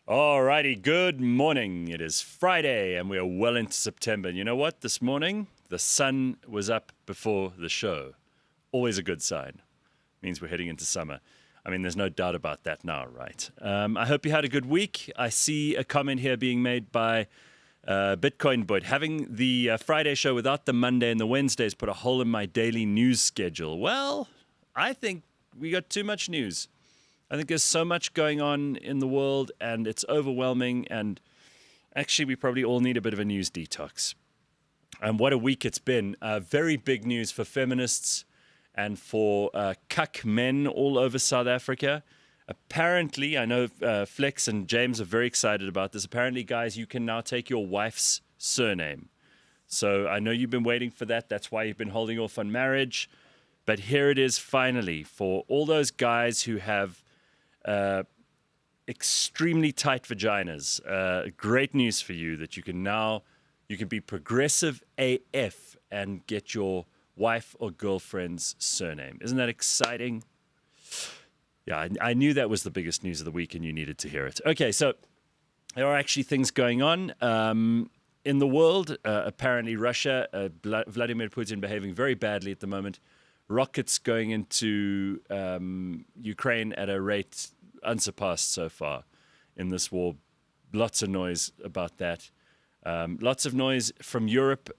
Alrighty, good morning. It is Friday and we are well into September. You know what? This morning, the sun was up before the show. Always a good sign. Means we're heading into summer. I mean, there's no doubt about that now, right? I hope you had a good week. I see a comment here being made by Bitcoin Bud. Having the Friday show without the Monday and the Wednesdays put a hole in my daily news schedule. Well, I think we got too much news. I think there's so much going on in the world and it's overwhelming, and actually we probably all need a bit of a news detox. And what a week it's been. Very big news for feminists and for cuck men all over South Africa. Apparently, I know Flex and James are very excited about this. Apparently, guys, you can now take your wife's surname. So I know you've been waiting for that. That's why you've been holding off on marriage. But here it is finally for all those guys who have extremely tight vaginas. Great news for you that you can be progressive AF and get your wife or girlfriend's surname. Isn't that exciting? Yeah, I knew that was the biggest news of the week and you needed to hear it. Okay, so there are actually things going on in the world. Apparently Russia, Vladimir Putin behaving very badly at the moment. Rockets going into Ukraine at a rate unsurpassed so far in this war. Lots of noise about that. Lots of noise from Europe.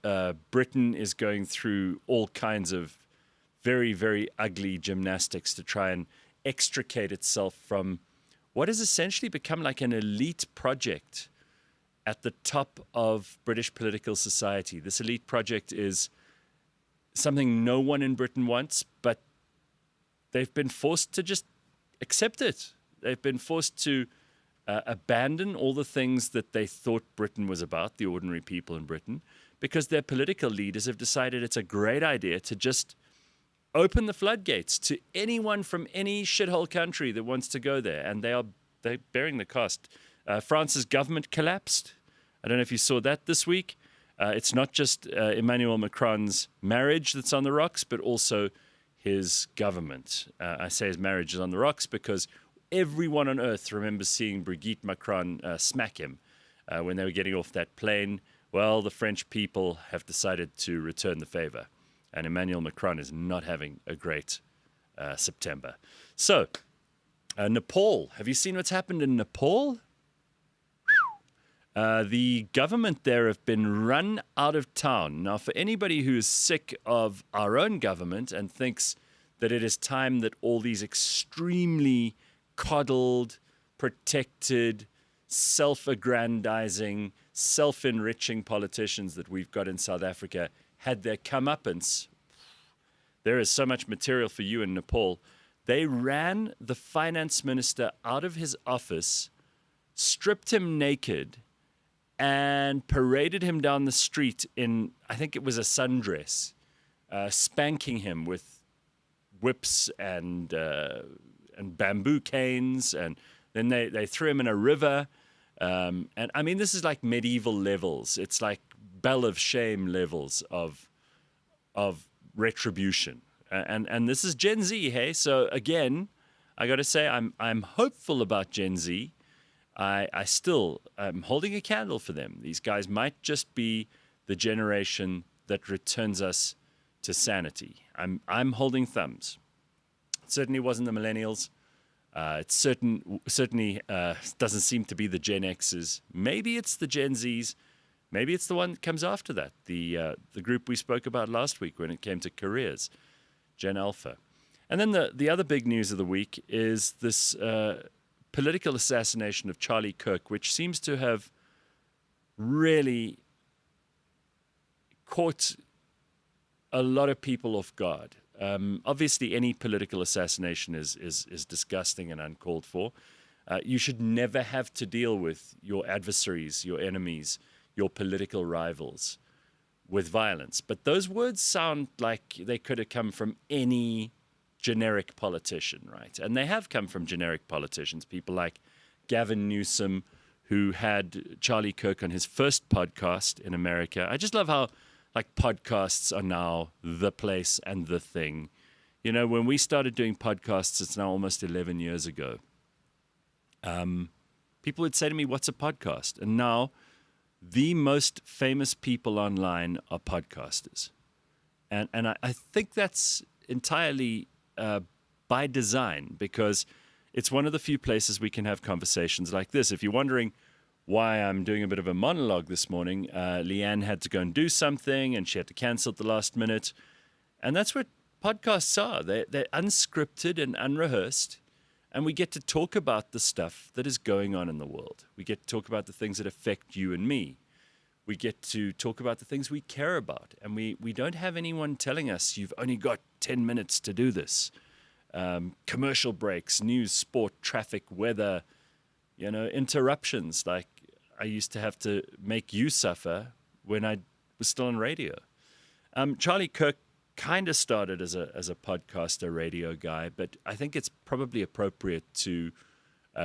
Britain is going through all kinds of very, very ugly gymnastics to try and extricate itself from what has essentially become like an elite project at the top of British political society. This elite project is something no one in Britain wants, but they've been forced to just accept it. They've been forced to abandon all the things that they thought Britain was about, the ordinary people in Britain, because their political leaders have decided it's a great idea to just open the floodgates to anyone from any shithole country that wants to go there, and they're bearing the cost. France's government collapsed. I don't know if you saw that this week. It's not just Emmanuel Macron's marriage that's on the rocks, but also his government. I say his marriage is on the rocks because everyone on earth remembers seeing Brigitte Macron smack him when they were getting off that plane. Well, the French people have decided to return the favor, and Emmanuel Macron is not having a great September. So, Nepal. Have you seen what's happened in Nepal? The government there have been run out of town. Now, for anybody who is sick of our own government and thinks that it is time that all these extremely coddled, protected, self-aggrandizing, self-enriching politicians that we've got in South Africa had their comeuppance, there is so much material for you in Nepal. They ran the finance minister out of his office, stripped him naked, and paraded him down the street in, I think it was a sundress, spanking him with whips and bamboo canes, and then they threw him in a river. And I mean, this is like medieval levels. It's like bell of shame levels of retribution. And this is Gen Z, hey? So again, I got to say, I'm hopeful about Gen Z. I'm holding a candle for them. These guys might just be the generation that returns us to sanity. I'm holding thumbs. It certainly wasn't the millennials. It certainly doesn't seem to be the Gen X's. Maybe it's the Gen Z's. Maybe it's the one that comes after that. The group we spoke about last week when it came to careers, Gen Alpha. And then the other big news of the week is this political assassination of Charlie Kirk, which seems to have really caught a lot of people off guard. Obviously, any political assassination is disgusting and uncalled for. You should never have to deal with your adversaries, your enemies, your political rivals with violence. But those words sound like they could have come from any generic politician, right? And they have come from generic politicians, people like Gavin Newsom, who had Charlie Kirk on his first podcast in America. I just love how like podcasts are now the place and the thing. You know, when we started doing podcasts, it's now almost 11 years ago. people would say to me, "What's a podcast?" And now the most famous people online are podcasters. And I think that's entirely by design, because it's one of the few places we can have conversations like this. If you're wondering why I'm doing a bit of a monologue this morning, Leanne had to go and do something, and she had to cancel at the last minute. And that's what podcasts are. They're unscripted and unrehearsed, and we get to talk about the stuff that is going on in the world. We get to talk about the things that affect you and me. We get to talk about the things we care about, and we don't have anyone telling us, you've only got 10 minutes to do this. Commercial breaks, news, sport, traffic, weather, interruptions like I used to have to make you suffer when I was still on radio. Charlie Kirk kind of started as a podcaster, radio guy, but I think it's probably appropriate to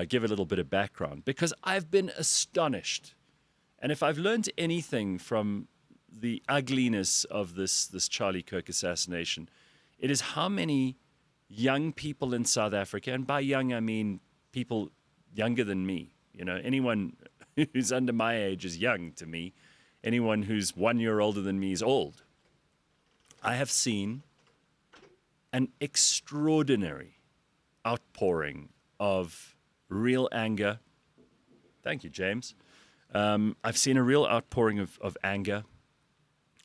give a little bit of background, because I've been astonished. And if I've learned anything from the ugliness of this Charlie Kirk assassination, it is how many young people in South Africa, and by young I mean people younger than me. Anyone who's under my age is young to me. Anyone who's 1 year older than me is old. I have seen an extraordinary outpouring of real anger. Thank you, James. I've seen a real outpouring of anger.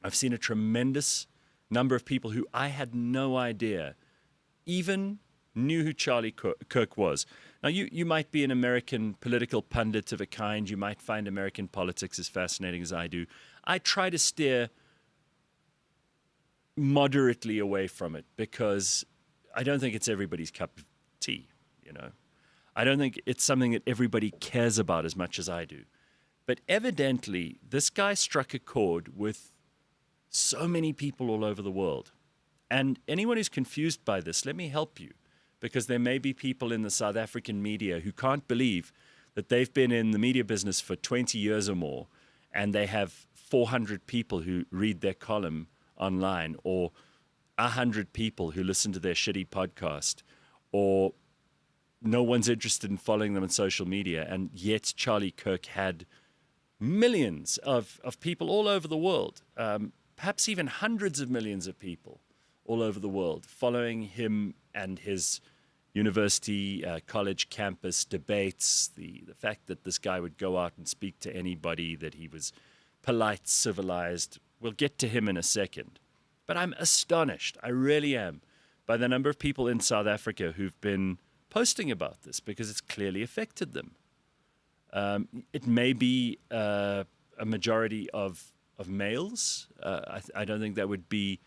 I've seen a tremendous number of people who I had no idea even knew who Charlie Kirk was. Now, you might be an American political pundit of a kind. You might find American politics as fascinating as I do. I try to steer moderately away from it, because I don't think it's everybody's cup of tea, I don't think it's something that everybody cares about as much as I do. But evidently, this guy struck a chord with so many people all over the world. And anyone who's confused by this, let me help you, because there may be people in the South African media who can't believe that they've been in the media business for 20 years or more, and they have 400 people who read their column online, or 100 people who listen to their shitty podcast, or no one's interested in following them on social media. And yet Charlie Kirk had millions of people all over the world, perhaps even hundreds of millions of people all over the world following him and his university, college campus debates, the fact that this guy would go out and speak to anybody, that he was polite, civilized. We'll get to him in a second. But I'm astonished, I really am, by the number of people in South Africa who've been posting about this, because it's clearly affected them. It may be a majority of males. I don't think that would be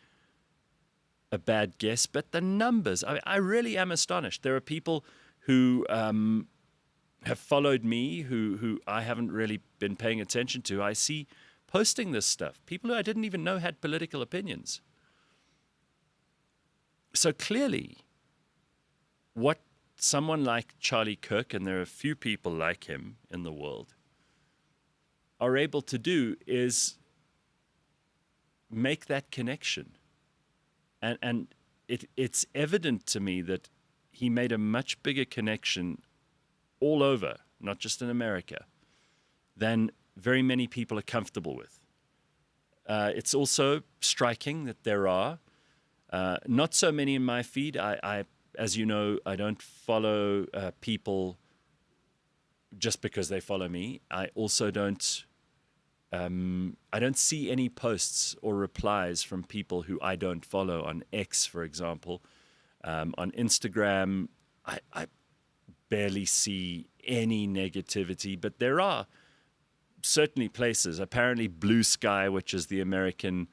a bad guess, but the numbers, I really am astonished. There are people who have followed me, who I haven't really been paying attention to. I see posting this stuff, people who I didn't even know had political opinions. So clearly, what someone like Charlie Kirk, and there are a few people like him in the world, are able to do is make that connection. And it's evident to me that he made a much bigger connection all over, not just in America, than very many people are comfortable with. It's also striking that there are not so many in my feed. I, as you know, I don't follow people just because they follow me. I also don't see any posts or replies from people who I don't follow on X, for example. On Instagram, I barely see any negativity, but there are certainly places. Apparently Blue Sky, which is the American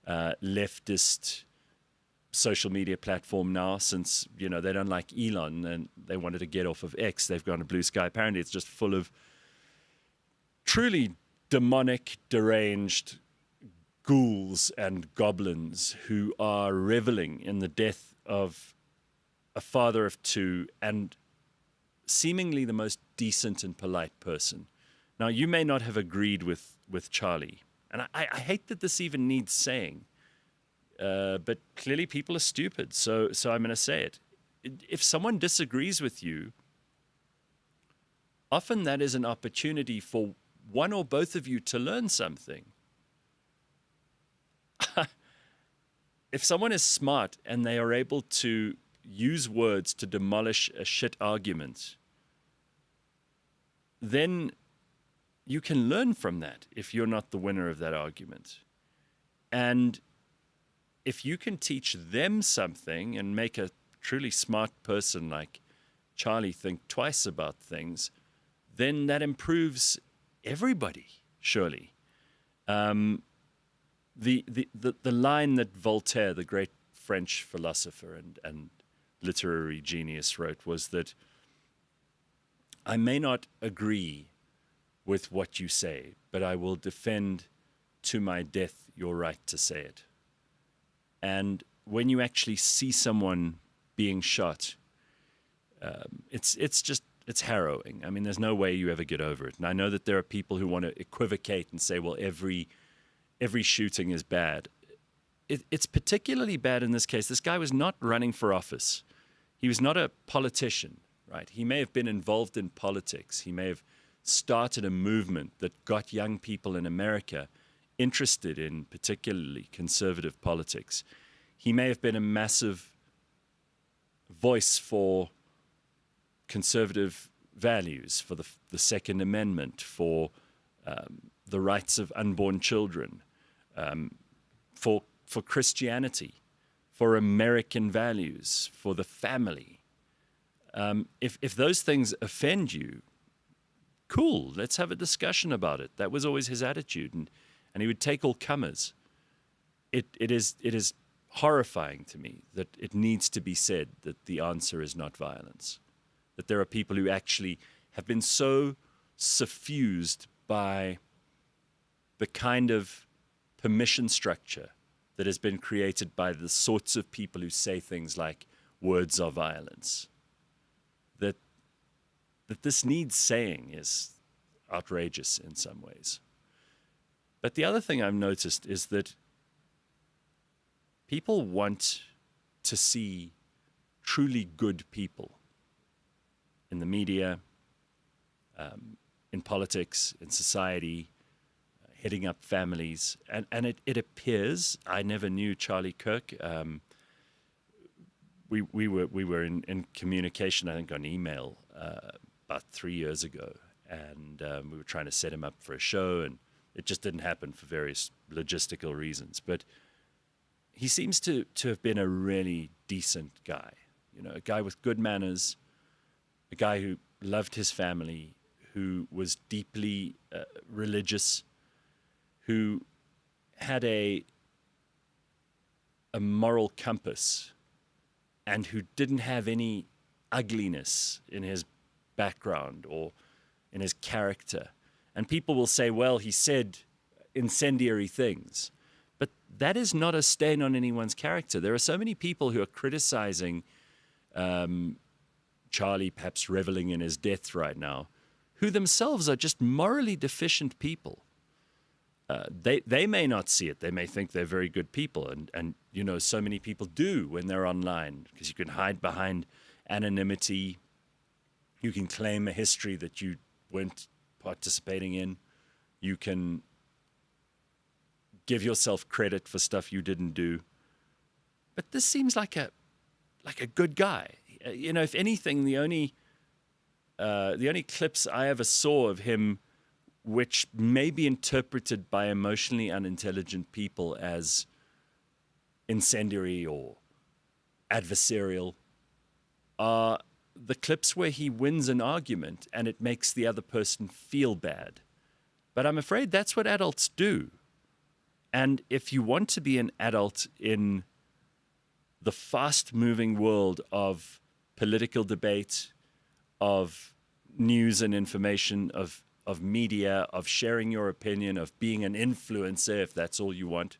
leftist social media platform now, since they don't like Elon and they wanted to get off of X, they've gone to Blue Sky. Apparently it's just full of truly demonic, deranged ghouls and goblins who are reveling in the death of a father of two and seemingly the most decent and polite person. Now, you may not have agreed with Charlie, and I hate that this even needs saying, but clearly people are stupid, so I'm going to say it. If someone disagrees with you, often that is an opportunity for one or both of you to learn something. If someone is smart and they are able to use words to demolish a shit argument, then you can learn from that if you're not the winner of that argument. And if you can teach them something and make a truly smart person like Charlie think twice about things, then that improves everybody, surely. The line that Voltaire, the great French philosopher and literary genius, wrote was that I may not agree with what you say, but I will defend to my death your right to say it. And when you actually see someone being shot, it's harrowing. I mean, there's no way you ever get over it. And I know that there are people who want to equivocate and say, well, every shooting is bad. It's particularly bad in this case. This guy was not running for office. He was not a politician, right? He may have been involved in politics. He may have started a movement that got young people in America interested in particularly conservative politics. He may have been a massive voice for conservative values, for the Second Amendment, for the rights of unborn children, for Christianity, for American values, for the family. If those things offend you, cool, let's have a discussion about it. That was always his attitude, and he would take all comers. It is horrifying to me that it needs to be said that the answer is not violence, that there are people who actually have been so suffused by the kind of permission structure that has been created by the sorts of people who say things like words are violence, that this needs saying is outrageous in some ways. But the other thing I've noticed is that people want to see truly good people in the media, in politics, in society, heading up families. And it appears, I never knew Charlie Kirk. We were in communication, I think, on email about 3 years ago, and we were trying to set him up for a show, and it just didn't happen for various logistical reasons. But he seems to have been a really decent guy, a guy with good manners, a guy who loved his family, who was deeply religious, who had a moral compass, and who didn't have any ugliness in his background or in his character. And people will say, well, he said incendiary things. But that is not a stain on anyone's character. There are so many people who are criticizing Charlie, perhaps reveling in his death right now, who themselves are just morally deficient people. They may not see it. They may think they're very good people. And so many people do when they're online, because you can hide behind anonymity. You can claim a history that you weren't participating in. You can give yourself credit for stuff you didn't do. But this seems like a good guy. If anything, the only clips I ever saw of him, which may be interpreted by emotionally unintelligent people as incendiary or adversarial, are the clips where he wins an argument and it makes the other person feel bad. But I'm afraid that's what adults do. And if you want to be an adult in the fast-moving world of political debate, of news and information, of media, of sharing your opinion, of being an influencer, if that's all you want,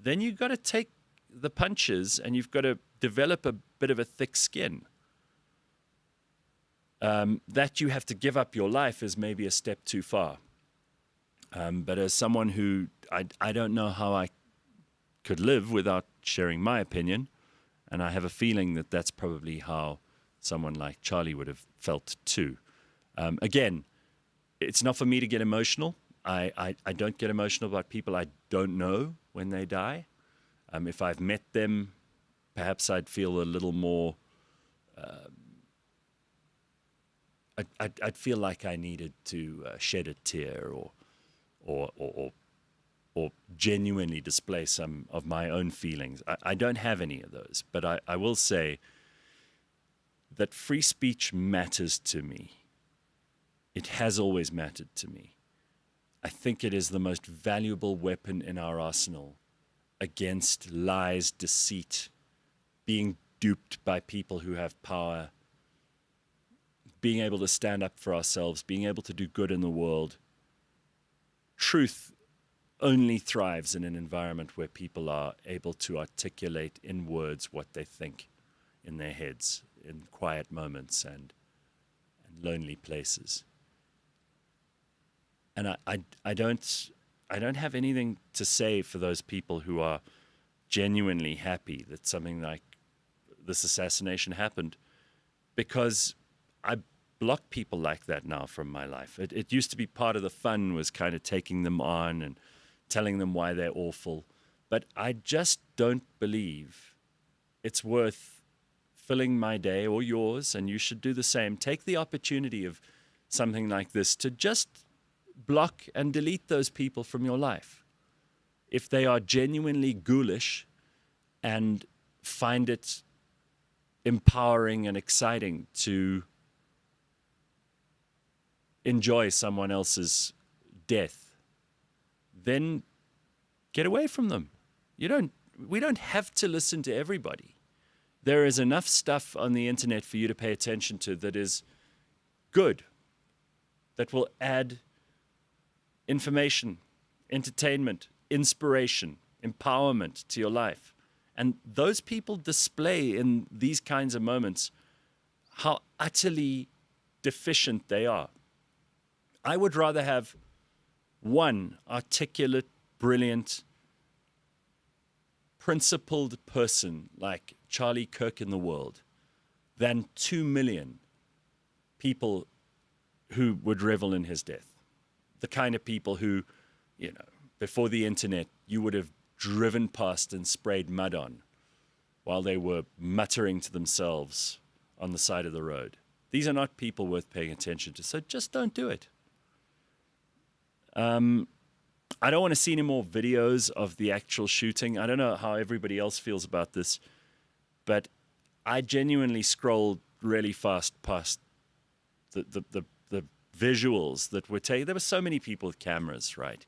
then you've got to take the punches and you've got to develop a bit of a thick skin. That you have to give up your life is maybe a step too far. But as someone who, I don't know how I could live without sharing my opinion, and I have a feeling that that's probably how someone like Charlie would have felt too. Again, it's not for me to get emotional. I don't get emotional about people I don't know when they die. If I've met them, perhaps I'd feel a little more. I'd feel like I needed to shed a tear or genuinely display some of my own feelings. I don't have any of those, but I will say that free speech matters to me. It has always mattered to me. I think it is the most valuable weapon in our arsenal against lies, deceit, being duped by people who have power, being able to stand up for ourselves, being able to do good in the world. Truth only thrives in an environment where people are able to articulate in words what they think in their heads in quiet moments and lonely places. And I don't have anything to say for those people who are genuinely happy that something like this assassination happened, because I block people like that now from my life. It used to be part of the fun, was kind of taking them on and telling them why they're awful. But I just don't believe it's worth filling my day or yours, and you should do the same. Take the opportunity of something like this to just block and delete those people from your life. If they are genuinely ghoulish and find it empowering and exciting to enjoy someone else's death, then get away from them. We don't have to listen to everybody. There is enough stuff on the internet for you to pay attention to that is good, that will add information, entertainment, inspiration, empowerment to your life. And those people display in these kinds of moments how utterly deficient they are. I would rather have one articulate, brilliant, principled person like Charlie Kirk in the world than 2 million people who would revel in his death. The kind of people who, before the internet, you would have driven past and sprayed mud on while they were muttering to themselves on the side of the road. These are not people worth paying attention to, so just don't do it. I don't want to see any more videos of the actual shooting. I don't know how everybody else feels about this, but I genuinely scrolled really fast past the visuals that were taken. There were so many people with cameras, right?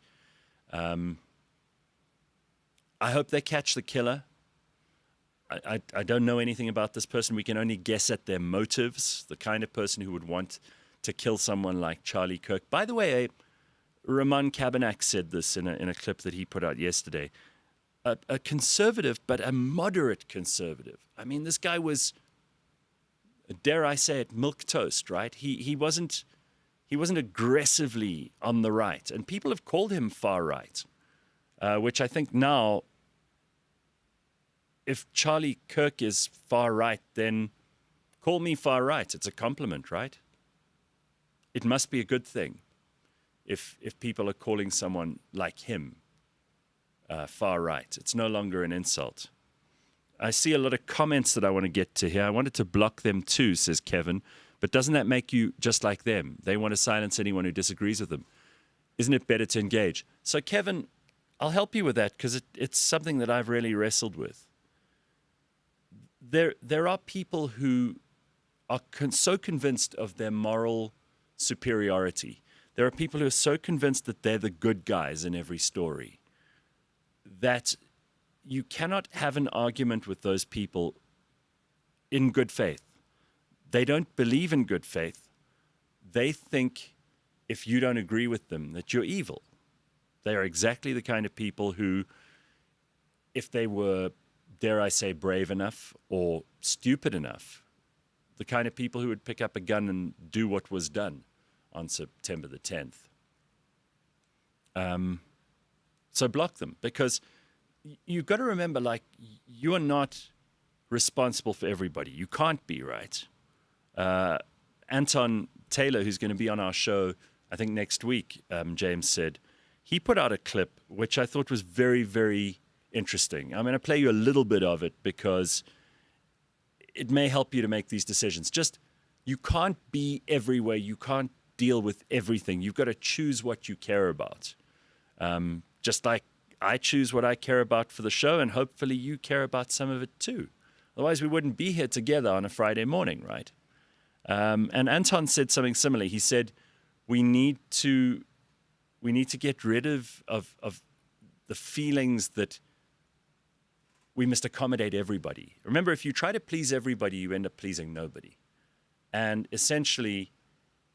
I hope they catch the killer. I don't know anything about this person. We can only guess at their motives, the kind of person who would want to kill someone like Charlie Kirk. By the way, Ramon Cabernac said this in a clip that he put out yesterday. A conservative, but a moderate conservative. I mean, this guy was, dare I say it, milquetoast, right? He wasn't aggressively on the right, and people have called him far right, which I think now, if Charlie Kirk is far right, then call me far right. It's a compliment, right? It must be a good thing if people are calling someone like him far right. It's no longer an insult. I see a lot of comments that I want to get to here. I wanted to block them too, says Kevin. But doesn't that make you just like them? They want to silence anyone who disagrees with them. Isn't it better to engage? So, Kevin, I'll help you with that because it's something that I've really wrestled with. There are people who are so convinced of their moral superiority. There are people who are so convinced that they're the good guys in every story that you cannot have an argument with those people in good faith. They don't believe in good faith. They think if you don't agree with them that you're evil. They are exactly the kind of people who, if they were, dare I say, brave enough or stupid enough, the kind of people who would pick up a gun and do what was done on September the 10th. So block them, because you've got to remember, like, you are not responsible for everybody. You can't be, right? Anton Taylor, who's going to be on our show, I think next week, James said, he put out a clip which I thought was very, very interesting. I'm going to play you a little bit of it because it may help you to make these decisions. Just, you can't be everywhere. You can't deal with everything. You've got to choose what you care about. Just like I choose what I care about for the show, and hopefully you care about some of it too. Otherwise, we wouldn't be here together on a Friday morning, right? And Anton said something similar. He said, we need to get rid of the feelings that we must accommodate everybody. Remember, if you try to please everybody, you end up pleasing nobody. And essentially,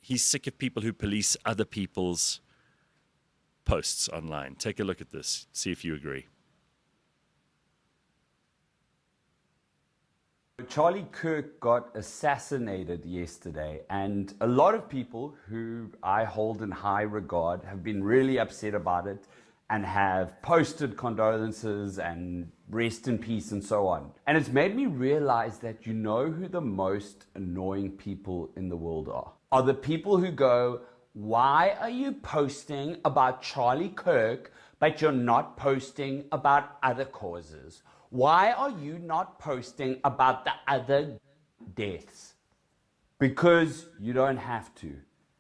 he's sick of people who police other people's posts online. Take a look at this. See if you agree. Charlie Kirk got assassinated yesterday, and a lot of people who I hold in high regard have been really upset about it and have posted condolences and rest in peace and so on. And it's made me realize that you know who the most annoying people in the world are the people who go, why are you posting about Charlie Kirk, but you're not posting about other causes? Why are you not posting about the other deaths? Because you don't have to.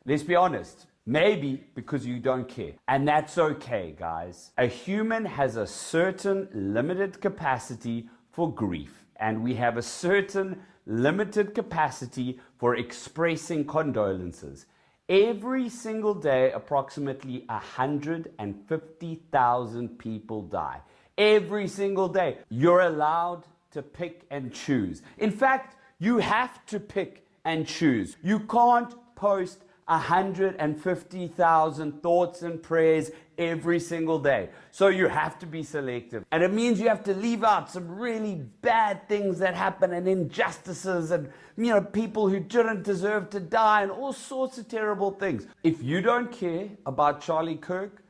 Let's be honest. Maybe because you don't care. And that's okay, guys. A human has a certain limited capacity for grief. And we have a certain limited capacity for expressing condolences. Every single day, approximately 150,000 people die. Every single day. You're allowed to pick and choose. In fact, you have to pick and choose. You can't post 150,000 thoughts and prayers every single day. So you have to be selective. And it means you have to leave out some really bad things that happen and injustices and, people who didn't deserve to die and all sorts of terrible things. If you don't care about Charlie Kirk,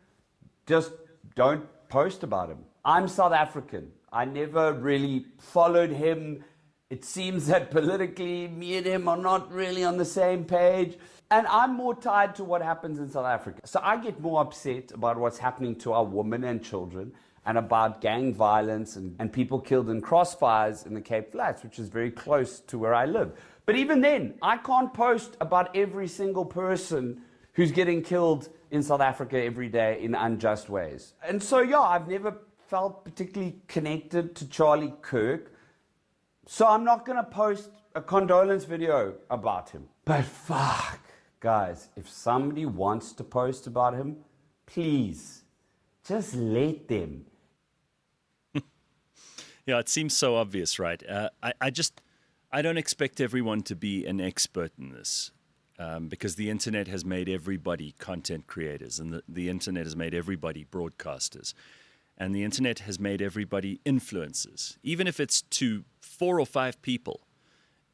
just don't post about him. I'm South African. I never really followed him. It seems that politically me and him are not really on the same page. And I'm more tied to what happens in South Africa. So I get more upset about what's happening to our women and children and about gang violence and people killed in crossfires in the Cape Flats, which is very close to where I live. But even then, I can't post about every single person who's getting killed in South Africa every day in unjust ways. And so, I've never felt particularly connected to Charlie Kirk. So I'm not going to post a condolence video about him. But fuck, guys, if somebody wants to post about him, please, just let them. Yeah, it seems so obvious, right? I don't expect everyone to be an expert in this because the internet has made everybody content creators and the internet has made everybody broadcasters. And the internet has made everybody influencers, even if it's to 4 or 5 people.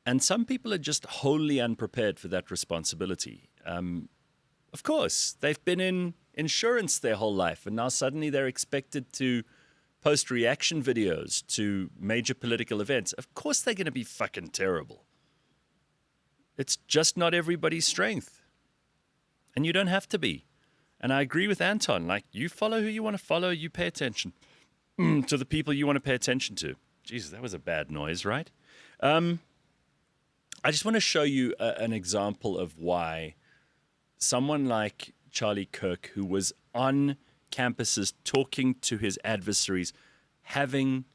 And some people are just wholly unprepared for that responsibility. Of course, they've been in insurance their whole life, and now suddenly they're expected to post reaction videos to major political events. Of course they're going to be fucking terrible. It's just not everybody's strength. And you don't have to be. And I agree with Anton. Like, you follow who you want to follow. You pay attention to the people you want to pay attention to. Jesus, that was a bad noise, right? I just want to show you an example of why someone like Charlie Kirk, who was on campuses talking to his adversaries, having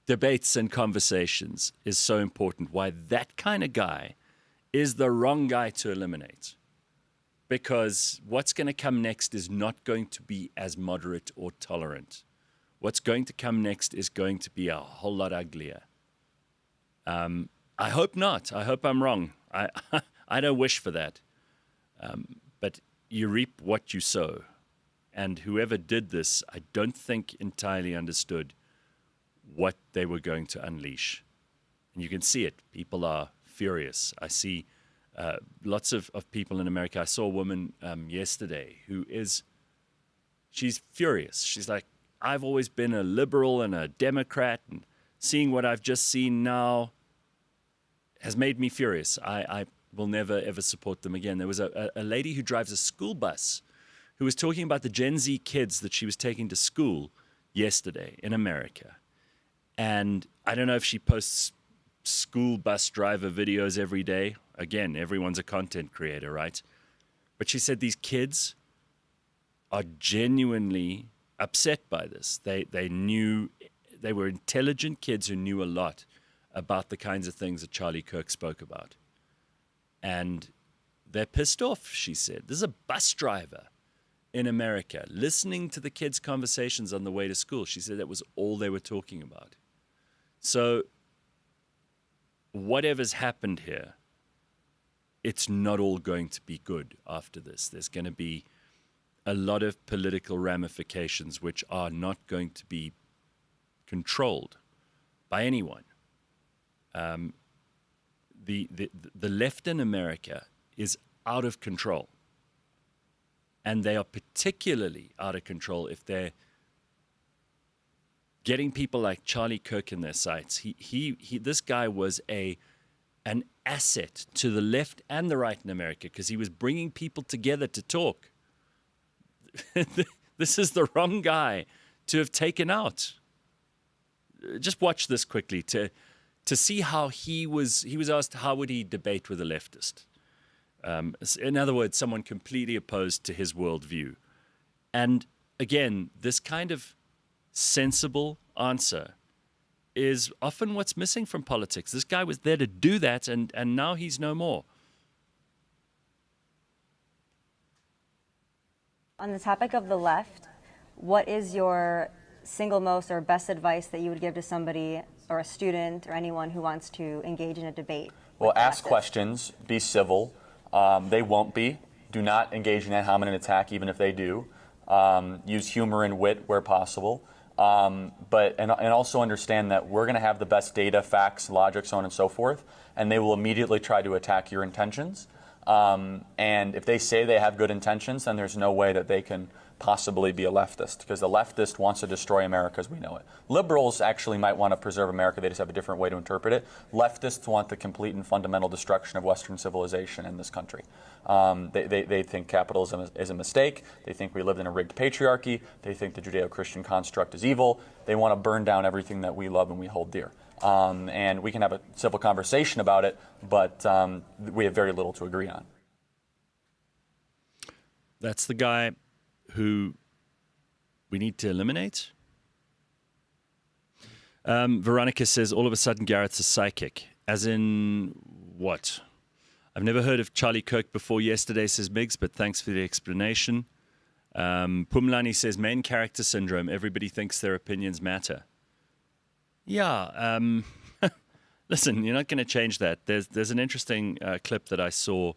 debates and conversations, is so important. Why that kind of guy is the wrong guy to eliminate. Because what's going to come next is not going to be as moderate or tolerant. What's going to come next is going to be a whole lot uglier. I hope not. I hope I'm wrong. I don't wish for that. But you reap what you sow. And whoever did this, I don't think entirely understood what they were going to unleash. And you can see it. People are furious. I see lots of people in America. I saw a woman yesterday she's furious. She's like, I've always been a liberal and a Democrat, and seeing what I've just seen now has made me furious. I will never ever support them again. There was a lady who drives a school bus who was talking about the Gen Z kids that she was taking to school yesterday in America. And I don't know if she posts school bus driver videos every day. Again, everyone's a content creator, right? But she said these kids are genuinely upset by this. They were intelligent kids who knew a lot about the kinds of things that Charlie Kirk spoke about. And they're pissed off, she said. This is a bus driver in America listening to the kids' conversations on the way to school. She said that was all they were talking about. So whatever's happened here, it's not all going to be good after this. There's going to be a lot of political ramifications which are not going to be controlled by anyone. The left in America is out of control. And they are particularly out of control if they're getting people like Charlie Kirk in their sights. This guy was an asset to the left and the right in America because he was bringing people together to talk. This is the wrong guy to have taken out. Just watch this quickly to see how he was asked how would he debate with a leftist. In other words, someone completely opposed to his worldview. And again, this kind of sensible answer is often what's missing from politics. This guy was there to do that, and now he's no more. On the topic of the left, what is your single most or best advice that you would give to somebody or a student or anyone who wants to engage in a debate? Well, ask questions, be civil. They won't be. Do not engage in ad hominem attack, even if they do. Use humor and wit where possible. But also understand that we're going to have the best data, facts, logic, so on and so forth, and they will immediately try to attack your intentions. And if they say they have good intentions, then there's no way that they can possibly be a leftist, because the leftist wants to destroy America as we know it. Liberals actually might want to preserve America. They just have a different way to interpret it. Leftists want the complete and fundamental destruction of Western civilization in this country. They think capitalism is a mistake. They think we lived in a rigged patriarchy. They think the Judeo-Christian construct is evil. They want to burn down everything that we love and we hold dear. And we can have a civil conversation about it, but we have very little to agree on. That's the guy who we need to eliminate. Veronica says, all of a sudden Gareth's a psychic. As in what? I've never heard of Charlie Kirk before yesterday, says Miggs, but thanks for the explanation. Pumlani says, main character syndrome. Everybody thinks their opinions matter. Yeah. Listen, you're not going to change that. There's an interesting clip that I saw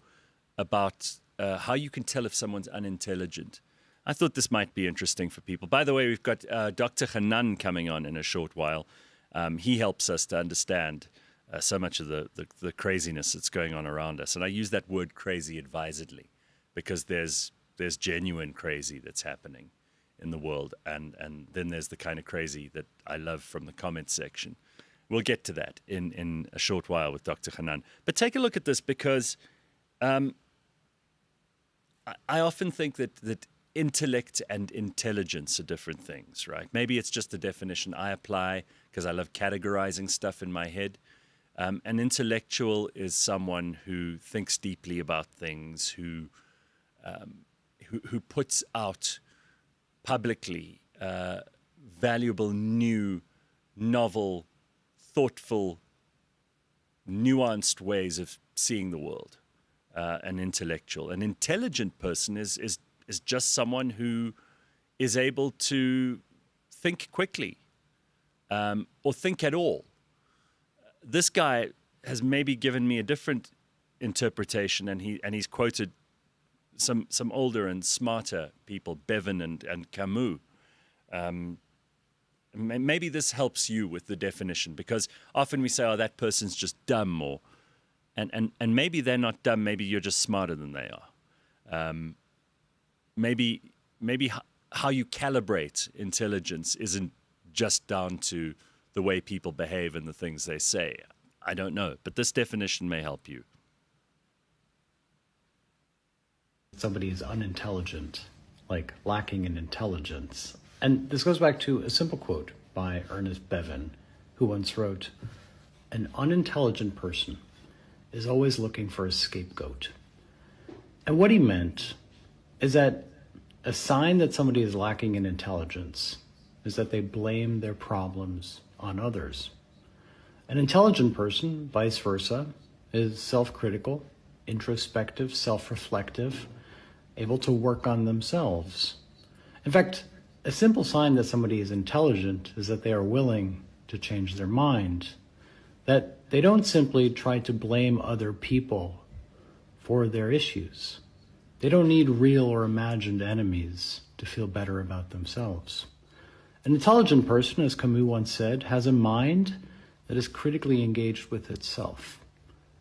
about how you can tell if someone's unintelligent. I thought this might be interesting for people. By the way, we've got Dr. Hanan coming on in a short while. He helps us to understand so much of the craziness that's going on around us. And I use that word crazy advisedly because there's genuine crazy that's happening in the world. And then there's the kind of crazy that I love from the comments section. We'll get to that in a short while with Dr. Hanan. But take a look at this because I often think that intellect and intelligence are different things, right? Maybe it's just a definition I apply because I love categorizing stuff in my head. An intellectual is someone who thinks deeply about things, who puts out publicly valuable, new, novel, thoughtful, nuanced ways of seeing the world. An intellectual. An intelligent person is just someone who is able to think quickly or think at all. This guy has maybe given me a different interpretation, and he's quoted some older and smarter people, Bevan and Camus. Maybe this helps you with the definition, because often we say, oh, that person's just dumb, or and maybe they're not dumb, maybe you're just smarter than they are. Maybe how you calibrate intelligence isn't just down to the way people behave and the things they say. I don't know, but this definition may help you. somebody is unintelligent, like lacking in intelligence. And this goes back to a simple quote by Ernest Bevin, who once wrote, "An unintelligent person is always looking for a scapegoat." And what he meant is that a sign that somebody is lacking in intelligence is that they blame their problems on others. An intelligent person, vice versa, is self-critical, introspective, self-reflective, able to work on themselves. In fact, a simple sign that somebody is intelligent is that they are willing to change their mind, that they don't simply try to blame other people for their issues. They don't need real or imagined enemies to feel better about themselves. An intelligent person, as Camus once said, has a mind that is critically engaged with itself,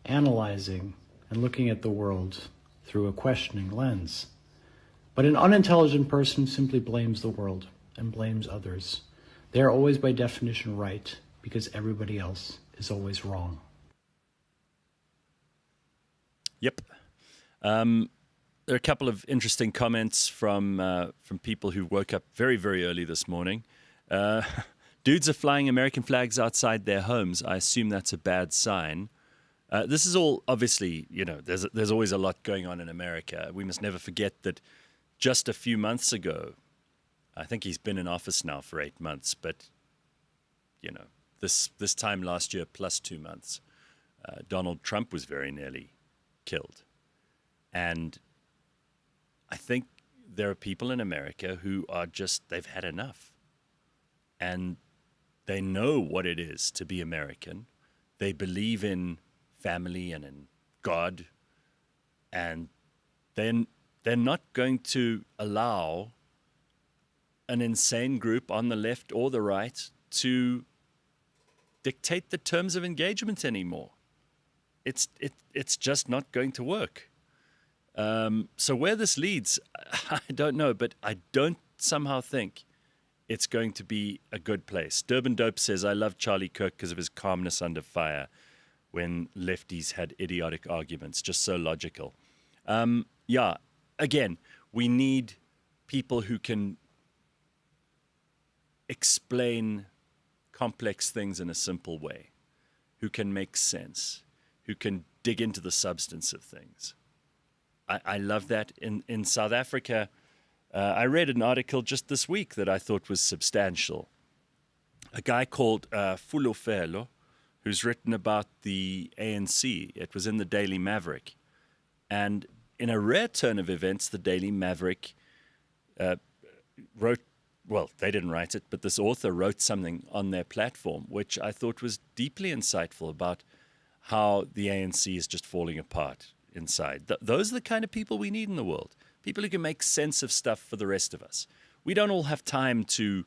analyzing and looking at the world through a questioning lens. But an unintelligent person simply blames the world and blames others. They are always by definition right because everybody else is always wrong. Yep. There are a couple of interesting comments from people who woke up very, very early this morning. Dudes are flying American flags outside their homes. I assume that's a bad sign. This is all, obviously, there's always a lot going on in America. We must never forget that just a few months ago, I think he's been in office now for 8 months, but, this time last year plus 2 months, Donald Trump was very nearly killed. And I think there are people in America who are they've had enough. And they know what it is to be American. They believe in family and in God. And then they're not going to allow an insane group on the left or the right to dictate the terms of engagement anymore. It's just not going to work. So where this leads, I don't know, but I don't somehow think it's going to be a good place. Durban Dope says, I love Charlie Kirk because of his calmness under fire when lefties had idiotic arguments, just so logical. Again, we need people who can explain complex things in a simple way, who can make sense, who can dig into the substance of things. I love that. In South Africa, I read an article just this week that I thought was substantial. A guy called Fulofelo, who's written about the ANC. It was in the Daily Maverick. And in a rare turn of events, the Daily Maverick wrote, well, they didn't write it, but this author wrote something on their platform, which I thought was deeply insightful about how the ANC is just falling apart inside. Those are the kind of people we need in the world. People who can make sense of stuff for the rest of us. We don't all have time to,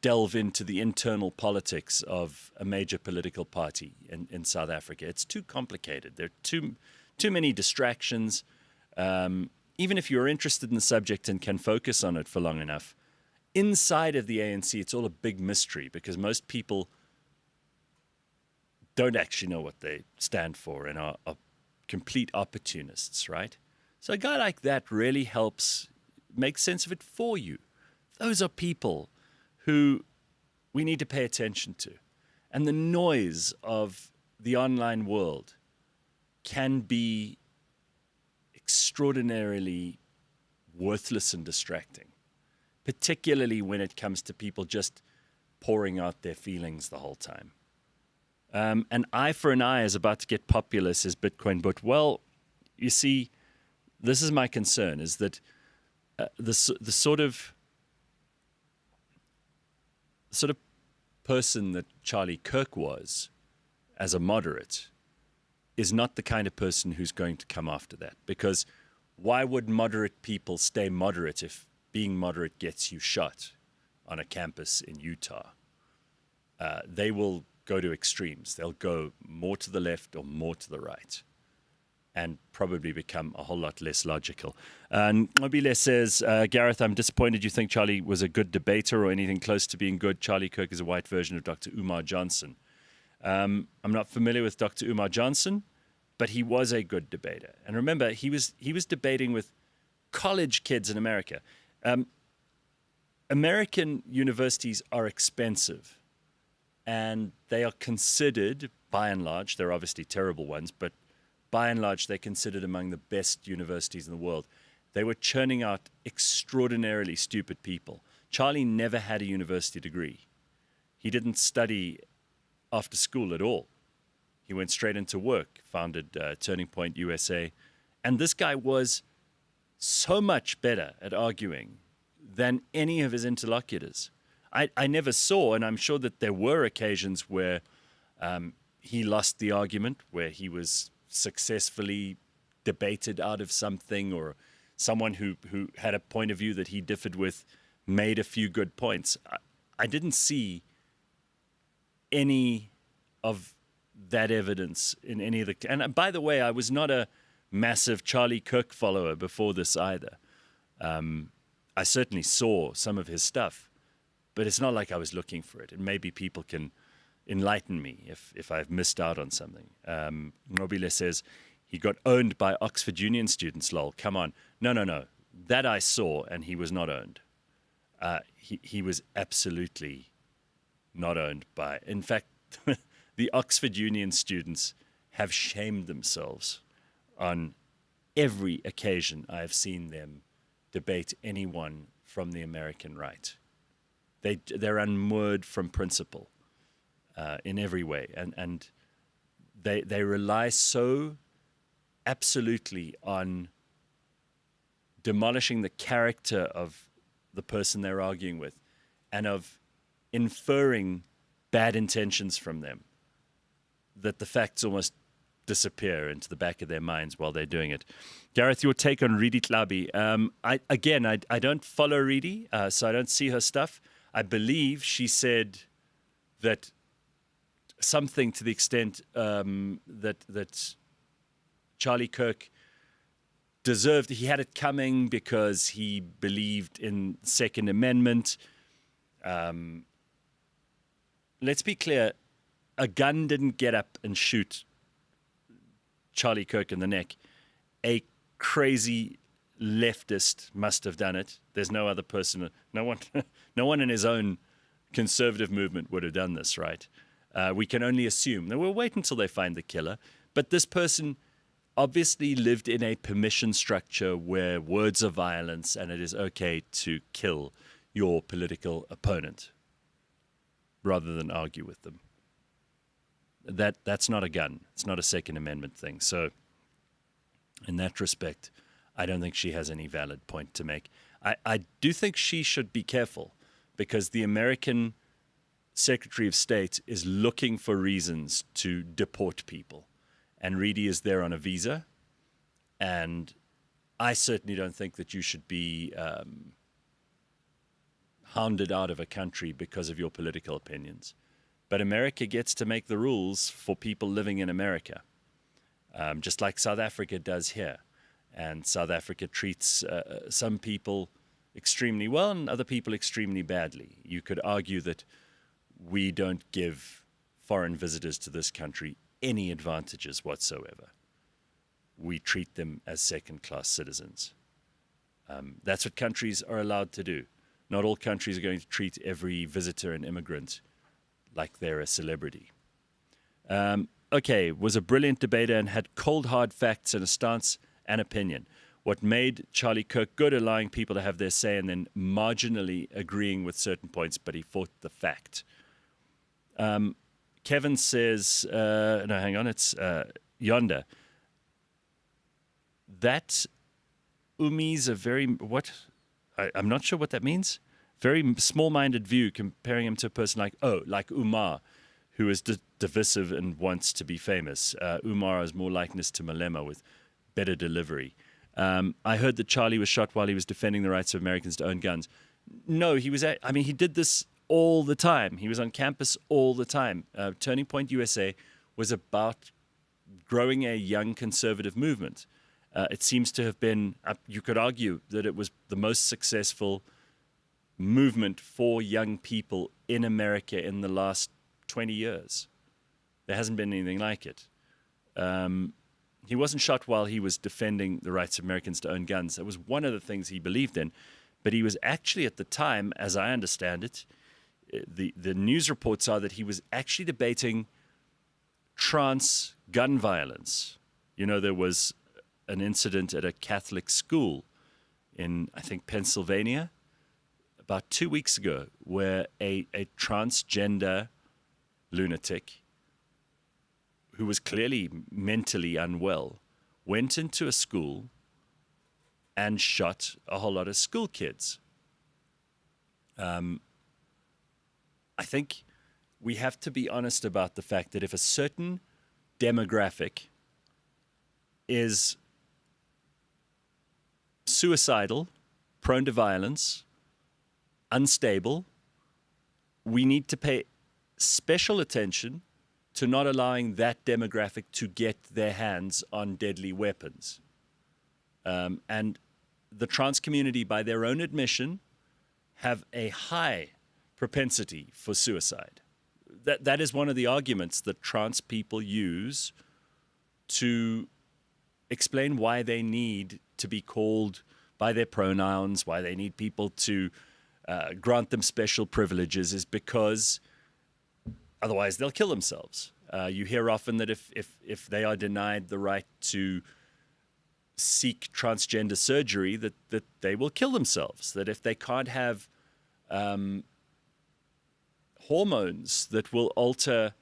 delve into the internal politics of a major political party in South Africa. It's too complicated. There are too many distractions. Even if you're interested in the subject and can focus on it for long enough, inside of the ANC, it's all a big mystery because most people don't actually know what they stand for and are complete opportunists, right? So a guy like that really helps make sense of it for you. Those are people who we need to pay attention to. And the noise of the online world can be extraordinarily worthless and distracting, particularly when it comes to people just pouring out their feelings the whole time. An eye for an eye is about to get popular, says Bitcoin. But, well, you see, this is my concern, is that the sort of person that Charlie Kirk was as a moderate is not the kind of person who's going to come after that. Because why would moderate people stay moderate if being moderate gets you shot on a campus in Utah? They will go to extremes. They'll go more to the left or more to the right and probably become a whole lot less logical. Mobile says, Gareth, I'm disappointed you think Charlie was a good debater or anything close to being good. Charlie Kirk is a white version of Dr. Umar Johnson. I'm not familiar with Dr. Umar Johnson. but he was a good debater. And remember, he was debating with college kids in America. American universities are expensive, and they are considered, by and large, they're obviously terrible ones, but by and large, they're considered among the best universities in the world. They were churning out extraordinarily stupid people. Charlie never had a university degree. He didn't study after school at all. He went straight into work, founded Turning Point USA. And this guy was so much better at arguing than any of his interlocutors. I never saw, and I'm sure that there were occasions where he lost the argument, where he was successfully debated out of something, or someone who had a point of view that he differed with made a few good points. I didn't see any of that evidence in any of the... And by the way, I was not a massive Charlie Kirk follower before this either. I certainly saw some of his stuff, but it's not like I was looking for it. And maybe people can enlighten me if I've missed out on something. Nobile says, he got owned by Oxford Union students, lol. Come on. No. That I saw, and he was not owned. He was absolutely not owned by... In fact, the Oxford Union students have shamed themselves on every occasion I have seen them debate anyone from the American right. They're unmoored from principle in every way, and they rely so absolutely on demolishing the character of the person they're arguing with, and of inferring bad intentions from them, that the facts almost disappear into the back of their minds while they're doing it. Gareth, your take on Ridi Tlabi. I don't follow Ridi, so I don't see her stuff. I believe she said that something to the extent that Charlie Kirk deserved, he had it coming because he believed in Second Amendment. Let's be clear, a gun didn't get up and shoot Charlie Kirk in the neck. A crazy leftist must have done it. There's no other person, no one in his own conservative movement would have done this, right? We can only assume. Now, we'll wait until they find the killer. But this person obviously lived in a permission structure where words are violence and it is okay to kill your political opponent rather than argue with them. That's not a gun. It's not a Second Amendment thing. So in that respect, I don't think she has any valid point to make. I do think she should be careful, because the American Secretary of State is looking for reasons to deport people. And Ridi is there on a visa. And I certainly don't think that you should be hounded out of a country because of your political opinions. But America gets to make the rules for people living in America, just like South Africa does here. And South Africa treats some people extremely well and other people extremely badly. You could argue that we don't give foreign visitors to this country any advantages whatsoever. We treat them as second-class citizens. That's what countries are allowed to do. Not all countries are going to treat every visitor and immigrant like they're a celebrity. Okay, was a brilliant debater and had cold, hard facts and a stance and opinion. What made Charlie Kirk good, allowing people to have their say and then marginally agreeing with certain points, but he fought the fact. Kevin says, no, hang on, it's Yonder. That Umi's a very, what? I'm not sure what that means. Very small-minded view, comparing him to a person like Umar, who is divisive and wants to be famous. Umar has more likeness to Malema with better delivery. I heard that Charlie was shot while he was defending the rights of Americans to own guns. No, he did this all the time. He was on campus all the time. Turning Point USA was about growing a young conservative movement. It seems to have been, you could argue that it was the most successful movement for young people in America in the last 20 years. There hasn't been anything like it. he wasn't shot while he was defending the rights of Americans to own guns. That was one of the things he believed in. But he was actually, at the time, as I understand it, the news reports are that he was actually debating trans gun violence. You know, there was an incident at a Catholic school in, I think, Pennsylvania about 2 weeks ago, where a transgender lunatic who was clearly mentally unwell went into a school and shot a whole lot of school kids. I think we have to be honest about the fact that if a certain demographic is suicidal, prone to violence, unstable, we need to pay special attention to not allowing that demographic to get their hands on deadly weapons. And the trans community, by their own admission, have a high propensity for suicide. That is one of the arguments that trans people use to explain why they need to be called by their pronouns, why they need people to grant them special privileges, is because otherwise they'll kill themselves. You hear often that if they are denied the right to seek transgender surgery, that they will kill themselves, that if they can't have hormones that will alter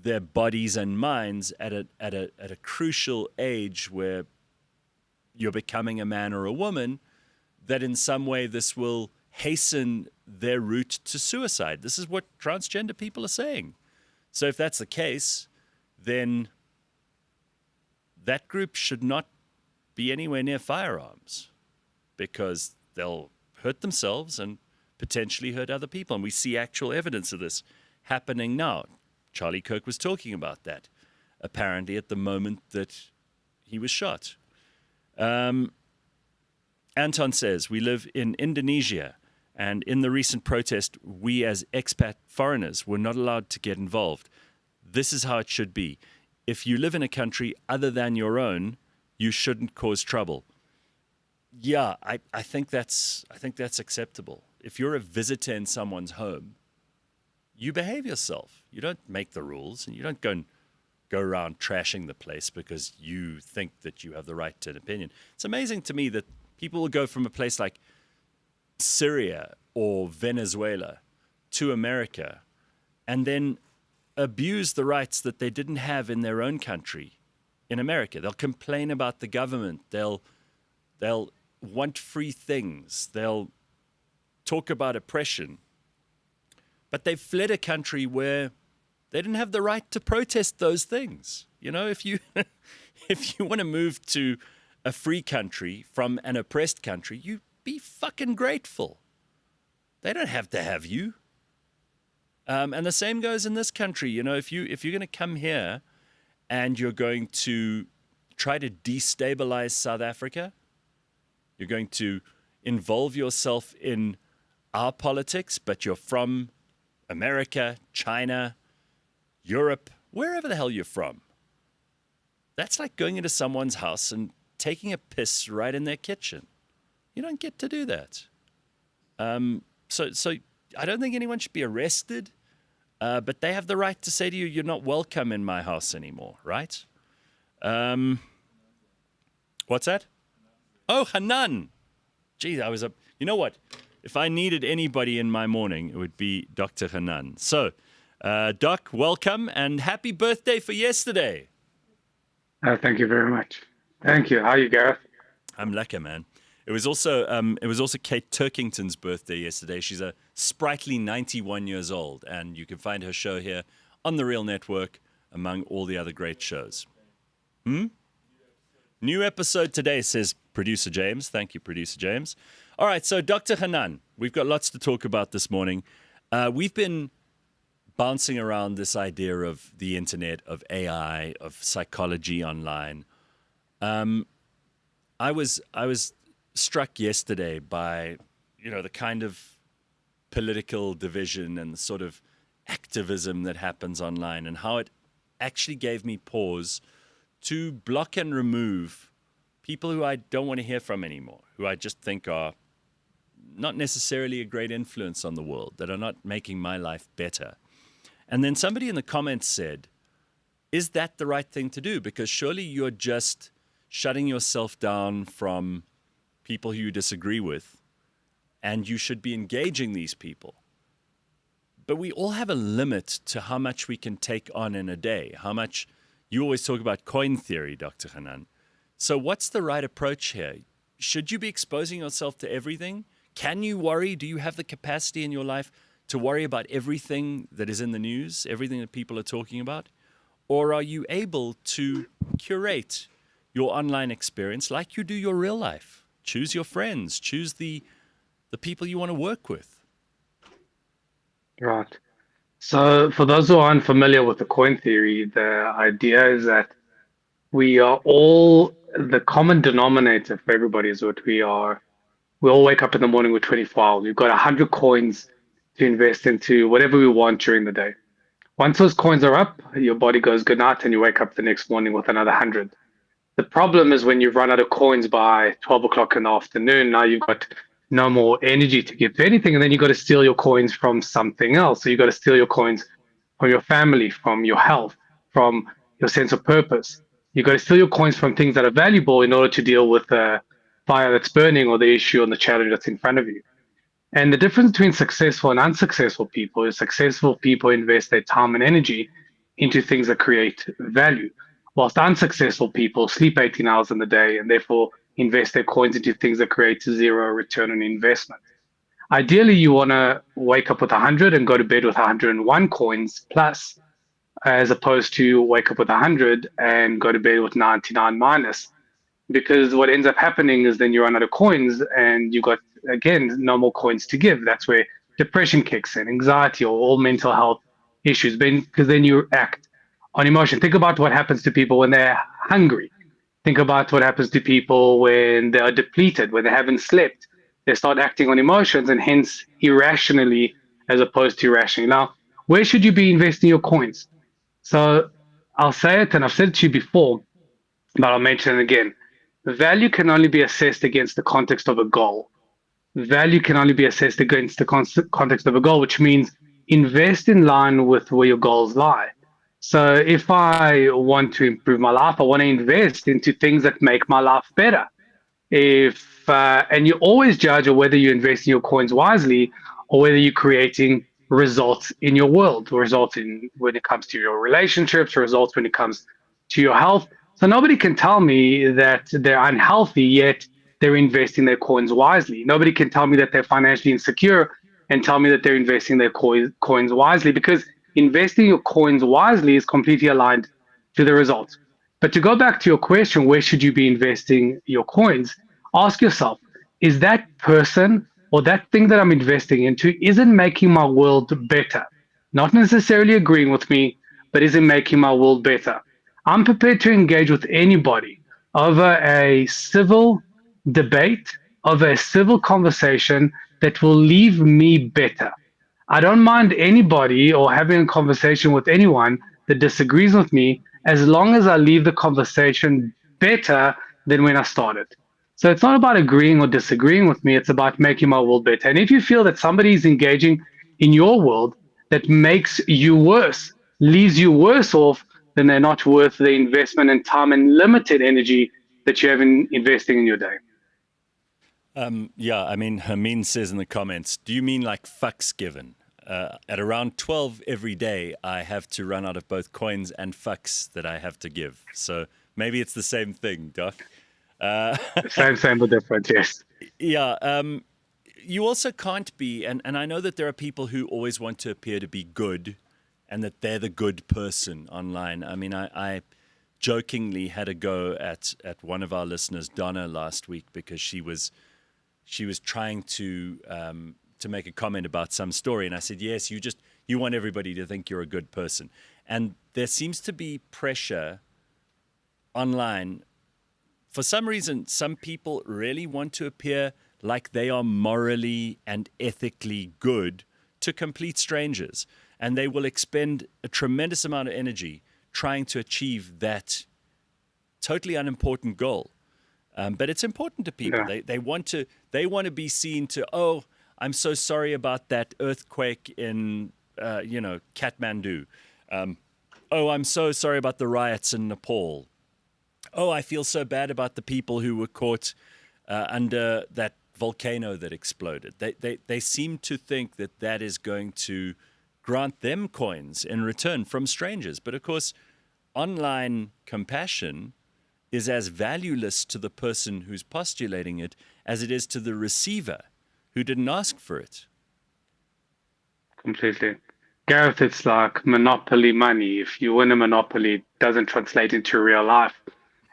their bodies and minds at a crucial age where you're becoming a man or a woman, that in some way this will hasten their route to suicide. This is what transgender people are saying. So if that's the case, then that group should not be anywhere near firearms, because they'll hurt themselves and potentially hurt other people. And we see actual evidence of this happening now. Charlie Kirk was talking about that, apparently at the moment that he was shot. Anton says, we live in Indonesia, and in the recent protest, we as expat foreigners were not allowed to get involved. This is how it should be. If you live in a country other than your own, you shouldn't cause trouble. Yeah, I think that's acceptable. If you're a visitor in someone's home, you behave yourself. You don't make the rules, and you don't go around trashing the place because you think that you have the right to an opinion. It's amazing to me that people will go from a place like Syria or Venezuela to America and then abuse the rights that they didn't have in their own country in America. They'll complain about the government. They'll want free things. They'll talk about oppression. But they've fled a country where they didn't have the right to protest those things. You know, if you want to move to a free country from an oppressed country, you be fucking grateful. They don't have to have you. And the same goes in this country. You know, if you're going to come here and you're going to try to destabilize South Africa, you're going to involve yourself in our politics, but you're from America, China, Europe, wherever the hell you're from. That's like going into someone's house and taking a piss right in their kitchen. You don't get to do that. So I don't think anyone should be arrested, but they have the right to say to you, you're not welcome in my house anymore, right? What's that? Oh, Hanan. Geez, you know what? If I needed anybody in my morning, it would be Dr. Hanan. So, Doc, welcome and happy birthday for yesterday. Thank you very much. Thank you. How are you, Gareth? I'm lekker, man. It was also Kate Turkington's birthday yesterday. She's a sprightly 91 years old, and you can find her show here on the Real Network among all the other great shows. New episode today, says Producer James. Thank you, Producer James. All right, so Dr. Hanan, we've got lots to talk about this morning. We've been bouncing around this idea of the internet, of AI, of psychology online. I was struck yesterday by, the kind of political division and the sort of activism that happens online, and how it actually gave me pause to block and remove people who I don't want to hear from anymore, who I just think are not necessarily a great influence on the world, that are not making my life better. And then somebody in the comments said, is that the right thing to do? Because surely you're just shutting yourself down from people who you disagree with, and you should be engaging these people. But we all have a limit to how much we can take on in a day, how much. You always talk about coin theory, Dr. Hanan. So what's the right approach here? Should you be exposing yourself to everything? Can you worry? Do you have the capacity in your life to worry about everything that is in the news, everything that people are talking about? Or are you able to curate your online experience like you do your real life? Choose your friends, choose the people you want to work with. Right. So for those who aren't familiar with the coin theory, the idea is that we are all, the common denominator for everybody is what we are. We all wake up in the morning with 24 hours. We've got 100 coins to invest into whatever we want during the day. Once those coins are up, your body goes good night and you wake up the next morning with another 100. The problem is when you've run out of coins by 12 o'clock in the afternoon, now you've got no more energy to give to anything, and then you've got to steal your coins from something else. So you've got to steal your coins from your family, from your health, from your sense of purpose. You've got to steal your coins from things that are valuable in order to deal with the fire that's burning or the issue and the challenge that's in front of you. And the difference between successful and unsuccessful people is successful people invest their time and energy into things that create value, whilst unsuccessful people sleep 18 hours in the day and therefore invest their coins into things that create zero return on investment. Ideally, you want to wake up with 100 and go to bed with 101 coins plus, as opposed to wake up with 100 and go to bed with 99 minus. Because what ends up happening is then you run out of coins and you got, again, no more coins to give. That's where depression kicks in, anxiety, or all mental health issues, because then you act on emotion. Think about what happens to people when they're hungry. Think about what happens to people when they are depleted, when they haven't slept. They start acting on emotions and hence irrationally as opposed to rationally. Now, where should you be investing your coins? So I'll say it, and I've said it to you before, but I'll mention it again. Value can only be assessed against the context of a goal. Value can only be assessed against the context of a goal, which means invest in line with where your goals lie. So if I want to improve my life, I want to invest into things that make my life better. And you always judge whether you invest in your coins wisely or whether you're creating results in your world, results in when it comes to your relationships, results when it comes to your health. So nobody can tell me that they're unhealthy, yet they're investing their coins wisely. Nobody can tell me that they're financially insecure and tell me that they're investing their coins wisely, because investing your coins wisely is completely aligned to the results. But to go back to your question, where should you be investing your coins? Ask yourself, is that person or that thing that I'm investing into, is it making my world better? Not necessarily agreeing with me, but is it making my world better? I'm prepared to engage with anybody over a civil debate, over a civil conversation that will leave me better. I don't mind anybody or having a conversation with anyone that disagrees with me as long as I leave the conversation better than when I started. So it's not about agreeing or disagreeing with me. It's about making my world better. And if you feel that somebody is engaging in your world that makes you worse, leaves you worse off, then they're not worth the investment and time and limited energy that you have in investing in your day. Yeah, I mean, Hermine says in the comments, do you mean like fucks given? At around 12 every day, I have to run out of both coins and fucks that I have to give. So maybe it's the same thing, Doc. Same but different, yes. Yeah. You also can't be, and I know that there are people who always want to appear to be good and that they're the good person online. I mean, I jokingly had a go at one of our listeners, Donna, last week because she was trying to make a comment about some story. And I said, yes, you want everybody to think you're a good person. And there seems to be pressure online. For some reason, some people really want to appear like they are morally and ethically good to complete strangers. And they will expend a tremendous amount of energy trying to achieve that totally unimportant goal. But it's important to people. Yeah. They want to be seen to, oh, I'm so sorry about that earthquake in Kathmandu. Oh, I'm so sorry about the riots in Nepal. Oh, I feel so bad about the people who were caught under that volcano that exploded. They seem to think that that is going to grant them coins in return from strangers. But of course, online compassion is as valueless to the person who's postulating it as it is to the receiver who didn't ask for it. Completely. Gareth, it's like monopoly money. If you win a monopoly, it doesn't translate into real life.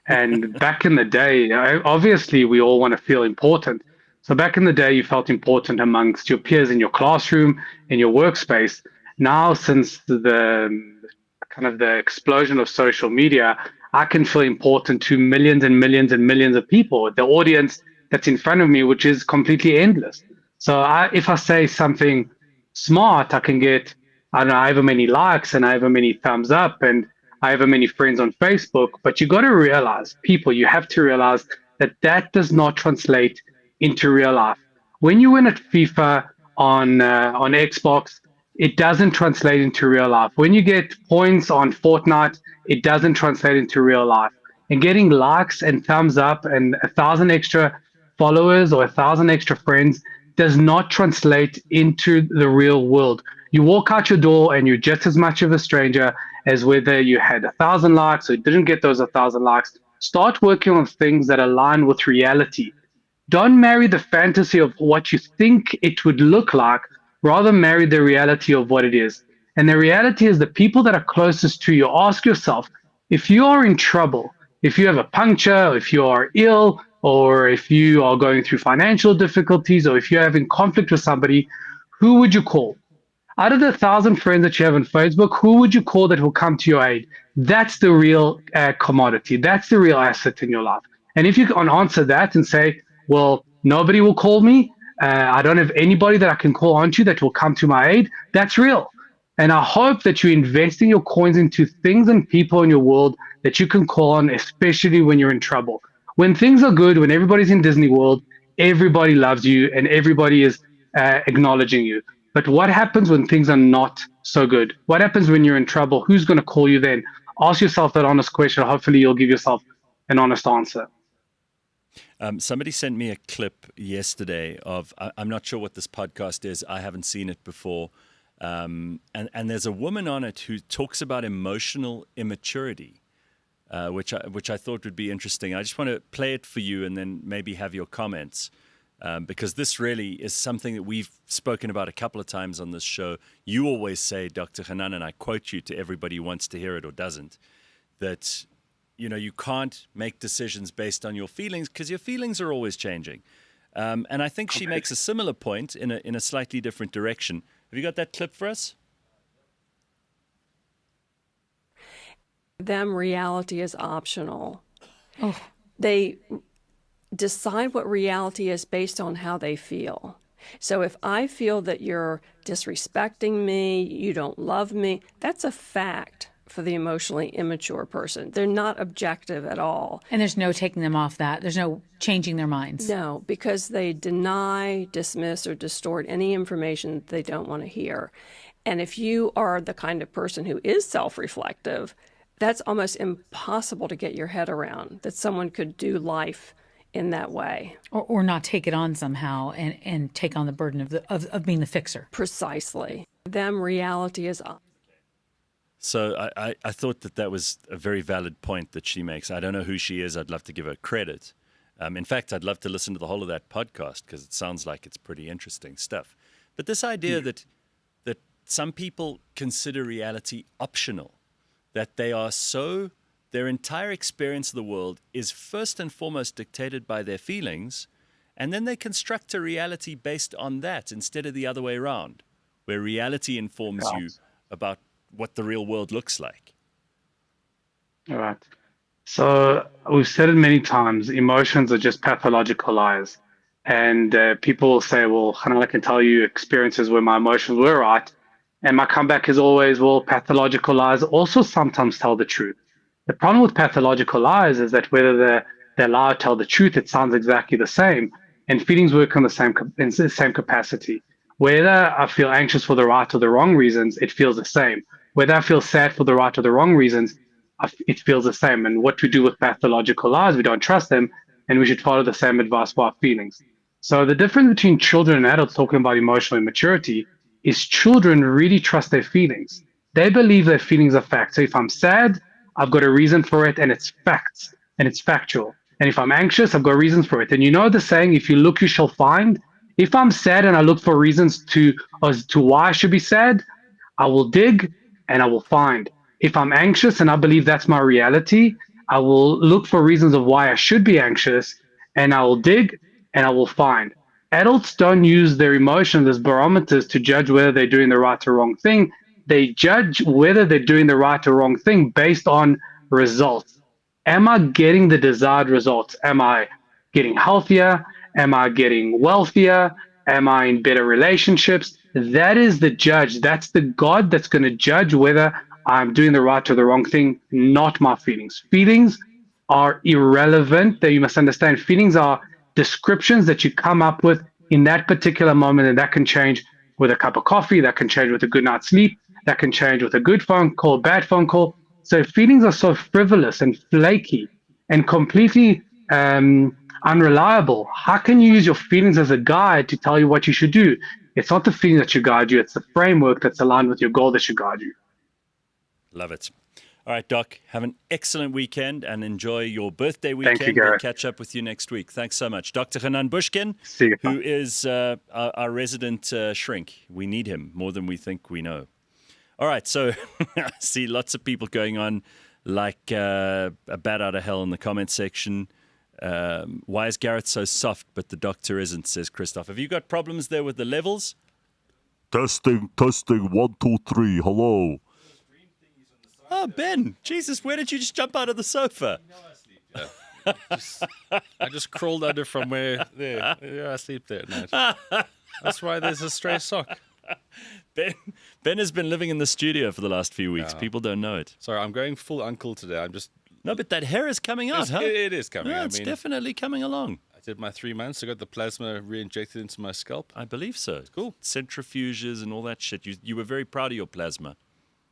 And back in the day, obviously, we all want to feel important. So back in the day, you felt important amongst your peers in your classroom, in your workspace. Now, since the kind of the explosion of social media, I can feel important to millions and millions and millions of people, the audience that's in front of me, which is completely endless. So if I say something smart, I can get, I don't know, however many likes and however many thumbs up and however many friends on Facebook. But you got to realize, people, you have to realize that that does not translate into real life. When you win at FIFA on Xbox, it doesn't translate into real life. When you get points on Fortnite, it doesn't translate into real life. And getting likes and thumbs up and 1,000 extra followers or 1,000 extra friends does not translate into the real world. You walk out your door and you're just as much of a stranger as whether you had 1,000 likes or didn't get those 1,000 likes. Start working on things that align with reality. Don't marry the fantasy of what you think it would look like, rather marry the reality of what it is. And the reality is the people that are closest to you. Ask yourself, if you are in trouble, if you have a puncture, if you are ill, or if you are going through financial difficulties, or if you're having conflict with somebody, who would you call? Out of the 1,000 friends that you have on Facebook, who would you call that will come to your aid? That's the real commodity. That's the real asset in your life. And if you can answer that and say, well, nobody will call me, I don't have anybody that I can call on to that will come to my aid, that's real. And I hope that you're investing your coins into things and people in your world that you can call on, especially when you're in trouble. When things are good, when everybody's in Disney World, everybody loves you and everybody is acknowledging you. But what happens when things are not so good? What happens when you're in trouble? Who's going to call you then? Ask yourself that honest question. Hopefully you'll give yourself an honest answer. Somebody sent me a clip yesterday of, I'm not sure what this podcast is. I haven't seen it before. And there's a woman on it who talks about emotional immaturity, which I thought would be interesting. I just want to play it for you and then maybe have your comments, because this really is something that we've spoken about a couple of times on this show. You always say, Dr. Hanan, and I quote you to everybody who wants to hear it or doesn't, that you can't make decisions based on your feelings because your feelings are always changing. And I think she makes a similar point in a slightly different direction. Have you got that clip for us? Them, reality is optional. Oh. They decide what reality is based on how they feel. So if I feel that you're disrespecting me, you don't love me, that's a fact for the emotionally immature person. They're not objective at all. And there's no taking them off that. There's no changing their minds. No, because they deny, dismiss, or distort any information that they don't want to hear. And if you are the kind of person who is self-reflective, that's almost impossible to get your head around, that someone could do life in that way. Or not take it on somehow and take on the burden of being the fixer. Precisely. Them, reality is optional. So I thought that was a very valid point that she makes. I don't know who she is. I'd love to give her credit. In fact, I'd love to listen to the whole of that podcast because it sounds like it's pretty interesting stuff. But this idea that some people consider reality optional, that their entire experience of the world is first and foremost dictated by their feelings, and then they construct a reality based on that instead of the other way around, where reality informs you about what the real world looks like. All right. So we've said it many times, emotions are just pathological lies. And people will say, well, Hanan, I can tell you experiences where my emotions were right. And my comeback is always, well, pathological lies also sometimes tell the truth. The problem with pathological lies is that whether they lie or tell the truth, it sounds exactly the same. And feelings work on in the same capacity. Whether I feel anxious for the right or the wrong reasons, it feels the same. Whether I feel sad for the right or the wrong reasons, it feels the same. And what we do with pathological lies, we don't trust them, and we should follow the same advice for our feelings. So the difference between children and adults talking about emotional immaturity is children really trust their feelings. They believe their feelings are facts. So if I'm sad, I've got a reason for it, and it's facts, and it's factual. And if I'm anxious, I've got reasons for it. And you know the saying, if you look, you shall find. If I'm sad and I look for reasons as to why I should be sad, I will dig and I will find. If I'm anxious and I believe that's my reality, I will look for reasons of why I should be anxious, and I will dig and I will find. Adults don't use their emotions as barometers to judge whether they're doing the right or wrong thing. They judge whether they're doing the right or wrong thing based on results. Am I getting the desired results? Am I getting healthier? Am I getting wealthier? Am I in better relationships? That is the judge. That's the God that's going to judge whether I'm doing the right or the wrong thing, not my feelings. Feelings are irrelevant. That you must understand. Feelings are descriptions that you come up with in that particular moment, and that can change with a cup of coffee, that can change with a good night's sleep, that can change with a good phone call, bad phone call. So feelings are so frivolous and flaky and completely unreliable. How can you use your feelings as a guide to tell you what you should do? It's not the feeling that should guide you, it's the framework that's aligned with your goal that should guide you. Love it. All right, Doc, have an excellent weekend and enjoy your birthday weekend. Thank you, Gareth. We'll catch up with you next week. Thanks so much. Dr. Hanan Bushkin, See you. who is our resident shrink. We need him more than we think we know. All right, so I see lots of people going on like a bat out of hell in the comment section. Why is Gareth so soft, but the doctor isn't, says Christoph. Have you got problems there with the levels? Testing, 1, 2, 3, hello. Oh, Ben, Jesus, where did you just jump out of the sofa? I just crawled under from where there. Yeah, I sleep there at night. That's why there's a stray sock. Ben has been living in the studio for the last few weeks. People don't know it. Sorry, I'm going full uncle today. I'm just... No, but that hair is coming out, huh? It is coming. Yeah, I it's mean, definitely coming along. I did my 3 months. I got the plasma re-injected into my scalp. I believe so. Cool. Centrifuges and all that shit. You were very proud of your plasma.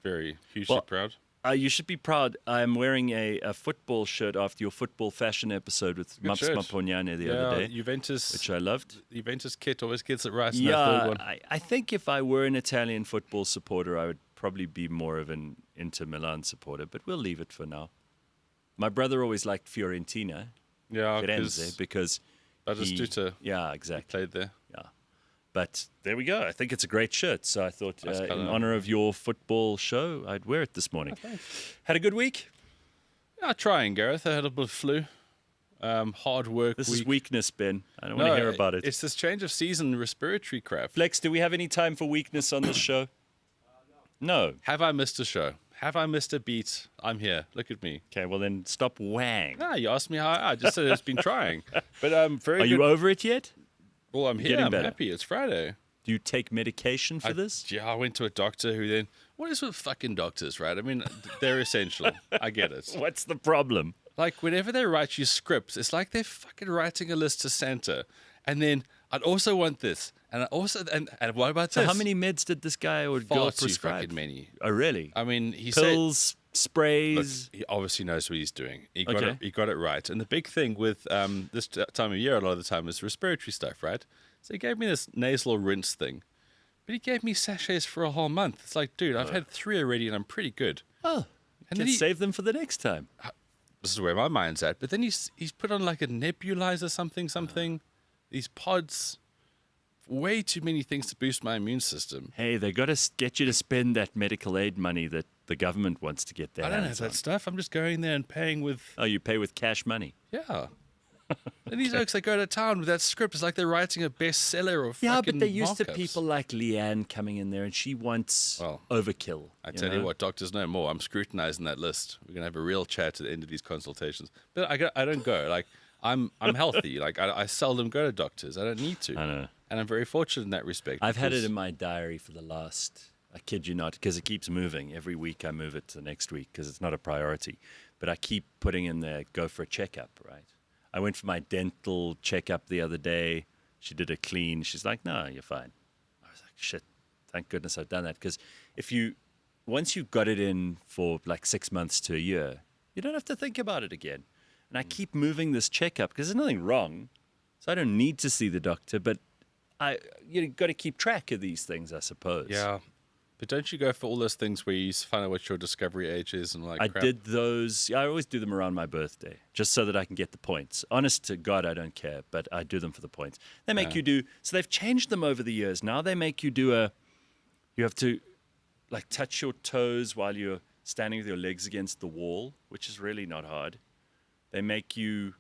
Very hugely proud. You should be proud. I'm wearing a football shirt after your football fashion episode with Maps Maponyane the other day, Juventus, which I loved. The Juventus kit always gets it right. Yeah, I think if I were an Italian football supporter, I would probably be more of an Inter Milan supporter, but we'll leave it for now. My brother always liked Fiorentina, Firenze, because yeah, exactly. Played there. Yeah. But there we go. I think it's a great shirt. So I thought, in honor of your football show, I'd wear it this morning. Okay. Had a good week? Yeah, trying, Gareth. I had a bit of flu. Hard work. This is weakness, Ben. I don't want to hear about it. It's this change of season respiratory crap. Flex, do we have any time for weakness on this show? No. Have I missed a show? Have I missed a beat? I'm here. Look at me. Okay, well then stop wang. Ah, you asked me how. I just said it's been trying. But I'm very. Are you over it yet? Well, I'm here. I'm happy. It's Friday. Do you take medication for this? Yeah, I went to a doctor who then... What is with fucking doctors, right? I mean, they're essential. I get it. What's the problem? Like, whenever they write you scripts, it's like they're fucking writing a list to Santa. And then, I'd also want this. And I also... And what about this? So how many meds did this guy or girl prescribe? Fucking many. Oh, really? I mean, he Pills, sprays... Look, he obviously knows what he's doing. He got it right. And the big thing with this time of year, a lot of the time, is respiratory stuff, right? So he gave me this nasal rinse thing. But he gave me sachets for a whole month. It's like, dude, I've had 3 already and I'm pretty good. Oh, and then save them for the next time. This is where my mind's at. But then he's put on like a nebulizer something. These pods. Way too many things to boost my immune system. Hey, they got to get you to spend that medical aid money that the government wants to get their hands on. I don't have that stuff. I'm just going there and paying with... Oh, you pay with cash money? Yeah. And these oaks, they go to town with that script. It's like they're writing a bestseller of yeah, fucking but they're used to markups. people like Leanne coming in there, and she wants overkill. I tell you what, doctors know more. I'm scrutinizing that list. We're gonna have a real chat at the end of these consultations. But I don't go. Like I'm healthy. Like I seldom go to doctors. I don't need to. I know. And I'm very fortunate in that respect. I've had it in my diary for the last, I kid you not, because it keeps moving. Every week I move it to the next week because it's not a priority. but I keep putting in there, go for a checkup, right? I went for my dental checkup the other day. She did a clean. She's like, no, you're fine. I was like, shit, thank goodness I've done that. Because once you've got it in for like 6 months to a year, you don't have to think about it again. And I keep moving this checkup because there's nothing wrong. So I don't need to see the doctor, but you've got to keep track of these things, I suppose. Yeah. But don't you go for all those things where you find out what your discovery age is and like I crap? did those. I always do them around my birthday, just so that I can get the points. Honest to God, I don't care, but I do them for the points. They make you do. So they've changed them over the years. Now they make you do you have to like touch your toes while you're standing with your legs against the wall, which is really not hard. They make you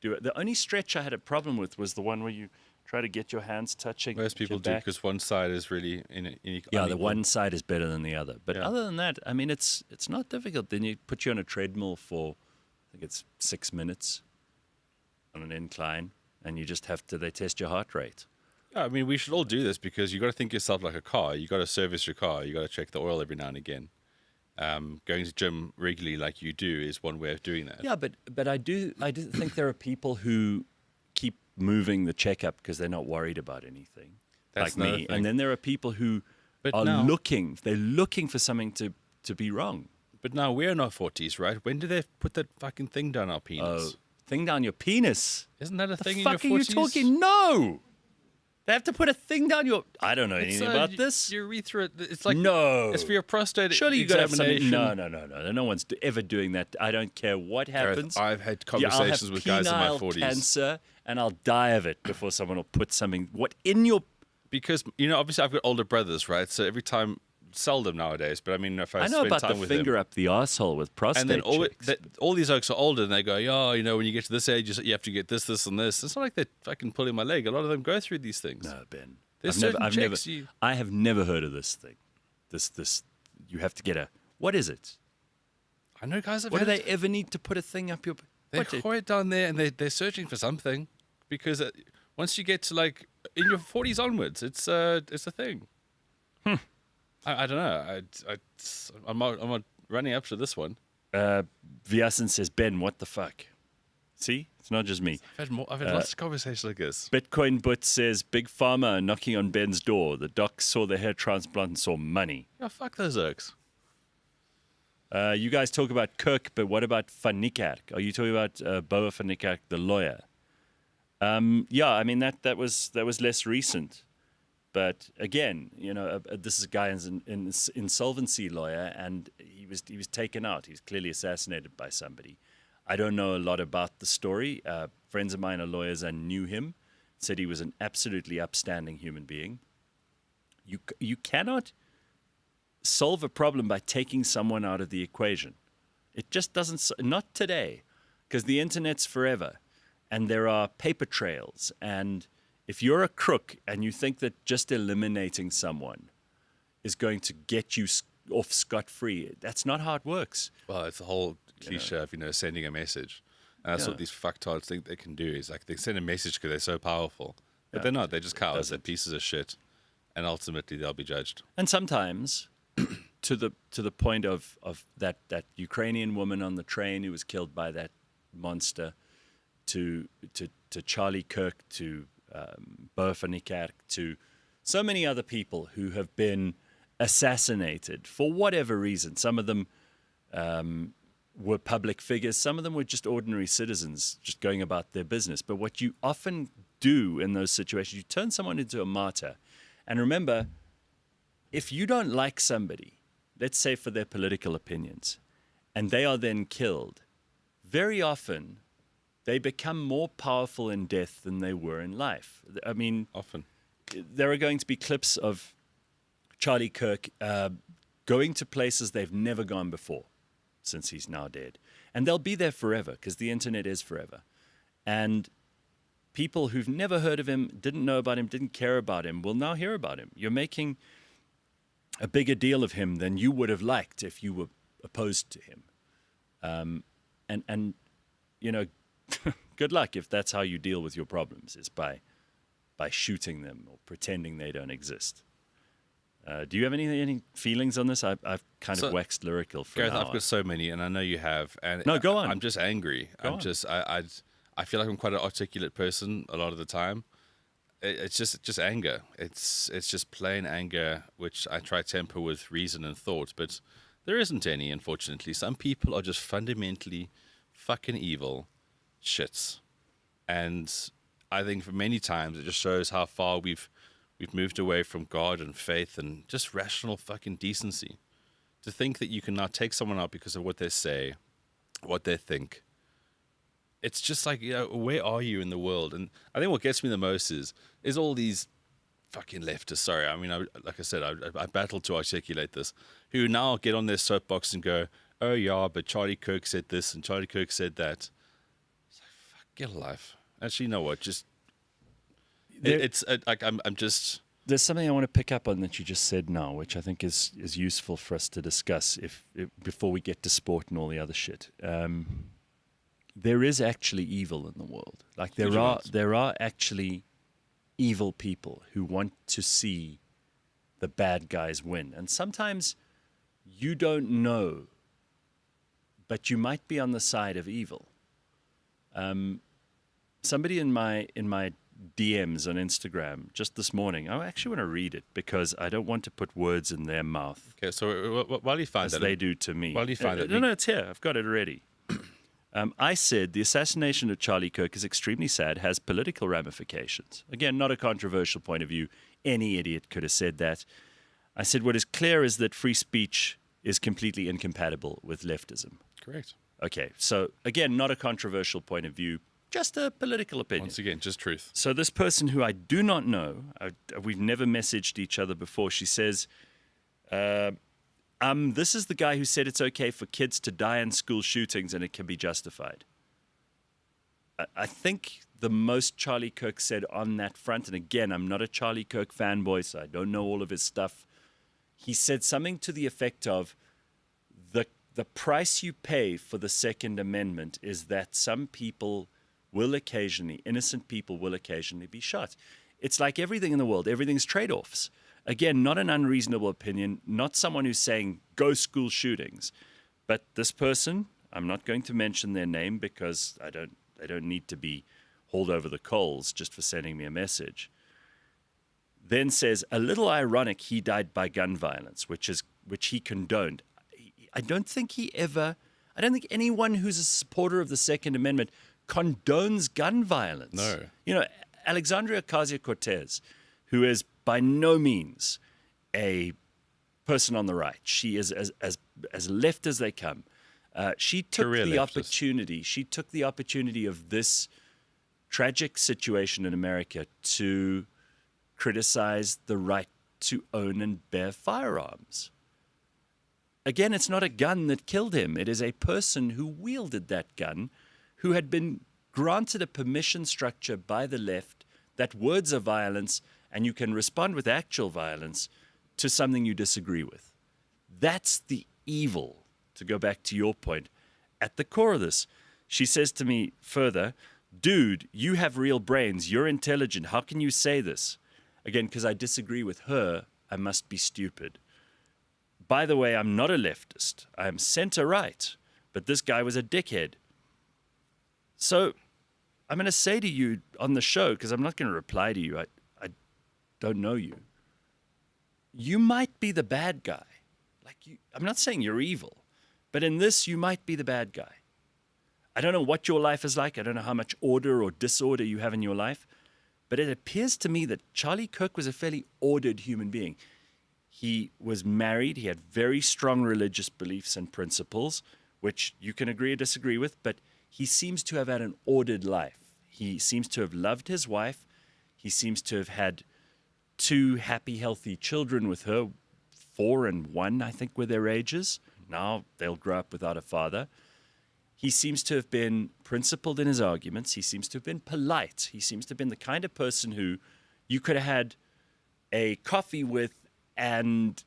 do it. The only stretch I had a problem with was the one where you try to get your hands touching. Most people do because one side is really Yeah, the one side is better than the other. But other than that, I mean, it's not difficult. Then you put you on a treadmill for, I think it's 6 minutes on an incline, and you just have to, they test your heart rate. Yeah, I mean, we should all do this because you got to think yourself like a car. You got to service your car. You got to check the oil every now and again. Going to gym regularly like you do is one way of doing that. Yeah, but I do think there are people who keep moving the checkup because they're not worried about anything, That's like me. thing. And then there are people who are looking for something to be wrong. But now we're in our 40s, right? When do they put that fucking thing down our penis? Thing down your penis? Isn't that a thing in your 40s? The fuck are you talking? No! They have to put a thing down your... I don't know anything about this. Urethra, it's like... No. It's for your prostate Surely you got to have something... examination. No. No one's ever doing that. I don't care what happens. I've had conversations with guys in my 40s. I'll have cancer and I'll die of it before someone will put something... What in your... Because, obviously I've got older brothers, right? So every time... Seldom nowadays, but I mean, if I know spend about time the with finger them, up the arsehole with prostate and then chicks. all these oaks are older, and they go, when you get to this age, you have to get this, and this. It's not like they're fucking pulling my leg. A lot of them go through these things. No, Ben. I have never heard of this thing. This you have to get a... What is it? I know guys have What do they ever need to put a thing up your... They hold it down there, and they're searching for something. Because once you get to, like, in your 40s onwards, it's a thing. I don't know. I'm not running up to this one. Viasen says, Ben, what the fuck? See? It's not just me. I've had lots of conversations like this. Bitcoin Butt says, Big Pharma are knocking on Ben's door. The doc saw the hair transplant and saw money. Yeah, fuck those oaks. You guys talk about Kirk, but what about Van Niekerk? Are you talking about Boa Van Niekerk, the lawyer? Yeah, I mean, that was less recent. But again, this is a guy who's an insolvency lawyer, and he was taken out. He was clearly assassinated by somebody. I don't know a lot about the story. Friends of mine are lawyers and knew him. Said he was an absolutely upstanding human being. You cannot solve a problem by taking someone out of the equation. It just doesn't. Not today, because the internet's forever, and there are paper trails and. If you're a crook and you think that just eliminating someone is going to get you off scot-free, that's not how it works. Well, it's the whole cliche of, sending a message. And that's what these fucktards think they can do. Is like they send a message because they're so powerful. But they're not. They're just cowards. They're pieces of shit. And ultimately, they'll be judged. And sometimes, to the point of that Ukrainian woman on the train who was killed by that monster, to Charlie Kirk, to... Boa Van Niekerk, to so many other people who have been assassinated for whatever reason. Some of them were public figures. Some of them were just ordinary citizens just going about their business. But what you often do in those situations, you turn someone into a martyr. And remember, if you don't like somebody, let's say for their political opinions, and they are then killed, very often... they become more powerful in death than they were in life. I mean, often there are going to be clips of Charlie Kirk going to places they've never gone before, since he's now dead. And they'll be there forever, because the internet is forever. And people who've never heard of him, didn't know about him, didn't care about him, will now hear about him. You're making a bigger deal of him than you would have liked if you were opposed to him. Good luck if that's how you deal with your problems, is by shooting them or pretending they don't exist. Do you have any feelings on this? I've kind of So, waxed lyrical for Gareth, now. I've got so many, and I know you have. And No, go on. I'm just angry. I feel like I'm quite an articulate person a lot of the time. It's just anger. It's just plain anger, which I try to temper with reason and thought, but there isn't any, unfortunately. Some people are just fundamentally fucking evil shits. And I think for many times it just shows how far we've moved away from God and faith and just rational fucking decency. To think that you can now take someone out because of what they say, what they think. It's just like, where are you in the world? And I think what gets me the most is all these fucking leftists. Sorry, I mean, like I said, I battle to articulate this. Who now get on their soapbox and go, "Oh yeah, but Charlie Kirk said this and Charlie Kirk said that." It's like, fuck, get a life. Actually, you know what? Just I'm just. There's something I want to pick up on that you just said now, which I think is useful for us to discuss before we get to sport and all the other shit. There is actually evil in the world. Like there are actually evil people who want to see the bad guys win. And sometimes you don't know, but you might be on the side of evil. Somebody in my DMs on Instagram just this morning, I actually want to read it because I don't want to put words in their mouth. Okay, so while you find as that, they do to me. While you find that, no, it's here. I've got it already. I said the assassination of Charlie Kirk is extremely sad, has political ramifications. Again, not a controversial point of view. Any idiot could have said that. I said what is clear is that free speech is completely incompatible with leftism. Correct. Okay, so again, not a controversial point of view, just a political opinion. Once again, just truth. So this person who I do not know, we've never messaged each other before, she says, this is the guy who said it's okay for kids to die in school shootings and it can be justified. I think the most Charlie Kirk said on that front, and again, I'm not a Charlie Kirk fanboy, so I don't know all of his stuff. He said something to the effect of, the price you pay for the Second Amendment is that some people will occasionally, innocent people will occasionally be shot. It's like everything in the world, everything's trade-offs. Again, not an unreasonable opinion, not someone who's saying go school shootings. But this person, I'm not going to mention their name because they don't need to be hauled over the coals just for sending me a message. Then says, a little ironic he died by gun violence, which he condoned. I don't think anyone who's a supporter of the Second Amendment condones gun violence. No. You know, Alexandria Ocasio-Cortez, who is by no means a person on the right. She is as left as they come. She took the opportunity. She took the opportunity of this tragic situation in America to criticize the right to own and bear firearms. Again, it's not a gun that killed him. It is a person who wielded that gun, who had been granted a permission structure by the left that words are violence and you can respond with actual violence to something you disagree with. That's the evil, to go back to your point, at the core of this. She says to me further, dude, you have real brains. You're intelligent. How can you say this? Again, because I disagree with her, I must be stupid. By the way, I'm not a leftist. I am center-right. But this guy was a dickhead. So I'm going to say to you on the show, because I'm not going to reply to you. I don't know you. You might be the bad guy. I'm not saying you're evil. But in this, you might be the bad guy. I don't know what your life is like. I don't know how much order or disorder you have in your life. But it appears to me that Charlie Kirk was a fairly ordered human being. He was married. He had very strong religious beliefs and principles, which you can agree or disagree with, but he seems to have had an ordered life. He seems to have loved his wife. He seems to have had 2 happy, healthy children with her. 4 and 1, I think, were their ages. Now they'll grow up without a father. He seems to have been principled in his arguments. He seems to have been polite. He seems to have been the kind of person who you could have had a coffee with and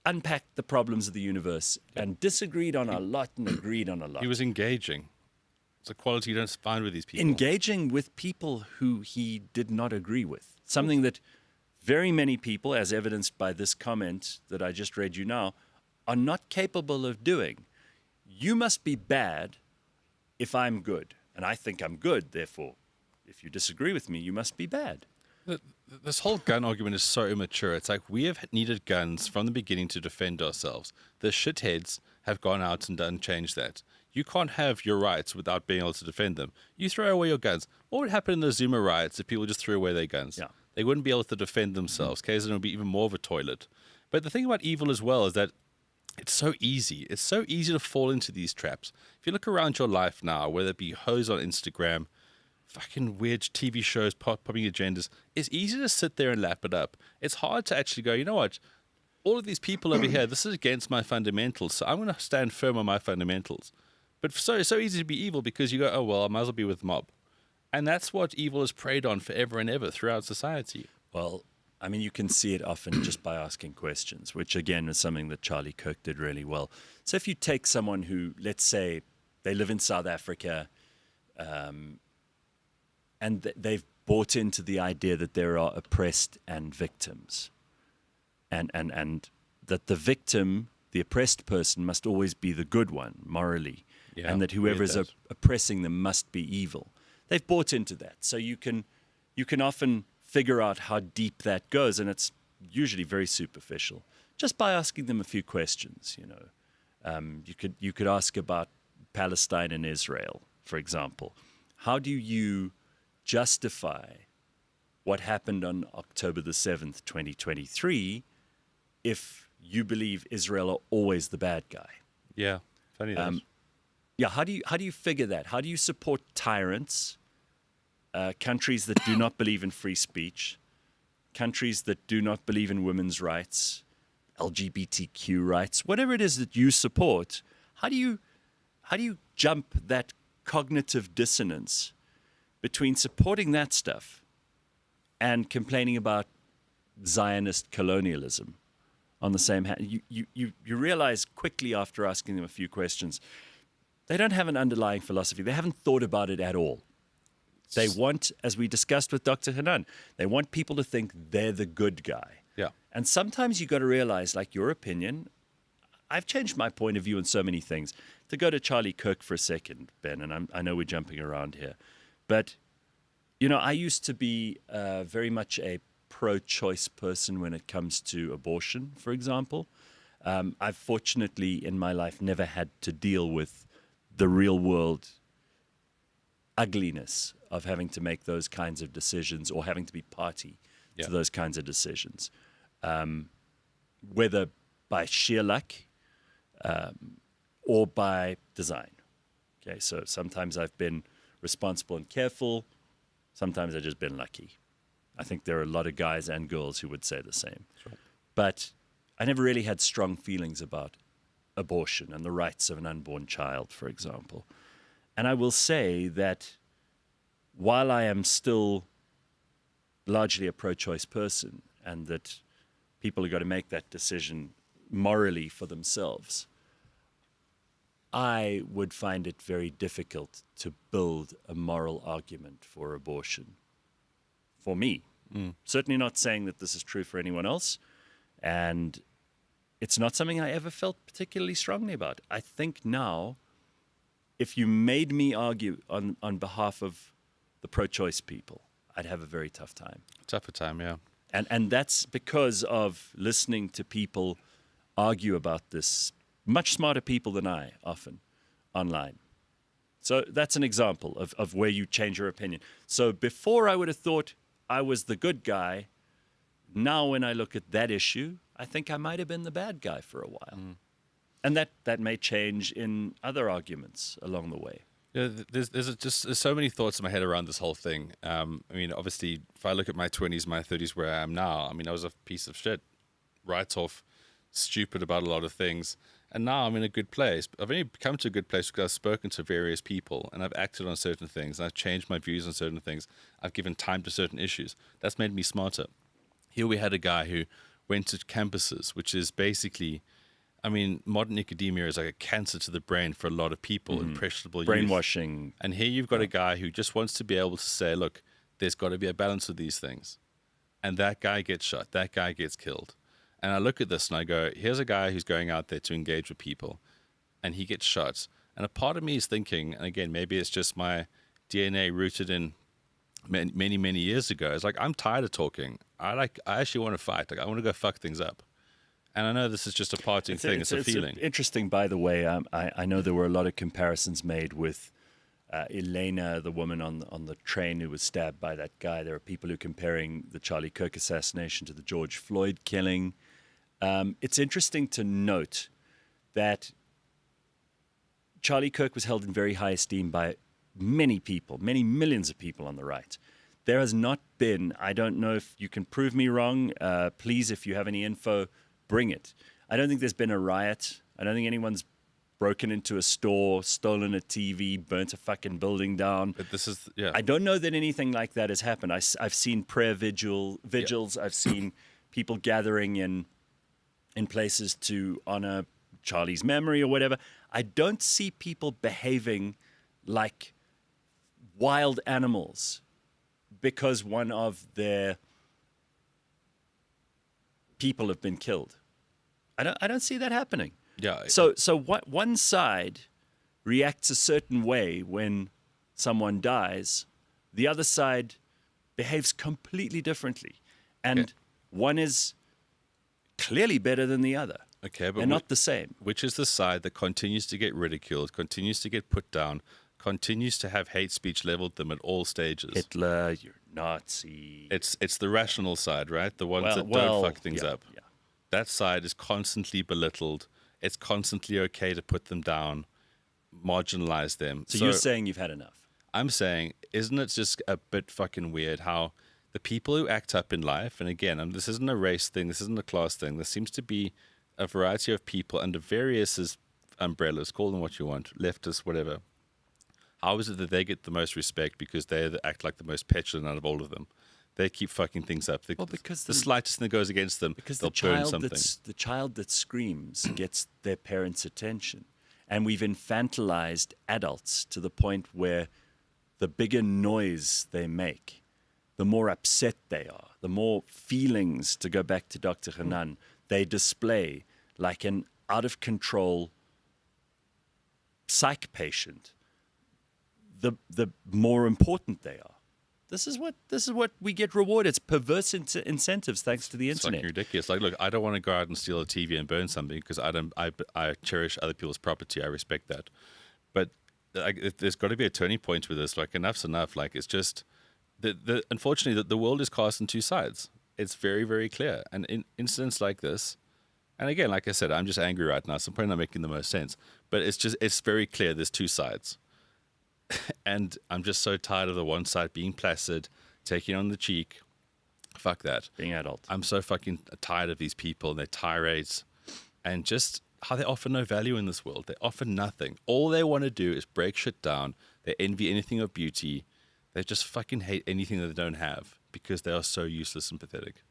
unpacked the problems of the universe and disagreed on a lot and agreed on a lot. He was engaging. It's a quality you don't find with these people. Engaging with people who he did not agree with. Something that very many people, as evidenced by this comment that I just read you now, are not capable of doing. You must be bad if I'm good, and I think I'm good, therefore, if you disagree with me, you must be bad. This whole gun argument is so immature. It's like we have needed guns from the beginning to defend ourselves. The shitheads have gone out and changed that. You can't have your rights without being able to defend them. You throw away your guns. What would happen in the Zuma riots if people just threw away their guns? Yeah. They wouldn't be able to defend themselves. KZN would be even more of a toilet. But the thing about evil as well is that it's so easy. It's so easy to fall into these traps. If you look around your life now, whether it be hoes on Instagram, fucking weird TV shows popping agendas, it's easy to sit there and lap it up. It's hard to actually go, you know what? All of these people over here, this is against my fundamentals, so I'm going to stand firm on my fundamentals. But it's so easy to be evil because you go, oh, well, I might as well be with the mob. And that's what evil is preyed on forever and ever throughout society. Well, I mean, you can see it often just by asking questions, which, again, is something that Charlie Kirk did really well. So if you take someone who, let's say, they live in South Africa, and they've bought into the idea that there are oppressed and victims, and that the victim, the oppressed person, must always be the good one morally, and that whoever is oppressing them must be evil. They've bought into that. So you can often figure out how deep that goes, and it's usually very superficial, just by asking them a few questions. You could ask about Palestine and Israel, for example. How do you justify what happened on October the 7th, 2023, if you believe Israel are always the bad guy? Yeah, funny that. Yeah, how do you figure that? How do you support tyrants, countries that do not believe in free speech, countries that do not believe in women's rights, LGBTQ rights, whatever it is that you support? How do you jump that cognitive dissonance between supporting that stuff and complaining about Zionist colonialism on the same hand? You realize quickly after asking them a few questions, they don't have an underlying philosophy. They haven't thought about it at all. They want, as we discussed with Dr. Hanan, they want people to think they're the good guy. Yeah. And sometimes you got to realize, like, your opinion, I've changed my point of view on so many things. To go to Charlie Kirk for a second, Ben, and I know we're jumping around here, but, I used to be very much a pro-choice person when it comes to abortion, for example. I've fortunately in my life never had to deal with the real world ugliness of having to make those kinds of decisions or having to be party to those kinds of decisions, whether by sheer luck or by design. Okay, so sometimes I've been responsible and careful. Sometimes I've just been lucky. I think there are a lot of guys and girls who would say the same. Sure. But I never really had strong feelings about abortion and the rights of an unborn child, for example. And I will say that while I am still largely a pro-choice person, and that people have got to make that decision morally for themselves, I would find it very difficult to build a moral argument for abortion. For me. Certainly not saying that this is true for anyone else. And it's not something I ever felt particularly strongly about. I think now, if you made me argue on behalf of the pro-choice people, I'd have a very tough time. Tougher time, yeah. And that's because of listening to people argue about this, much smarter people than I, often, online. So that's an example of where you change your opinion. So before I would have thought I was the good guy. Now when I look at that issue, I think I might have been the bad guy for a while. And that may change in other arguments along the way. Yeah, there's so many thoughts in my head around this whole thing. I mean, obviously, if I look at my 20s, my 30s, where I am now, I mean, I was a piece of shit, right off, stupid about a lot of things. And now I'm in a good place. I've only come to a good place because I've spoken to various people and I've acted on certain things. And I've changed my views on certain things. I've given time to certain issues. That's made me smarter. Here we had a guy who went to campuses, which is basically, I mean, modern academia is like a cancer to the brain for a lot of people, impressionable brainwashing. Youth. And here you've got a guy who just wants to be able to say, look, there's got to be a balance with these things. and that guy gets shot, that guy gets killed. And I look at this and I go, here's a guy who's going out there to engage with people, and he gets shot. And a part of me is thinking, and again, maybe it's just my DNA rooted in many, many years ago. It's like, I'm tired of talking. I actually want to fight. Like, I want to go fuck things up. And I know this is just a parting thing. It's a feeling. Interesting, by the way. I know there were a lot of comparisons made with Elena, the woman on the train who was stabbed by that guy. There are people who are comparing the Charlie Kirk assassination to the George Floyd killing. It's interesting to note that Charlie Kirk was held in very high esteem by many people, many millions of people on the right. There has not been, I don't know if you can prove me wrong, please, if you have any info, bring it. I don't think there's been a riot. I don't think anyone's broken into a store, stolen a TV, burnt a fucking building down. But this is, yeah. I don't know that anything like that has happened. I've seen prayer vigils. Yeah. I've seen people gathering in places to honor Charlie's memory or whatever. I don't see people behaving like wild animals because one of their people have been killed. I don't see that happening. Yeah. So what one side reacts a certain way when someone dies, the other side behaves completely differently, and one is clearly better than the other. Okay, but they're not the same. Which is the side that continues to get ridiculed, continues to get put down, continues to have hate speech leveled them at all stages? Hitler, you're Nazi. It's the rational side, right? The ones that don't fuck things up. Yeah. That side is constantly belittled. It's constantly okay to put them down, marginalize them. So you're saying you've had enough? I'm saying, isn't it just a bit fucking weird how the people who act up in life, and again, this isn't a race thing, this isn't a class thing, there seems to be a variety of people under various umbrellas, call them what you want, leftists, whatever. How is it that they get the most respect because they act like the most petulant out of all of them? They keep fucking things up. Because the slightest thing that goes against them, because they'll burn something. The child that screams gets their parents' attention. And we've infantilized adults to the point where the bigger noise they make, the more upset they are, the more feelings, to go back to Dr. Hanan, they display like an out-of-control psych patient, the more important they are. This is what we get rewarded. It's perverse incentives thanks to the internet. It's fucking ridiculous. Like, look, I don't want to go out and steal a TV and burn something because I cherish other people's property. I respect that. But there's got to be a turning point with this. Like, enough's enough. Like, it's just unfortunately the world is cast on two sides. It's very, very clear. And in incidents like this, and again, like I said, I'm just angry right now, so I'm probably not making the most sense. But it's very clear there's two sides. And I'm just so tired of the one side being placid, taking on the cheek. Fuck that. Being adult. I'm so fucking tired of these people and their tirades and just how they offer no value in this world. They offer nothing. All they want to do is break shit down. They envy anything of beauty. They just fucking hate anything that they don't have because they are so useless and pathetic.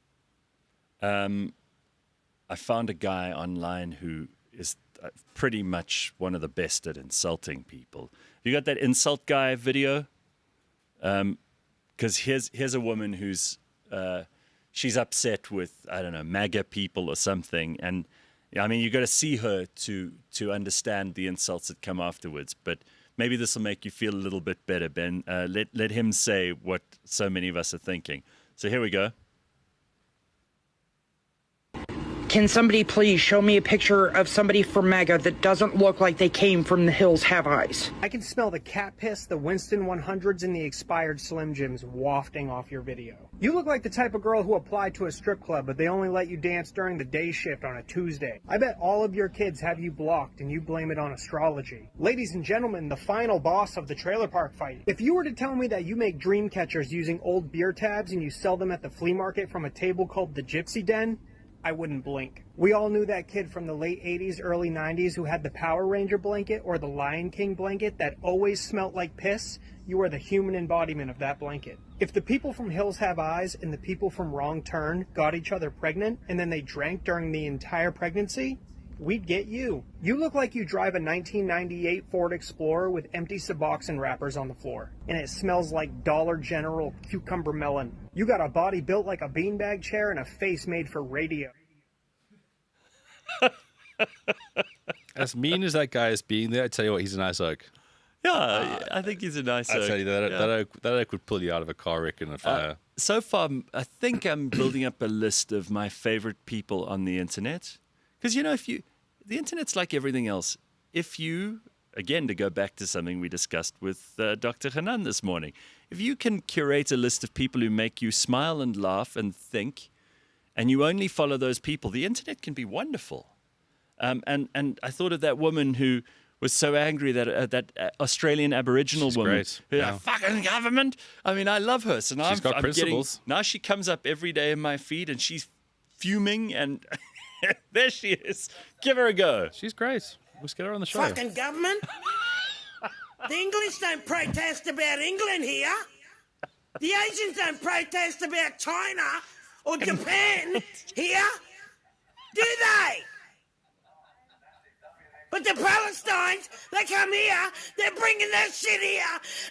I found a guy online who is pretty much one of the best at insulting people. You got that insult guy video? Because here's a woman who's she's upset with, I don't know, MAGA people or something, and I mean you got to see her to understand the insults that come afterwards. But maybe this will make you feel a little bit better, Ben. Let him say what so many of us are thinking. So here we go. Can somebody please show me a picture of somebody from MAGA that doesn't look like they came from the hills have eyes? I can smell the cat piss, the Winston 100s, and the expired Slim Jims wafting off your video. You look like the type of girl who applied to a strip club, but they only let you dance during the day shift on a Tuesday. I bet all of your kids have you blocked and you blame it on astrology. Ladies and gentlemen, the final boss of the trailer park fight. If you were to tell me that you make dream catchers using old beer tabs and you sell them at the flea market from a table called the Gypsy Den, I wouldn't blink. We all knew that kid from the late 80s, early 90s who had the Power Ranger blanket or the Lion King blanket that always smelled like piss. You are the human embodiment of that blanket. If the people from Hills Have Eyes and the people from Wrong Turn got each other pregnant and then they drank during the entire pregnancy, we'd get you. You look like you drive a 1998 Ford Explorer with empty Suboxone wrappers on the floor. And it smells like Dollar General cucumber melon. You got a body built like a beanbag chair and a face made for radio. As mean as that guy is being there, I tell you what, he's a nice oak. Yeah, I think he's a nice I oak. tell you that oak would pull you out of a car wreck and a fire. So far, I think I'm building up a list of my favorite people on the internet. Because, you know, the internet's like everything else. If you, again, to go back to something we discussed with Dr. Hanan this morning, if you can curate a list of people who make you smile and laugh and think, and you only follow those people, the internet can be wonderful. And I thought of that woman who was so angry that that Australian Aboriginal She's woman, great. who, Yeah. fucking government. I mean, I love her. So now She's got principles. Now she comes up every day in my feed, and she's fuming, and there she is. Give her a go. She's great. Let's get her on the show. Fucking government. The English don't protest about England here. The Asians don't protest about China or Japan here. Do they? But the Palestinians, they come here, they're bringing their shit here,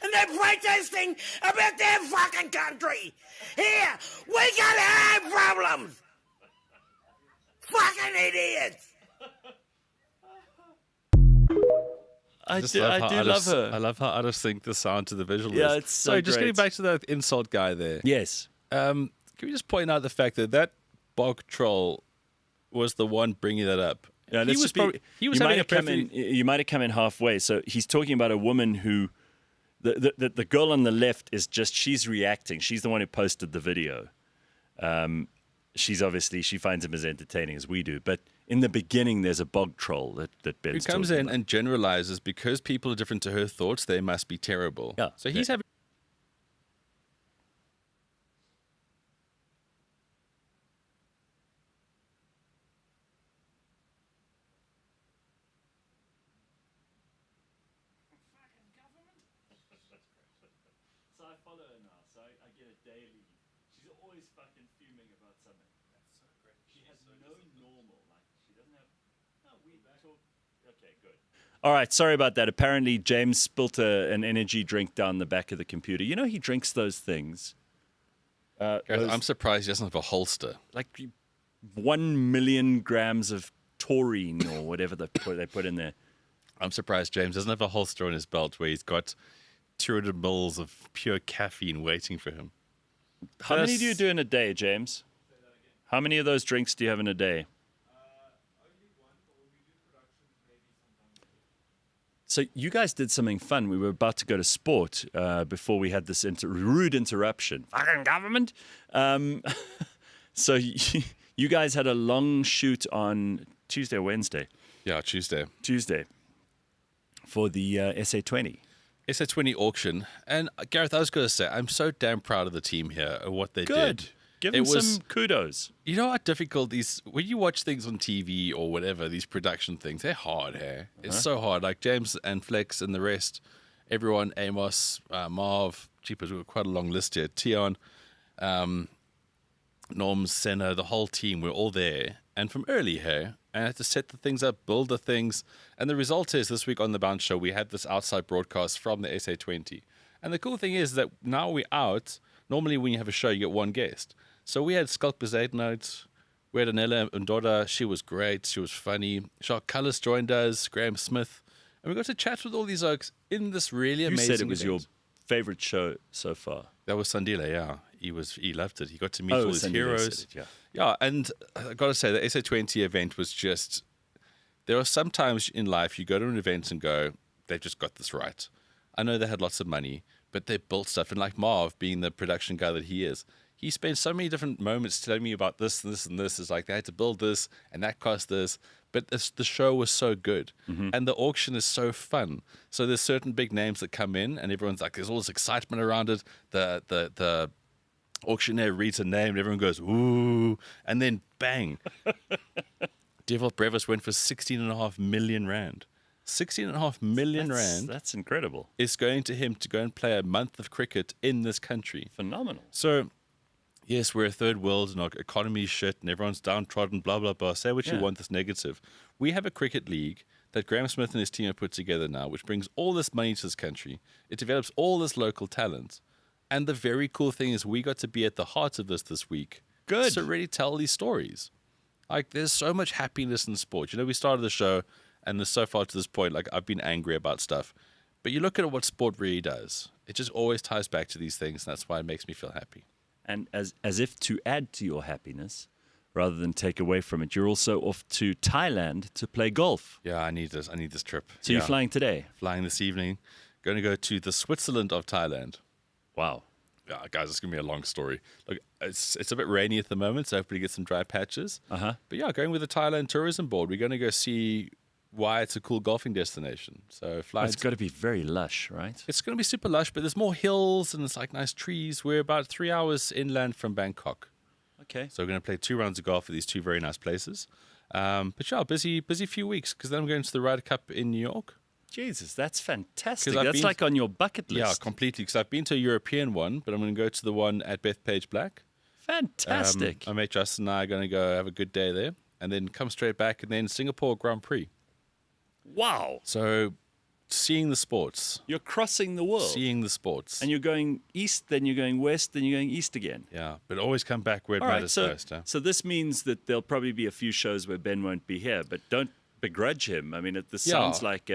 and they're protesting about their fucking country. Here, we got our own problems. Fucking idiots. I do love her. I love how artists think the sound to the visual Yeah, is. it's so just getting great. back to that insult guy there. Yes. Can we just point out the fact that bog troll was the one bringing that up? Yeah, he was probably he was you might having a have come perfectly in. You might have come in halfway. So he's talking about a woman who, the girl on the left is just she's reacting. She's the one who posted the video. She's obviously she finds him as entertaining as we do. But in the beginning, there's a bog troll that Ben's who comes talking in about. and generalizes because people are different to her thoughts. They must be terrible. Yeah. So he's having. So I follow her now, so I get it daily. She's always fucking fuming about something. That's so great. She has no normal, like she doesn't have. No, we talk. Okay, good. All right, sorry about that. Apparently, James spilt an energy drink down the back of the computer. You know he drinks those things. I'm surprised he doesn't have a holster. Like 1 million grams of taurine or whatever they put in there. I'm surprised James doesn't have a holster on his belt where he's got 200 mils of pure caffeine waiting for him. How many do you do in a day, James? How many of those drinks do you have in a day? So you guys did something fun. We were about to go to sport before we had this rude interruption. Fucking government. So you guys had a long shoot on Tuesday or Wednesday? Yeah, Tuesday. Tuesday for the SA20. SA20 auction. And Gareth, I was going to say, I'm so damn proud of the team here and what they Good. did. Give them some kudos. You know how difficult when you watch things on TV or whatever, these production things, they're hard, hey? It's so hard. Like James and Flex and the rest, everyone, Amos, Marv, Jeepers, we've got quite a long list here. Tion, Norms, Senna, the whole team, we're all there. And from early here, and I had to set the things up, build the things. And the result is this week on The Bounce Show, we had this outside broadcast from the SA20. And the cool thing is that now we're out. Normally when you have a show, you get one guest. So we had Skulk Bezaidnout, we had Anela Ndoda, she was great, she was funny. Shark Cullis joined us, Graham Smith. And we got to chat with all these oaks in this really amazing You said it was event. your favorite show so far. That was Sandile, yeah. He loved it. He got to meet all his Sandile heroes. said it, yeah. Yeah, and I got to say, the SA20 event was just... There are some times in life you go to an event and go, they've just got this right. I know they had lots of money, but they built stuff. And like Marv, being the production guy that he is, he spent so many different moments telling me about this and this and this. It's like they had to build this and that cost this. But the show was so good. And the auction is so fun. So there's certain big names that come in and everyone's like, there's all this excitement around it. The auctioneer reads a name and everyone goes, ooh. And then bang. Devil Brevis went for 16.5 million rand. 16.5 million rand. That's incredible. Is going to him to go and play a month of cricket in this country. Phenomenal. So yes, we're a third world and our economy is shit and everyone's downtrodden, blah, blah, blah. Say what you Yeah. want that's negative. We have a cricket league that Graham Smith and his team have put together now, which brings all this money to this country. It develops all this local talent. And the very cool thing is we got to be at the heart of this week. Good. To really tell these stories. Like, there's so much happiness in sport. You know, we started the show, and so far to this point, like, I've been angry about stuff. But you look at what sport really does. It just always ties back to these things, and that's why it makes me feel happy. And as if to add to your happiness, rather than take away from it, you're also off to Thailand to play golf. Yeah, I need this trip. So you're flying today? Flying this evening. Going to go to the Switzerland of Thailand. Wow. Yeah, guys, it's going to be a long story. Look, it's a bit rainy at the moment, so hopefully get some dry patches. Uh-huh. But yeah, going with the Thailand Tourism Board, we're going to go see why it's a cool golfing destination. So flying. It's got to be very lush, right? It's going to be super lush, but there's more hills and it's like nice trees. We're about 3 hours inland from Bangkok. Okay. So we're going to play 2 rounds of golf at these 2 very nice places. But yeah, busy few weeks because then I'm going to the Ryder Cup in New York. Jesus, that's fantastic. 'Cause I've That's been- like on your bucket list. Yeah, completely. Because I've been to a European one, but I'm going to go to the one at Bethpage Black. Fantastic. My mate Justin and I are going to go have a good day there and then come straight back and then Singapore Grand Prix. Wow. So seeing the sports. You're crossing the world. Seeing the sports. And you're going east, then you're going west, then you're going east again. Yeah, but always come back where it All right, matters so, most. Huh? so this means that there'll probably be a few shows where Ben won't be here, but don't begrudge him. I mean, this sounds like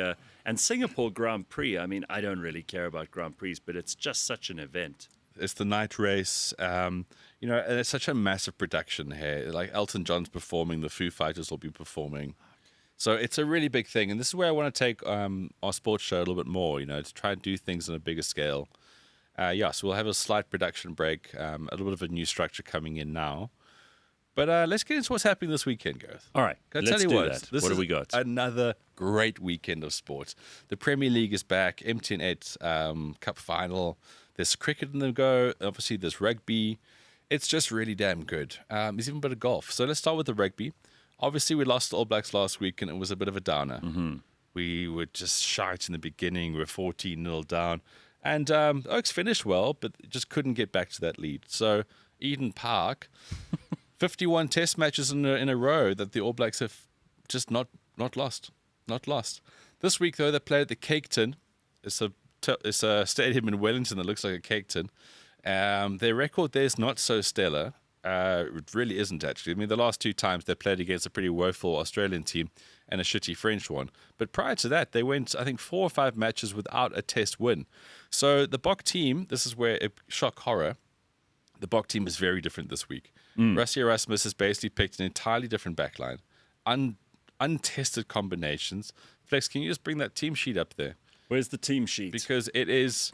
and Singapore Grand Prix, I mean, I don't really care about Grand Prix, but it's just such an event. It's the night race, and it's such a massive production here. Like Elton John's performing, the Foo Fighters will be performing. So it's a really big thing. And this is where I want to take our sports show a little bit more, to try and do things on a bigger scale. So we'll have a slight production break, a little bit of a new structure coming in now. But let's get into what's happening this weekend, Gareth. All right, Can I let's tell you do what? that. This What do is we got? Another great weekend of sports. The Premier League is back, MTN8 Cup final. There's cricket in the go. Obviously, there's rugby. It's just really damn good. There's even a bit of golf. So let's start with the rugby. Obviously, we lost the All Blacks last week, and it was a bit of a downer. Mm-hmm. We were just shite in the beginning. We were 14-0 down. And Oaks finished well, but just couldn't get back to that lead. So Eden Park, 51 test matches in a row that the All Blacks have just not lost. Not lost. This week, though, they played at the Cake Tin. It's a stadium in Wellington that looks like a cake tin. Their record there is not so stellar. It really isn't, actually. I mean, the last 2 times they played against a pretty woeful Australian team and a shitty French one. But prior to that, they went, I think, 4 or 5 matches without a test win. So the Bok team, this is where it shock horror, the Bok team is very different this week. Rassie Erasmus has basically picked an entirely different backline, untested combinations. Flex, can you just bring that team sheet up there? Where's the team sheet? Because it is...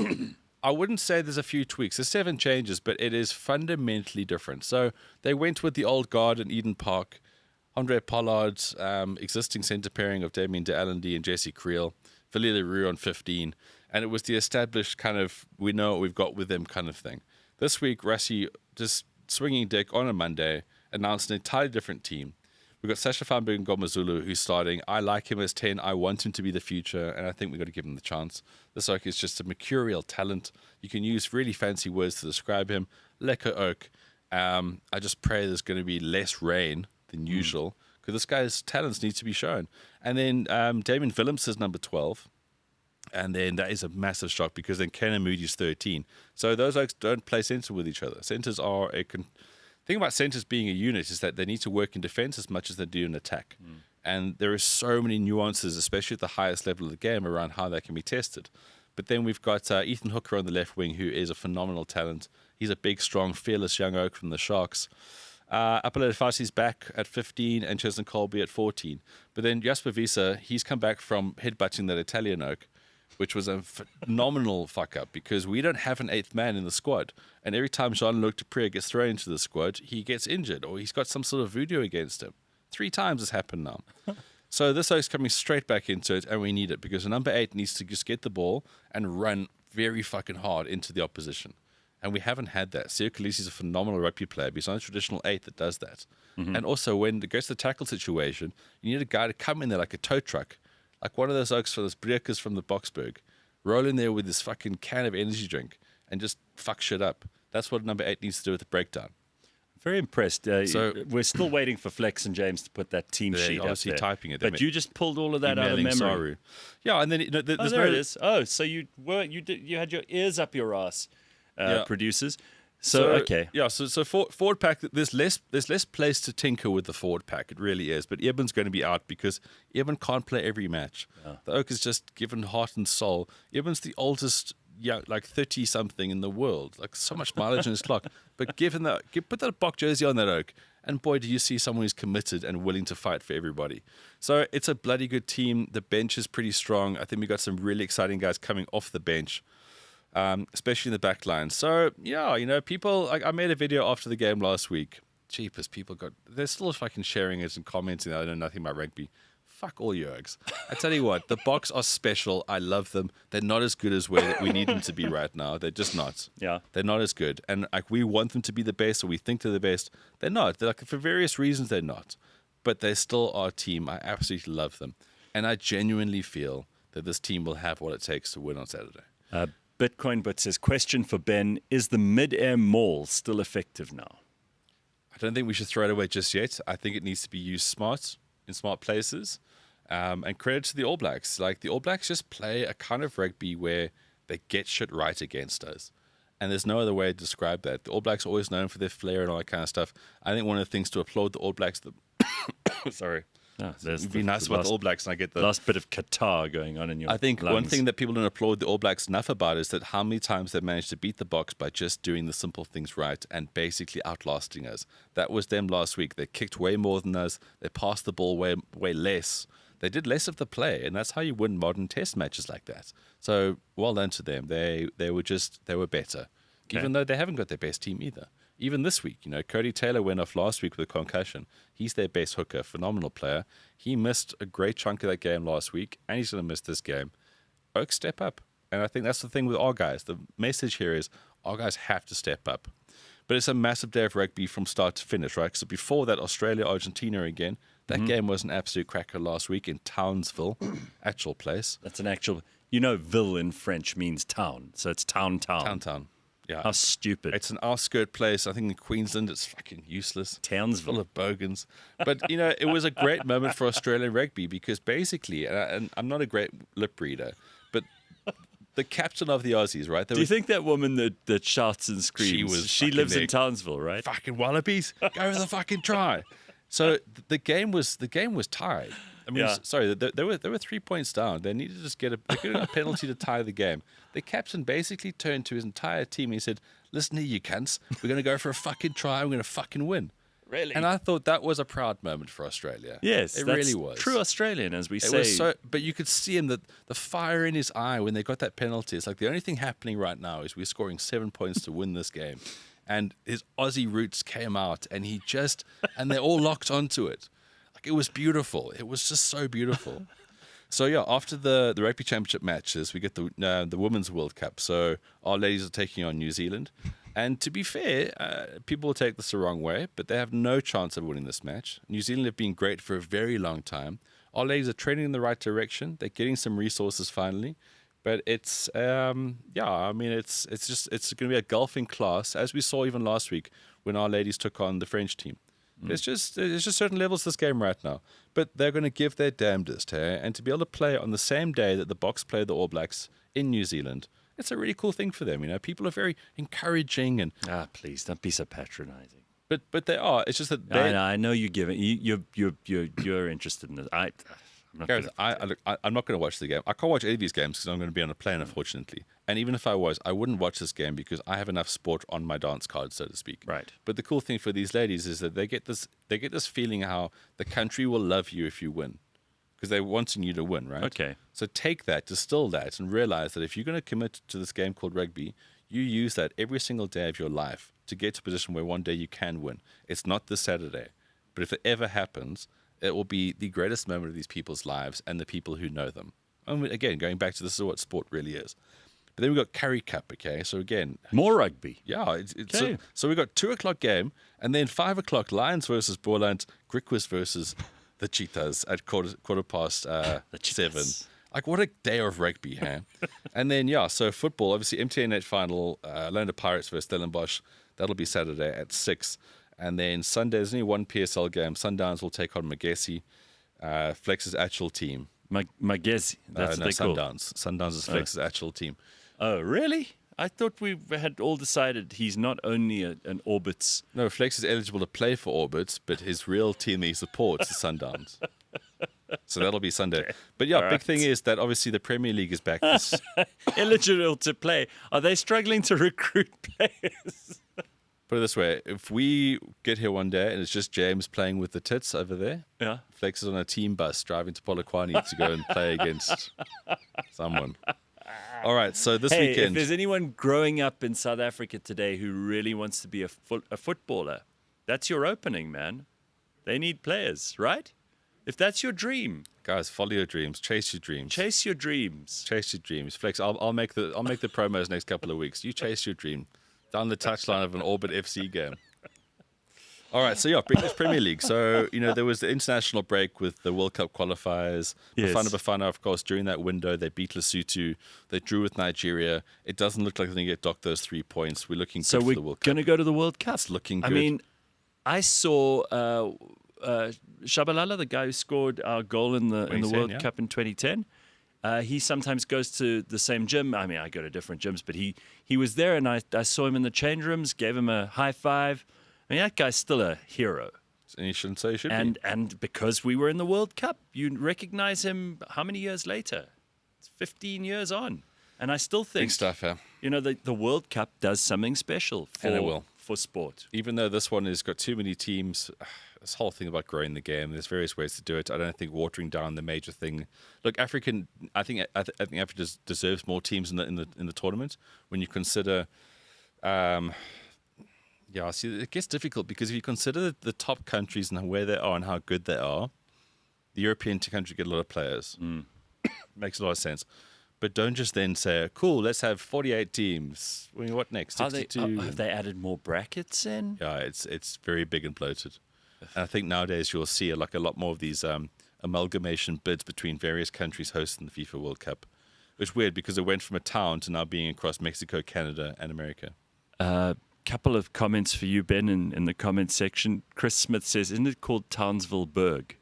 I wouldn't say there's a few tweaks. There's 7 changes, but it is fundamentally different. So they went with the old guard in Eden Park. Andre Pollard's existing centre pairing of Damien de Allende and Jesse Creel. Villiers Leroux on 15. And it was the established kind of, we know what we've got with them kind of thing. This week, Rassie, just swinging dick on a Monday, announced an entirely different team. We've got Sasha Van Gomazulu, who's starting. I like him as 10. I want him to be the future, and I think we've got to give him the chance. This oak is just a mercurial talent. You can use really fancy words to describe him. Lekker oak. I just pray there's going to be less rain than usual, because this guy's talents need to be shown. And then Damien Willems is number 12. And then that is a massive shock, because then Kenan Moody's 13. So those oaks don't play centre with each other. Centres are a... thing about centres being a unit is that they need to work in defence as much as they do in attack. And there are so many nuances, especially at the highest level of the game, around how that can be tested. But then we've got Ethan Hooker on the left wing, who is a phenomenal talent. He's a big, strong, fearless young oak from the Sharks. Apollo Fasi's back at 15 and Cheslin Colby at 14. But then Jasper Wiese, he's come back from headbutting that Italian oak, which was a phenomenal fuck-up, because we don't have an 8th man in the squad. And every time Jean-Luc Dupré gets thrown into the squad, he gets injured, or he's got some sort of voodoo against him. 3 times it's happened now. So this oak's coming straight back into it, and we need it, because a number 8 needs to just get the ball and run very fucking hard into the opposition. And we haven't had that. Sio Khaleesi's a phenomenal rugby player, but he's not a traditional 8 that does that. And also, when it goes to the tackle situation, you need a guy to come in there like a tow truck, like one of those oaks for those breakers from the Boksburg, roll in there with this fucking can of energy drink and just fuck shit up. That's what number 8 needs to do with the breakdown. Very impressed. So we're still waiting for Flex and James to put that team sheet up obviously there. typing it. But you just pulled all of that out of Emailing memory. Saru. Yeah, and then there's there it is. Oh, so you had your ears up your ass, producers. So okay. Yeah, so forward pack, there's less place to tinker with the forward pack. It really is. But Eben's going to be out because Eben can't play every match. Yeah. The Oak is just given heart and soul. Eben's the oldest, like 30-something in the world. Like so much mileage in his clock. But put that Bragt jersey on that Oak, and boy, do you see someone who's committed and willing to fight for everybody. So it's a bloody good team. The bench is pretty strong. I think we got some really exciting guys coming off the bench. Especially in the back line. So, people, I made a video after the game last week. Jeepers, they're still fucking sharing it and commenting that I know nothing about rugby. Fuck all you Ergs. I tell you what, the Boks are special. I love them. They're not as good as where we need them to be right now. They're just not. Yeah. They're not as good. And we want them to be the best, or we think they're the best. They're not. They're for various reasons, they're not. But they're still our team. I absolutely love them. And I genuinely feel that this team will have what it takes to win on Saturday. Bitcoin But says, question for Ben, is the mid-air maul still effective now? I don't think we should throw it away just yet. I think it needs to be used smart, in smart places. And credit to the All Blacks. Like, the All Blacks just play a kind of rugby where they get shit right against us. And there's no other way to describe that. The All Blacks are always known for their flair and all that kind of stuff. I think one of the things to applaud the All Blacks... Sorry. It'd be nice about the All Blacks, and I get the last bit of Qatar going on in your I think lungs. One thing that people don't applaud the All Blacks enough about is that how many times they managed to beat the Boks by just doing the simple things right and basically outlasting us. That was them last week. They kicked way more than us. They passed the ball way less. They did less of the play, and that's how you win modern Test matches like that. So well done to them. They were better, even though they haven't got their best team either. Even this week, Cody Taylor went off last week with a concussion. He's their best hooker, phenomenal player. He missed a great chunk of that game last week, and he's going to miss this game. Oaks step up. And I think that's the thing with our guys. The message here is our guys have to step up. But it's a massive day of rugby from start to finish, right? So before that, Australia-Argentina again. That game was an absolute cracker last week in Townsville, actual place. That's an actual... ville in French means town. So it's town. Town. Yeah. How stupid. It's an outskirt place. I think in Queensland it's fucking useless. Townsville. Full of bogans. But, it was a great moment for Australian rugby because basically, and I'm not a great lip reader, but the captain of the Aussies, right? Do you think that woman that shouts and screams, she lives in Townsville, right? Fucking wallabies, go for the fucking try. So the game was tied. I mean, sorry, they were 3 points down. They needed to just get a penalty to tie the game. The captain basically turned to his entire team and he said, listen here, you cunts, we're going to go for a fucking try, we're going to fucking win. Really? And I thought that was a proud moment for Australia. Yes, it that's really was. True Australian, as we It say. was but you could see him, the fire in his eye when they got that penalty. It's like the only thing happening right now is we're scoring 7 points to win this game. And his Aussie roots came out and and they all locked onto it. Like, it was beautiful. It was just so beautiful. So yeah, after the Rugby Championship matches, we get the Women's World Cup. So our ladies are taking on New Zealand. And to be fair, people will take this the wrong way, but they have no chance of winning this match. New Zealand have been great for a very long time. Our ladies are trending in the right direction. They're getting some resources finally. But it's, it's going to be a gulfing class, as we saw even last week when our ladies took on the French team. There's just certain levels to this game right now. But they're going to give their damnedest, hey? And to be able to play on the same day that the Boks play the All Blacks in New Zealand, it's a really cool thing for them. People are very encouraging and... please, don't be so patronizing. But they are. It's just that I know you're giving... You're interested in this. I'm not going to watch the game. I can't watch any of these games because I'm going to be on a plane, unfortunately. And even if I was, I wouldn't watch this game because I have enough sport on my dance card, so to speak. Right. But the cool thing for these ladies is that they get this feeling how the country will love you if you win, because they're wanting you to win, right? Okay. So take that, distill that, and realize that if you're going to commit to this game called rugby, you use that every single day of your life to get to a position where one day you can win. It's not this Saturday, but if it ever happens, it will be the greatest moment of these people's lives and the people who know them. And again, going back to this is what sport really is. But then we've got Curry Cup, okay? So again... More rugby. Yeah. So we've got 2 o'clock game, and then 5 o'clock, Lions versus Boerland, Griquas versus the Cheetahs at quarter past 7. Like, what a day of rugby, huh? And then, so football, obviously, MTN Net final, Orlando Pirates versus Stellenbosch. That'll be Saturday at 6. And then Sunday, there's only one PSL game. Sundowns will take on Magesi, Flex's actual team. Magesi, that's what they call. Sundowns. Sundowns is Flex's actual team. Oh, really? I thought we had all decided he's not only an Orbits. No, Flex is eligible to play for Orbits, but his real team that he supports is Sundowns. So that'll be Sunday. Okay. But yeah, big thing is that obviously the Premier League is back. Eligible to play. Are they struggling to recruit players? Put it this way, if we get here one day and it's just James playing with the tits over there, yeah, Flex is on a team bus driving to Polokwane to go and play against someone. All right, so this weekend... if there's anyone growing up in South Africa today who really wants to be a footballer, that's your opening, man. They need players, right? If that's your dream... Guys, follow your dreams. Chase your dreams. Chase your dreams. Chase your dreams. Flex, I'll make the promos next couple of weeks. You chase your dream. Down the touchline of an Orbit FC game. All right, so yeah, British Premier League. So, there was the international break with the World Cup qualifiers. Yes. Bafana, of course, during that window, they beat Lesotho. They drew with Nigeria. It doesn't look like they're going to get docked those 3 points. We're looking good for the World Cup. So we're going to go to the World Cup. It's looking good. I mean, I saw Shabalala, the guy who scored our goal in the World Cup in 2010. He sometimes goes to the same gym. I mean, I go to different gyms, but he was there, and I saw him in the change rooms, gave him a high five. I mean, that guy's still a hero. And you shouldn't say he should be. And because we were in the World Cup, you recognize him how many years later? It's 15 years on. And I still think... Big stuff, yeah. The World Cup does something special for sport. Even though this one has got too many teams... This whole thing about growing the game, there's various ways to do it. I don't think watering down the major thing. Look, I think Africa deserves more teams in the tournament. When you consider, it gets difficult because if you consider the top countries and where they are and how good they are, the European countries get a lot of players. Makes a lot of sense. But don't just then say, cool, let's have 48 teams. I mean, what next? 62? Have they added more brackets in? Yeah, it's very big and bloated. And I think nowadays you'll see a lot more of these amalgamation bids between various countries hosting the FIFA World Cup. It's weird because it went from a town to now being across Mexico, Canada, and America. Couple of comments for you, Ben, in the comments section. Chris Smith says, isn't it called Townsville-Berg?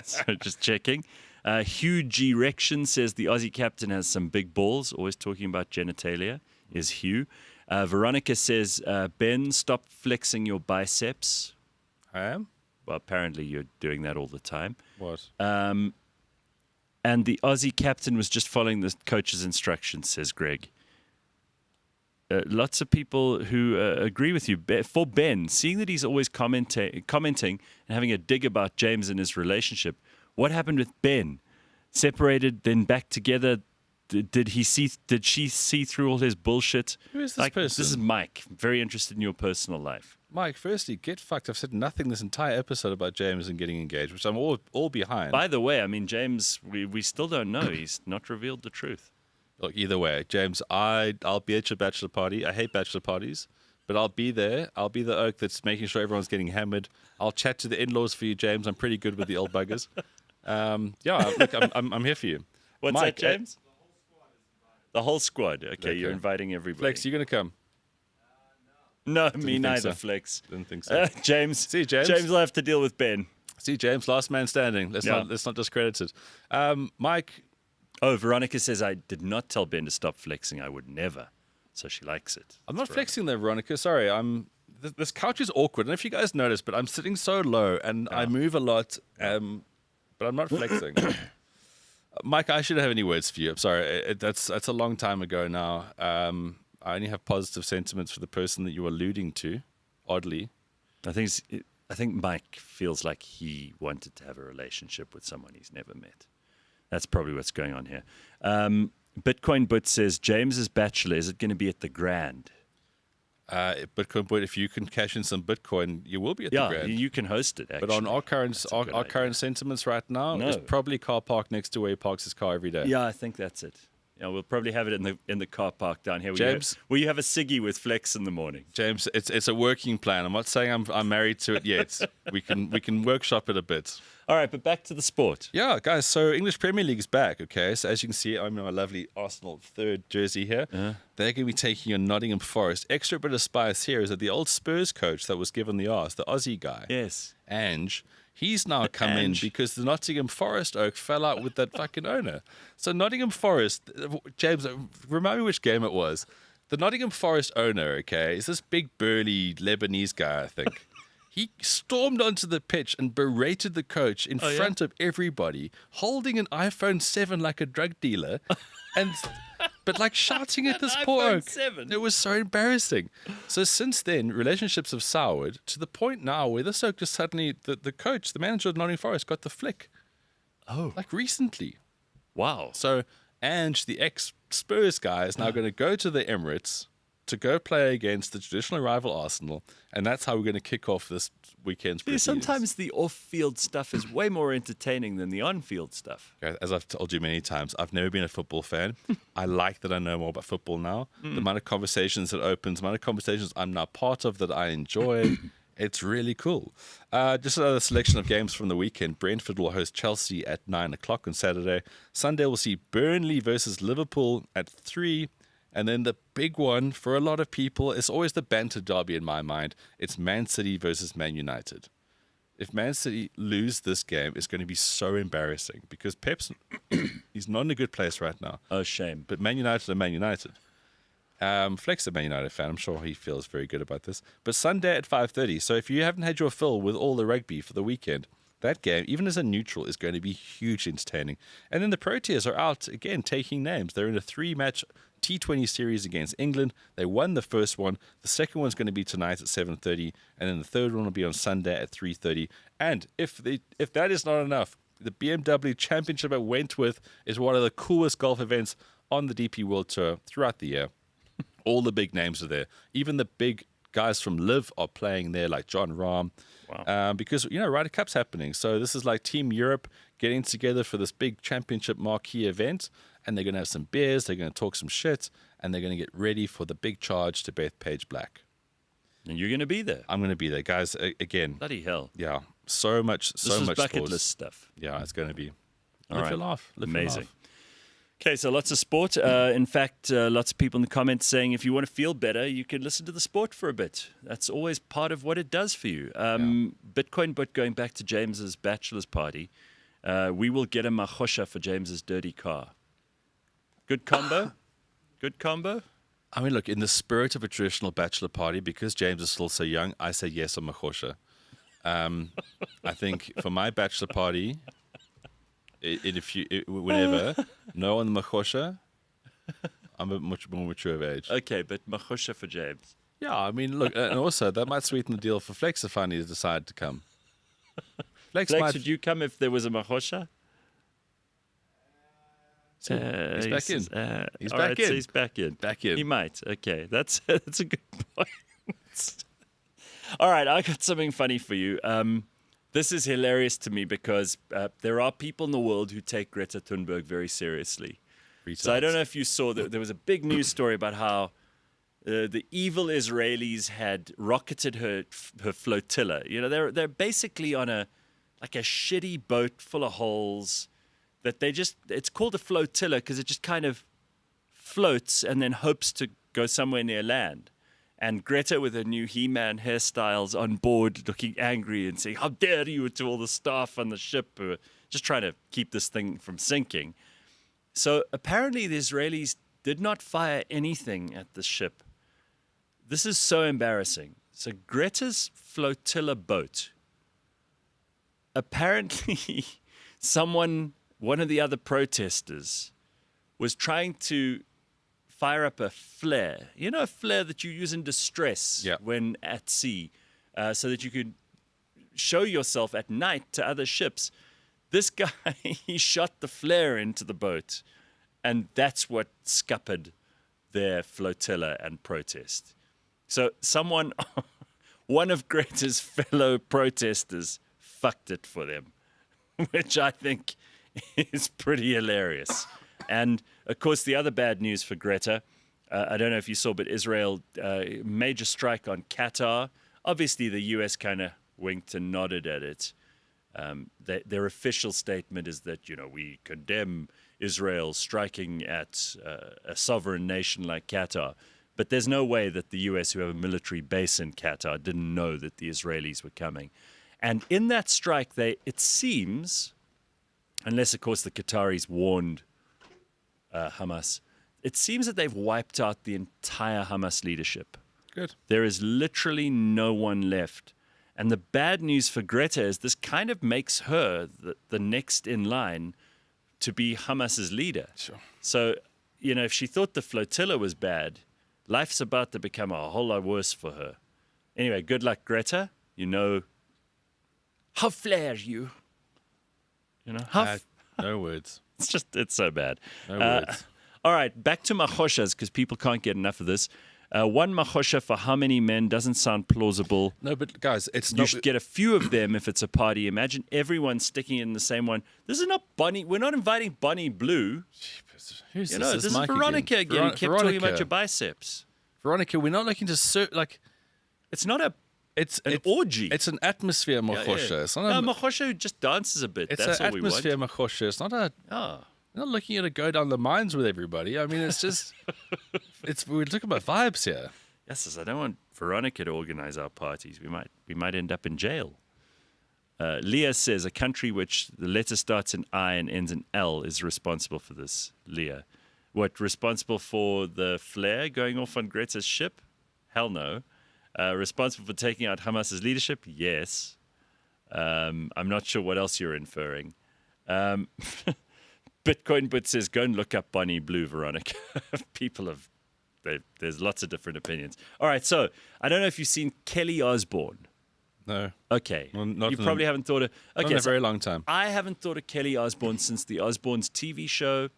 So just checking. Huge Erection says the Aussie captain has some big balls, always talking about genitalia, is Hugh. Veronica says, Ben, stop flexing your biceps. I am? Well, apparently you're doing that all the time. What? And the Aussie captain was just following the coach's instructions, says Greg. Lots of people who agree with you. For Ben, seeing that he's always commenting and having a dig about James and his relationship, what happened with Ben? Separated, then back together. Did she see through all his bullshit? Who is this person? This is Mike. Very interested in your personal life. Mike, firstly, get fucked. I've said nothing this entire episode about James and getting engaged, which I'm all behind. By the way, I mean, James, we still don't know. He's not revealed the truth. Look, either way, James, I'll be at your bachelor party. I hate bachelor parties, but I'll be there. I'll be the oak that's making sure everyone's getting hammered. I'll chat to the in-laws for you, James. I'm pretty good with the old buggers. Look, I'm here for you. What's Mike, that, James? The whole squad. Okay, you're inviting everybody. Flex, you going to come? No, me neither, so. Flex. Didn't think so. James. See, James. James will have to deal with Ben. See, James, last man standing. Let's not discredit it. Mike. Oh, Veronica says, I did not tell Ben to stop flexing. I would never. So she likes it. I'm not flexing there, Veronica. Sorry. This couch is awkward. I don't know if you guys noticed, but I'm sitting so low and I move a lot, but I'm not flexing. Mike, I shouldn't have any words for you. I'm sorry. That's a long time ago now. I only have positive sentiments for the person that you're alluding to, oddly. I think Mike feels like he wanted to have a relationship with someone he's never met. That's probably what's going on here. Bitcoin But says, James's bachelor, is it going to be at the Grand? Bitcoin But, if you can cash in some Bitcoin, you will be at the Grand. Yeah, you can host it, actually. But on our current sentiments right now, it's probably car park next to where he parks his car every day. Yeah, I think that's it. Yeah, we'll probably have it in the car park down here. James, will you have a ciggy with Flex in the morning? James, it's a working plan. I'm not saying I'm married to it yet. We can workshop it a bit. All right, but back to the sport. Yeah, guys. So English Premier League's back. Okay, so as you can see, I'm in my lovely Arsenal third jersey here. They're going to be taking on Nottingham Forest. Extra bit of spice here is that the old Spurs coach that was given the arse, the Aussie guy, yes, Ange. He's now come in because the Nottingham Forest oak fell out with that fucking owner. So Nottingham Forest, James, remind me which game it was. The Nottingham Forest owner, okay, is this big burly Lebanese guy, I think. He stormed onto the pitch and berated the coach in front of everybody, holding an iPhone 7 like a drug dealer, but like shouting at this poor oak. 7. It was so embarrassing. So since then, relationships have soured to the point now where this oak just suddenly, the coach, the manager of Nottingham Forest, got the flick. Oh. Like recently. Wow. So Ange, the ex-Spurs guy, is now going to go to the Emirates to go play against the traditional rival Arsenal, and that's how we're going to kick off this weekend's previews. Sometimes the off-field stuff is way more entertaining than the on-field stuff. Guys, as I've told you many times, I've never been a football fan. I like that I know more about football now. The amount of conversations it opens, the amount of conversations I'm now part of that I enjoy, it's really cool. Just another selection of games from the weekend. Brentford will host Chelsea at 9 o'clock on Saturday. Sunday we'll see Burnley versus Liverpool at 3. And then the big one for a lot of people is always the banter derby in my mind. It's Man City versus Man United. If Man City lose this game, it's going to be so embarrassing because Pep's he's not in a good place right now. Oh, shame. But Man United are Man United. Flex, a Man United fan, I'm sure he feels very good about this. But Sunday at 5:30. So if you haven't had your fill with all the rugby for the weekend, that game, even as a neutral, is going to be hugely entertaining. And then the Proteas are out again taking names. They're in a 3-match T20 series against England. They won the first one. The second one's going to be tonight at 7:30, and then the third one will be on Sunday at 3:30. And if that is not enough, the BMW Championship at Wentworth is one of the coolest golf events on the DP World Tour throughout the year. All the big names are there. Even the big guys from Liv are playing there, like John Rahm. Wow. Because, Ryder Cup's happening. So this is like Team Europe getting together for this big championship marquee event. And they're going to have some beers, they're going to talk some shit, and they're going to get ready for the big charge to Paige Black. And you're going to be there. I'm going to be there. Guys, again. Bloody hell. Yeah. So much This is bucket sports. list stuff. Yeah, it's going to be. All Live right. your life. Live your Amazing. life. Okay, so lots of sport. In fact, lots of people in the comments saying if you want to feel better, you can listen to the sport for a bit. That's always part of what it does for you. Bitcoin, but going back to James's bachelor's party, we will get a machosha for James's dirty car. Good combo? Good combo? I mean, look, in the spirit of a traditional bachelor party, because James is still so young, I say yes on machosha. I think for my bachelor party, whenever, no on the machosha, I'm a much more mature of age. Okay, but machosha for James. Yeah, I mean, look, and also that might sweeten the deal for Flex if I need to decide to come. Flex, would you come if there was a machosha? He's back in. He's all back right, in. So he's back in. Back in. He might. Okay, that's a good point. All right, I got something funny for you. This is hilarious to me because there are people in the world who take Greta Tunberg very seriously. So I don't know if you saw that there was a big news story about how the evil Israelis had rocketed her flotilla. They're basically on a shitty boat full of holes. That it's called a flotilla because it just kind of floats and then hopes to go somewhere near land. And Greta with her new He-Man hairstyles on board looking angry and saying, how dare you, to all the staff on the ship who are just trying to keep this thing from sinking. So apparently the Israelis did not fire anything at the ship. This is so embarrassing. So Greta's flotilla boat, apparently one of the other protesters was trying to fire up a flare. You know, a flare that you use in distress when at sea, so that you could show yourself at night to other ships. This guy, he shot the flare into the boat, and that's what scuppered their flotilla and protest. So one of Greta's fellow protesters fucked it for them, which I think is pretty hilarious. And, of course, the other bad news for Greta, I don't know if you saw, but Israel, major strike on Qatar. Obviously, the U.S. kind of winked and nodded at it. Their official statement is that, we condemn Israel striking at a sovereign nation like Qatar. But there's no way that the U.S., who have a military base in Qatar, didn't know that the Israelis were coming. And in that strike, it seems, unless, of course, the Qataris warned Hamas, it seems that they've wiped out the entire Hamas leadership. Good. There is literally no one left. And the bad news for Greta is this kind of makes her the next in line to be Hamas's leader. Sure. So, if she thought the flotilla was bad, life's about to become a whole lot worse for her. Anyway, good luck, Greta. How flare you? No words. It's so bad. No words. All right, back to machoshas, because people can't get enough of this. One machosha for how many men doesn't sound plausible. No, but guys, You should get a few of them if it's a party. Imagine everyone sticking in the same one. This is not Bonnie. We're not inviting Bonnie Blue. Who's this? This is Mike Veronica again. Kept Veronica. talking about your biceps. Veronica, we're not looking to It's not an orgy. It's an atmosphere machosha. Yeah. It's not machosha who just dances a bit. It's That's an all we want. atmosphere machosha. It's not a. We're not looking at go down the mines with everybody. I mean, it's just. We're talking about vibes here. Yes, I don't want Veronica to organize our parties. We might end up in jail. Leah says a country which the letter starts in I and ends in L is responsible for this. Leah, what, responsible for the flare going off on Greta's ship? Hell no. Responsible for taking out Hamas's leadership? Yes. I'm not sure what else you're inferring. Bitcoin Bit says, go and look up Bonnie Blue, Veronica. There's lots of different opinions. All right, so I don't know if you've seen Kelly Osbourne. No. Okay. Well, not you probably haven't thought of... Okay, not in a very long time. I haven't thought of Kelly Osbourne since the Osbournes TV show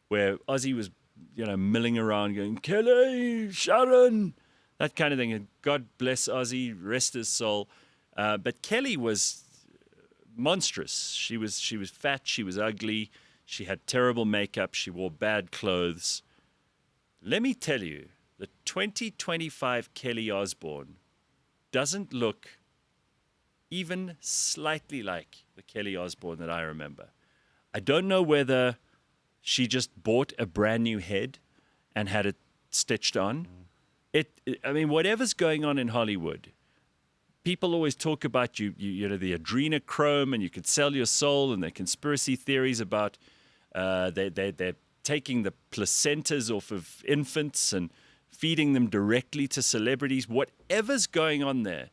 where Ozzy was, milling around going, Kelly, Sharon, that kind of thing. And God bless Ozzy, rest his soul. But Kelly was monstrous. She was fat, she was ugly, she had terrible makeup, she wore bad clothes. Let me tell you, the 2025 Kelly Osbourne doesn't look even slightly like the Kelly Osbourne that I remember. I don't know whether she just bought a brand new head and had it stitched on. Whatever's going on in Hollywood, people always talk about the adrenochrome, and you could sell your soul, and the conspiracy theories about they're taking the placentas off of infants and feeding them directly to celebrities. Whatever's going on there,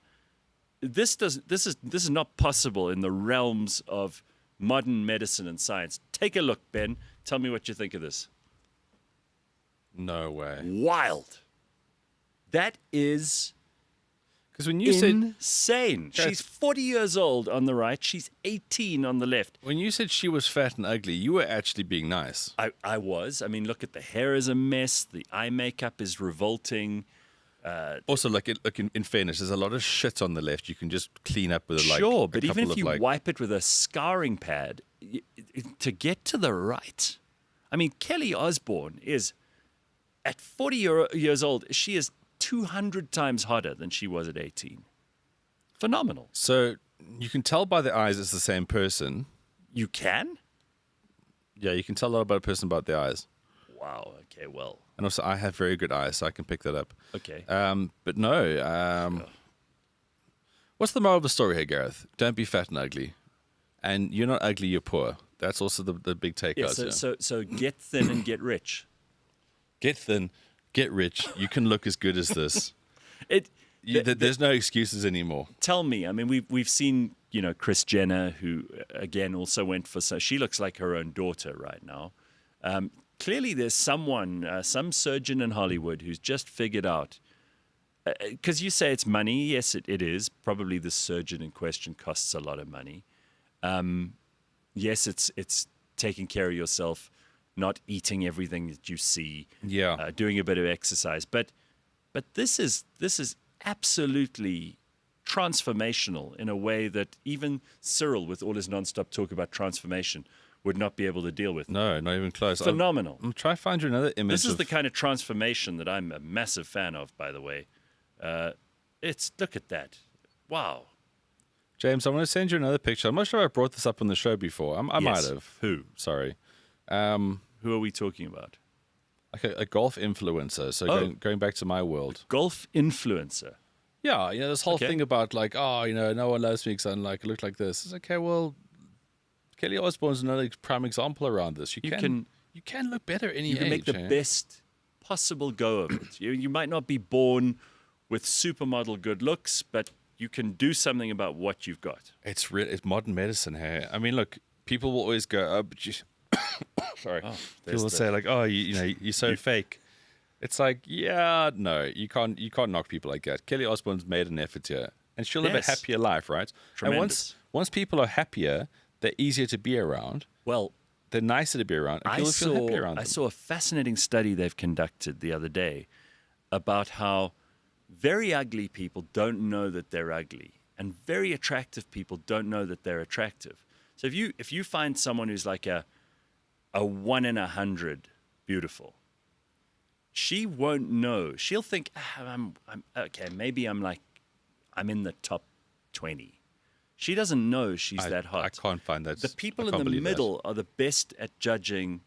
this is not possible in the realms of modern medicine and science. Take a look, Ben. Tell me what you think of this. No way. Wild. That is because when you said insane. She's 40 years old on the right. She's 18 on the left. When you said she was fat and ugly, you were actually being nice. I was. I mean, look at the hair is a mess. The eye makeup is revolting. Also, in fairness, there's a lot of shit on the left. You can just clean up with sure, but even if you wipe it with a scouring pad, to get to the right. I mean, Kelly Osbourne is at 40 years old. She is 200 times hotter than she was at 18. Phenomenal. So you can tell by the eyes it's the same person. You can? Yeah, you can tell a lot about a person by the eyes. Wow. Okay, well. And also, I have very good eyes, so I can pick that up. Okay. But no. What's the moral of the story here, Gareth? Don't be fat and ugly. And you're not ugly, you're poor. That's also the big take. Yeah, so get thin and get rich. Get thin, get rich. You can look as good as this. There's no excuses anymore. Tell me. I mean, we've seen, Kris Jenner, who, again, also went for... So she looks like her own daughter right now. Clearly, there's someone, some surgeon in Hollywood who's just figured out, because you say it's money. Yes, it is. Probably the surgeon in question costs a lot of money. Yes, it's taking care of yourself, not eating everything that you see. Yeah, doing a bit of exercise. But this is absolutely transformational in a way that even Cyril, with all his nonstop talk about transformation, would not be able to deal with. No, not even close. Phenomenal. I'm trying to find you another image. This is the kind of transformation that I'm a massive fan of, by the way. Look at that. Wow. James, I'm going to send you another picture. I'm not sure I brought this up on the show before. I might have. Who? Sorry. Who are we talking about? Like a golf influencer. So going back to my world. Golf influencer. Yeah, this whole thing about like, no one loves me because I look like this. It's okay, well, Kelly Osbourne's another prime example around this. You can look better at any age. You can make the best possible go of it. You might not be born with supermodel good looks, but you can do something about what you've got. It's modern medicine, hey. I mean, look, people will always go, oh, but sorry. Oh, people will say like, oh, you're so fake. It's like, yeah, no, you can't knock people like that. Kelly Osbourne's made an effort here, and she'll live a happier life, right? Tremendous. And once people are happier, they're easier to be around. Well, they're nicer to be around. And people feel happier around them. I saw a fascinating study they've conducted the other day about how very ugly people don't know that they're ugly, and very attractive people don't know that they're attractive. So if you find someone who's like a 1 in 100 beautiful, she won't know. She'll think, I'm okay, maybe I'm in the top 20. She doesn't know she's that hot. I can't find that. The people in the middle are the best at judging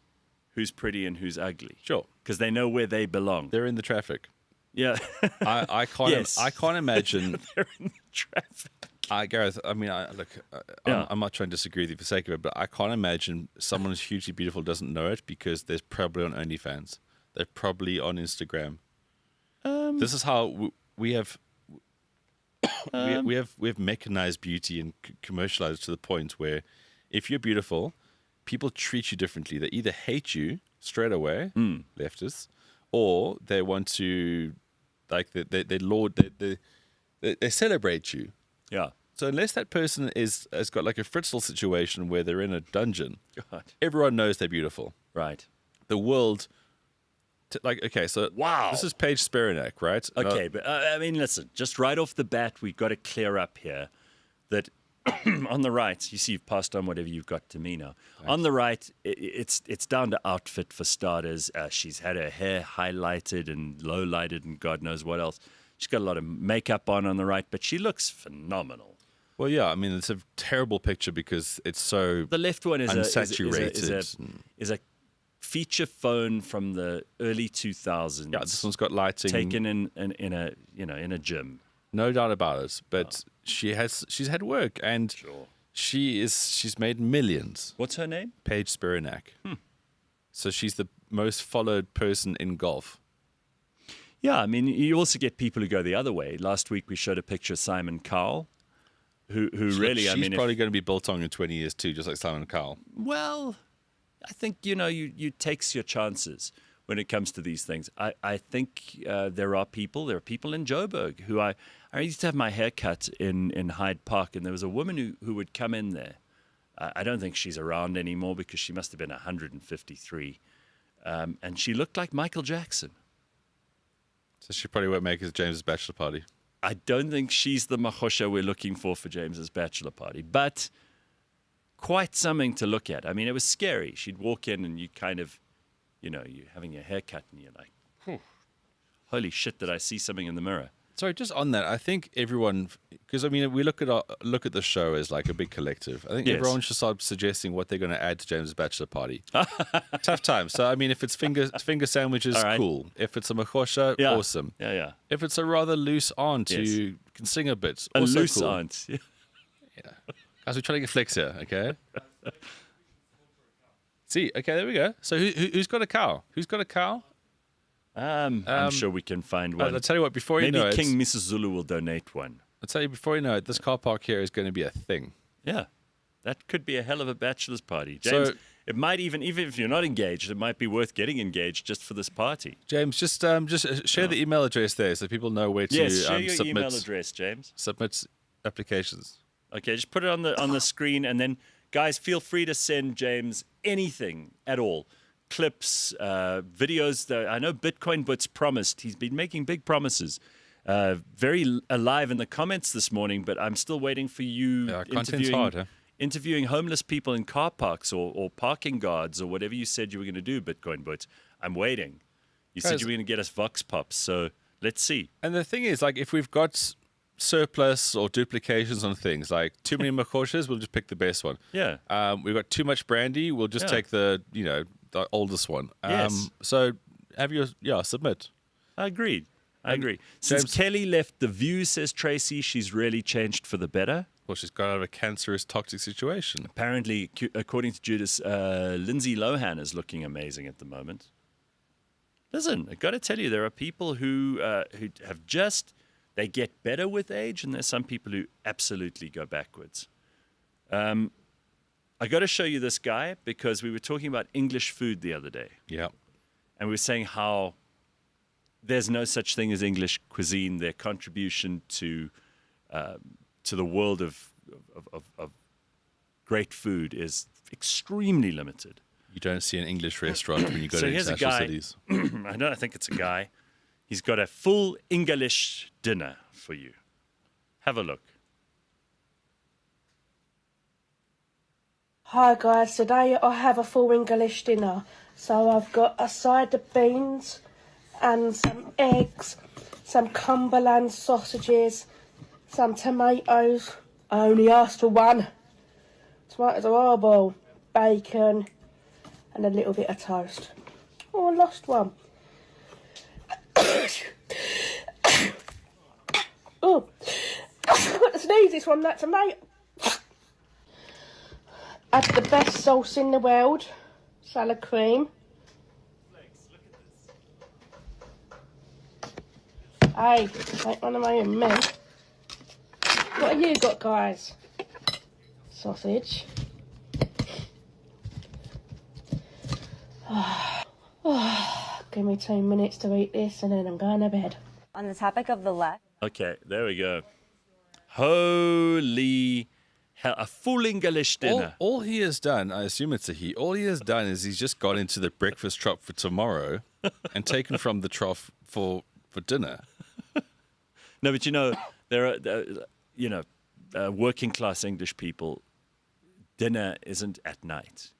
who's pretty and who's ugly. Sure. Because they know where they belong. They're in the traffic. Yeah. I can't. Yes. I can't imagine. They're in the traffic. Gareth, I mean, I'm not trying to disagree with you for the sake of it, but I can't imagine someone who's hugely beautiful doesn't know it because they're probably on OnlyFans. They're probably on Instagram. This is how we have we have mechanized beauty and commercialized to the point where if you're beautiful, people treat you differently. They either hate you straight away, leftists, or they want to they celebrate you. Yeah. So unless that person has got like a Fritzl situation where they're in a dungeon, everyone knows they're beautiful. Right. The world, wow. This is Paige Spiranac, right? Okay, but I mean, listen, just right off the bat, we've got to clear up here that on the right, you see you've passed on whatever you've got to me now. Thanks. On the right, it's down to outfit for starters. She's had her hair highlighted and low-lighted and God knows what else. She's got a lot of makeup on the right, but she looks phenomenal. Well, yeah, I mean, it's a terrible picture because it's so the left one is unsaturated. Is a feature phone from the early 2000s. Yeah, this one's got lighting. Taken in a gym. No doubt about it. But she's had work and she's made millions. What's her name? Paige Spiranac. So she's the most followed person in golf. Yeah, I mean, you also get people who go the other way. Last week we showed a picture of Simon Cowell, who really, she's probably going to be biltong in 20 years too, just like Simon Cowell. Well, I think, you takes your chances when it comes to these things. I think there are people in Joburg who I used to have my hair cut in Hyde Park, and there was a woman who would come in there. I don't think she's around anymore because she must have been 153. And she looked like Michael Jackson. So she probably won't make it to James's bachelor party. I don't think she's the Mahosha we're looking for James's bachelor party, but quite something to look at. I mean, it was scary. She'd walk in and you kind of, you're having your hair cut and you're like, holy shit, did I see something in the mirror? Sorry, just on that, I think everyone, because I mean, we look at the show as like a big collective. I think everyone should start suggesting what they're going to add to James's bachelor party. Tough time. So I mean, if it's finger sandwiches, cool. If it's a mahosha, awesome. Yeah. If it's a rather loose aunt who can sing a bit, a also loose cool. aunt. Yeah. Guys, we're trying to get flex here, okay? See, okay, there we go. So who's got a cow? Who's got a cow? I'm sure we can find one. I'll tell you what, before you know it. Maybe King Mrs. Zulu will donate one. I'll tell you before you know it, this car park here is going to be a thing. Yeah. That could be a hell of a bachelor's party. James, So- it might even if you're not engaged, it might be worth getting engaged just for this party. James, just share the email address there so people know where to Yes, share your submit email address, James. Submit applications. Okay, just put it on the screen, and then guys, feel free to send James anything at all. Clips, videos. I know Bitcoin Butts promised. He's been making big promises. Very alive in the comments this morning, but I'm still waiting for you Content's hard, huh? interviewing homeless people in car parks or parking guards or whatever you said you were going to do, Bitcoin Butch. I'm waiting. You said you were going to get us Vox Pops, so let's see. And the thing is, like, if we've got surplus or duplications on things, like too many makoshas, we'll just pick the best one. Yeah. We've got too much brandy, we'll just take the oldest one. Yes. So submit. I agree. Since Kelly left The View, says Tracy, she's really changed for the better. Well, she's got out of a cancerous, toxic situation. Apparently, according to Judas, Lindsay Lohan is looking amazing at the moment. Listen, I got to tell you, there are people who have they get better with age, and there's some people who absolutely go backwards. I got to show you this guy because we were talking about English food the other day. Yeah. And we were saying how there's no such thing as English cuisine. Their contribution to the world of great food is extremely limited. You don't see an English restaurant when you go to international cities. I think it's a guy. He's got a full English dinner for you. Have a look. Hi guys, today I have a full English dinner. So I've got a side of beans and some eggs, some Cumberland sausages, some tomatoes. I only asked for one. Tomatoes are horrible. Bacon and a little bit of toast. Oh, I lost one. Oh, I've got to sneeze this one, that tomato. Had the best sauce in the world. Salad cream. Hey, make one of my own men. What have you got, guys? Sausage. Give me 2 minutes to eat this and then I'm going to bed. On the topic of the left. Okay, there we go. Holy hell, a full English dinner. All he has done, I assume it's a he, all he has done is he's just got into the breakfast trough for tomorrow and taken from the trough for dinner. No, but there are, working class English people, dinner isn't at night.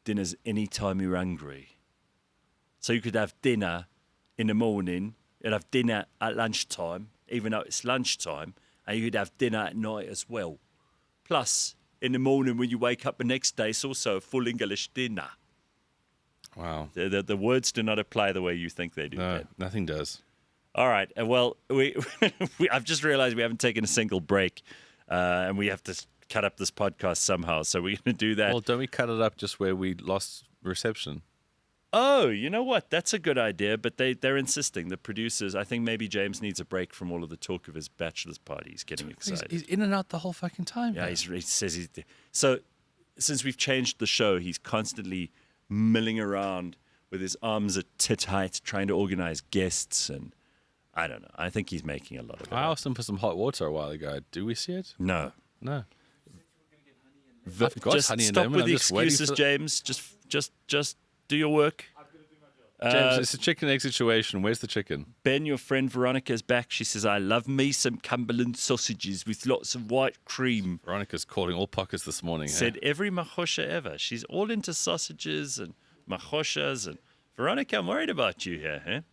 Dinner's any time you're hungry. So you could have dinner in the morning, you'd have dinner at lunchtime, even though it's lunchtime, and you could have dinner at night as well. Plus, in the morning when you wake up the next day, it's also a full English dinner. Wow. The words do not apply the way you think they do. No, nothing does. All right. Well, I've just realized we haven't taken a single break, and we have to cut up this podcast somehow. So we're going to do that. Well, don't we cut it up just where we lost reception? Oh, you know what? That's a good idea, but they're insisting. The producers, I think maybe James needs a break from all of the talk of his bachelor's party. He's getting excited. He's in and out the whole fucking time. Yeah, he says he's... So since we've changed the show, he's constantly milling around with his arms at tit height, trying to organize guests, and I don't know. I think he's making a lot of it. I asked him for some hot water a while ago. Do we see it? No. I've got Just honey in stop them, with and the I'm just waiting excuses, for- James. Just do your work. James, it's a chicken egg situation. Where's the chicken? Ben, your friend Veronica is back. She says, I love me some Cumberland sausages with lots of white cream. Veronica's calling all pockets this morning. Said every mahosha ever. She's all into sausages and mahoshas. And Veronica, I'm worried about you here.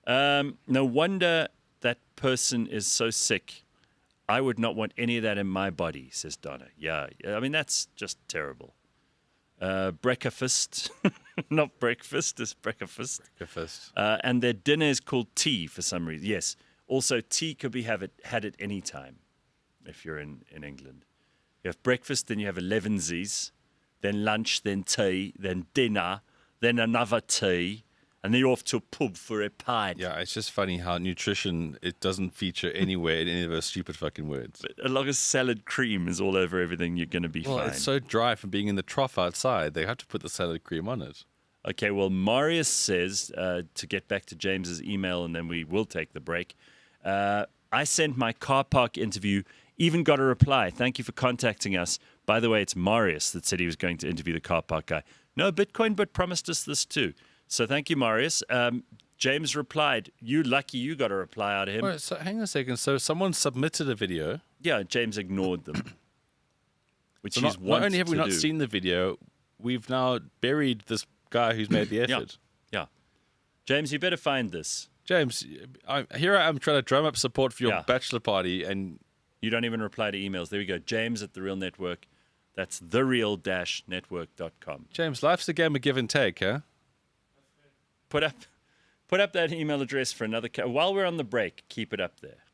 No wonder that person is so sick. I would not want any of that in my body, says Donna. Yeah, I mean, that's just terrible. Breakfast, not breakfast, it's breakfast. And their dinner is called tea for some reason. Yes. Also, tea could be had at any time if you're in England. You have breakfast, then you have 11sies, then lunch, then tea, then dinner, then another tea, and then you're off to a pub for a pint. Yeah, it's just funny how nutrition, it doesn't feature anywhere in any of those stupid fucking words. But a lot of salad cream is all over everything, you're going to be fine. It's so dry from being in the trough outside. They have to put the salad cream on it. Okay, well, Marius says, to get back to James's email, and then we will take the break. I sent my car park interview, even got a reply. Thank you for contacting us. By the way, it's Marius that said he was going to interview the car park guy. No, Bitcoin but promised us this too. So thank you, Marius. James replied, you lucky you got a reply out of him. Wait, so hang on a second. So someone submitted a video. Yeah, James ignored them. which So he's not only have we to not do. seen the video, we've now buried this guy who's made the effort. Yeah. James, you better find this. James, here I am trying to drum up support for your bachelor party, and you don't even reply to emails. There we go. James at The Real Network. That's thereal-network.com. James, life's a game of give and take, huh? Put up that email address for another. While we're on the break, keep it up there.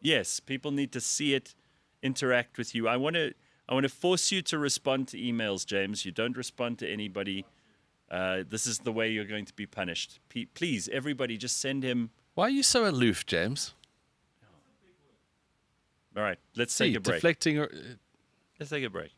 Yes, people need to see it, interact with you. I want to force you to respond to emails, James. You don't respond to anybody. This is the way you're going to be punished. Please, everybody, just send him. Why are you so aloof, James? All right, let's take a break. Deflecting. Let's take a break.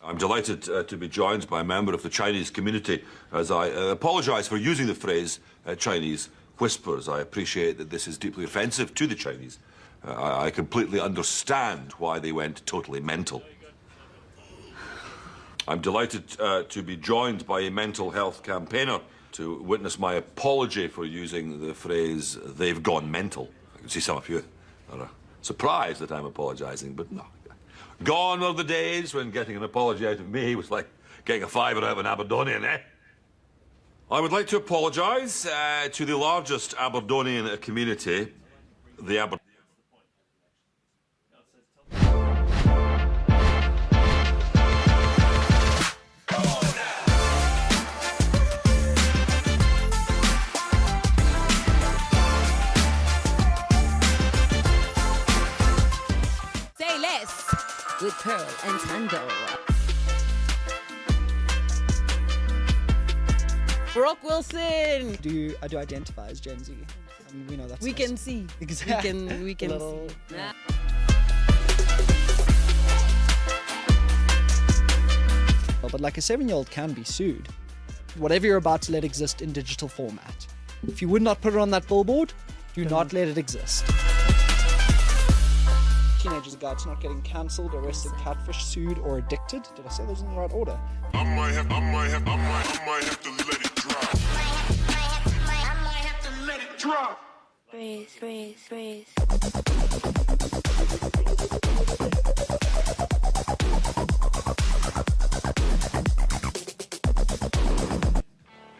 I'm delighted to be joined by a member of the Chinese community as I apologise for using the phrase Chinese whispers. I appreciate that this is deeply offensive to the Chinese. I completely understand why they went totally mental. I'm delighted to be joined by a mental health campaigner to witness my apology for using the phrase they've gone mental. I can see some of you are surprised that I'm apologising, but no. Gone are the days when getting an apology out of me was like getting a fiver out of an Aberdonian, eh? I would like to apologise to the largest Aberdonian community, the Say less with Pearl and Tando. Brock Wilson. I do identify as Gen Z. I mean, we know that's. We can see. Exactly. We can Little, see. yeah. But like a 7-year-old can be sued. Whatever you're about to let exist in digital format. If you would not put it on that billboard, do not let it exist. Teenagers guide to not getting cancelled, arrested, catfish, sued, or addicted. Did I say those in the right order? I might have to let it drop. I might have to let it drop. Breathe, breathe, breathe.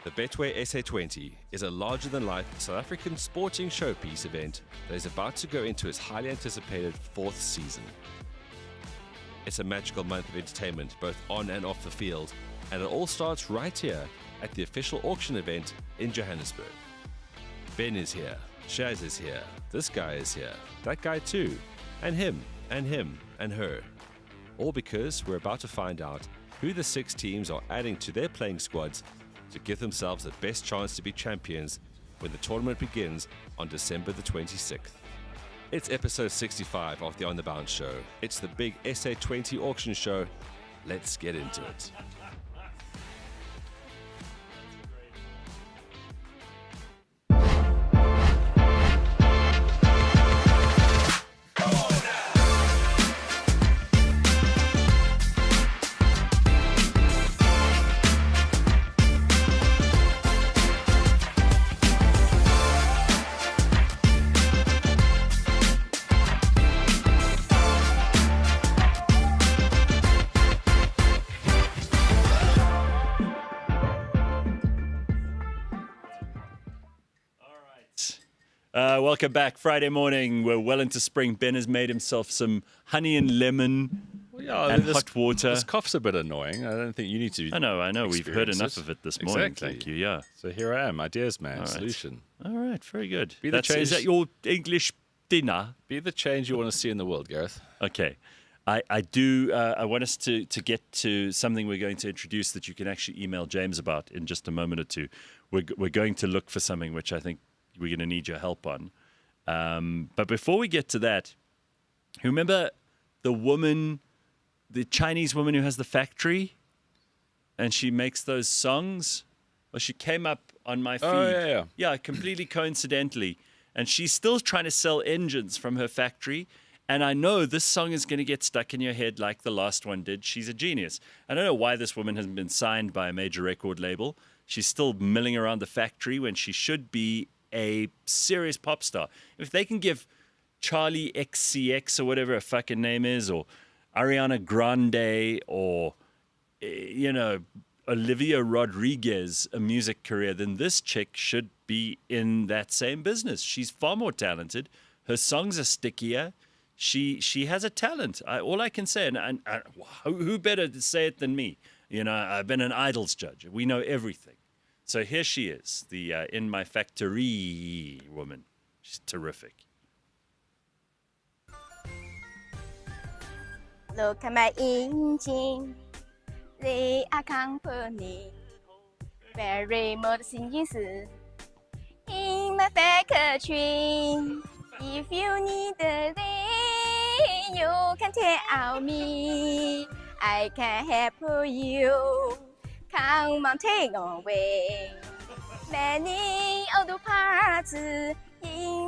The Betway SA20 is a larger-than-life South African sporting showpiece event that is about to go into its highly anticipated 4th season. It's a magical month of entertainment both on and off the field, and it all starts right here at the official auction event in Johannesburg. Ben is here, Shaz is here, this guy is here, that guy too, and him, and him, and her. All because we're about to find out who the 6 teams are adding to their playing squads to give themselves the best chance to be champions when the tournament begins on December the 26th. It's episode 65 of the On The Bounce show. It's the big SA20 auction show. Let's get into it. Welcome back. Friday morning. We're well into spring. Ben has made himself some honey and lemon and hot water. This cough's a bit annoying. I don't think you need to. I know. We've heard enough of it this morning. Exactly. Thank you. Yeah. So here I am. Ideas, man. All right. Solution. All right. Very good. Be the change. Is that your English dinner? Be the change you want to see in the world, Gareth. Okay. I do. I want us to get to something we're going to introduce that you can actually email James about in just a moment or two. We're going to look for something which I think we're going to need your help on. But before we get to that, remember the Chinese woman who has the factory and she makes those songs? Well, she came up on my feed. Oh, yeah. Yeah, completely coincidentally. And she's still trying to sell engines from her factory. And I know this song is going to get stuck in your head like the last one did. She's a genius. I don't know why this woman hasn't been signed by a major record label. She's still milling around the factory when she should be a serious pop star. If they can give Charlie XCX or whatever her fucking name is, or Ariana Grande, or, Olivia Rodriguez, a music career, then this chick should be in that same business. She's far more talented. Her songs are stickier. She has a talent. All I can say, and who better to say it than me? I've been an Idols judge. We know everything. So here she is, the In My Factory woman. She's terrific. Look at my engine, they are company. Very modern use in my factory. If you need a thing, you can tell me. I can help you. Come on, take away. Many old parts in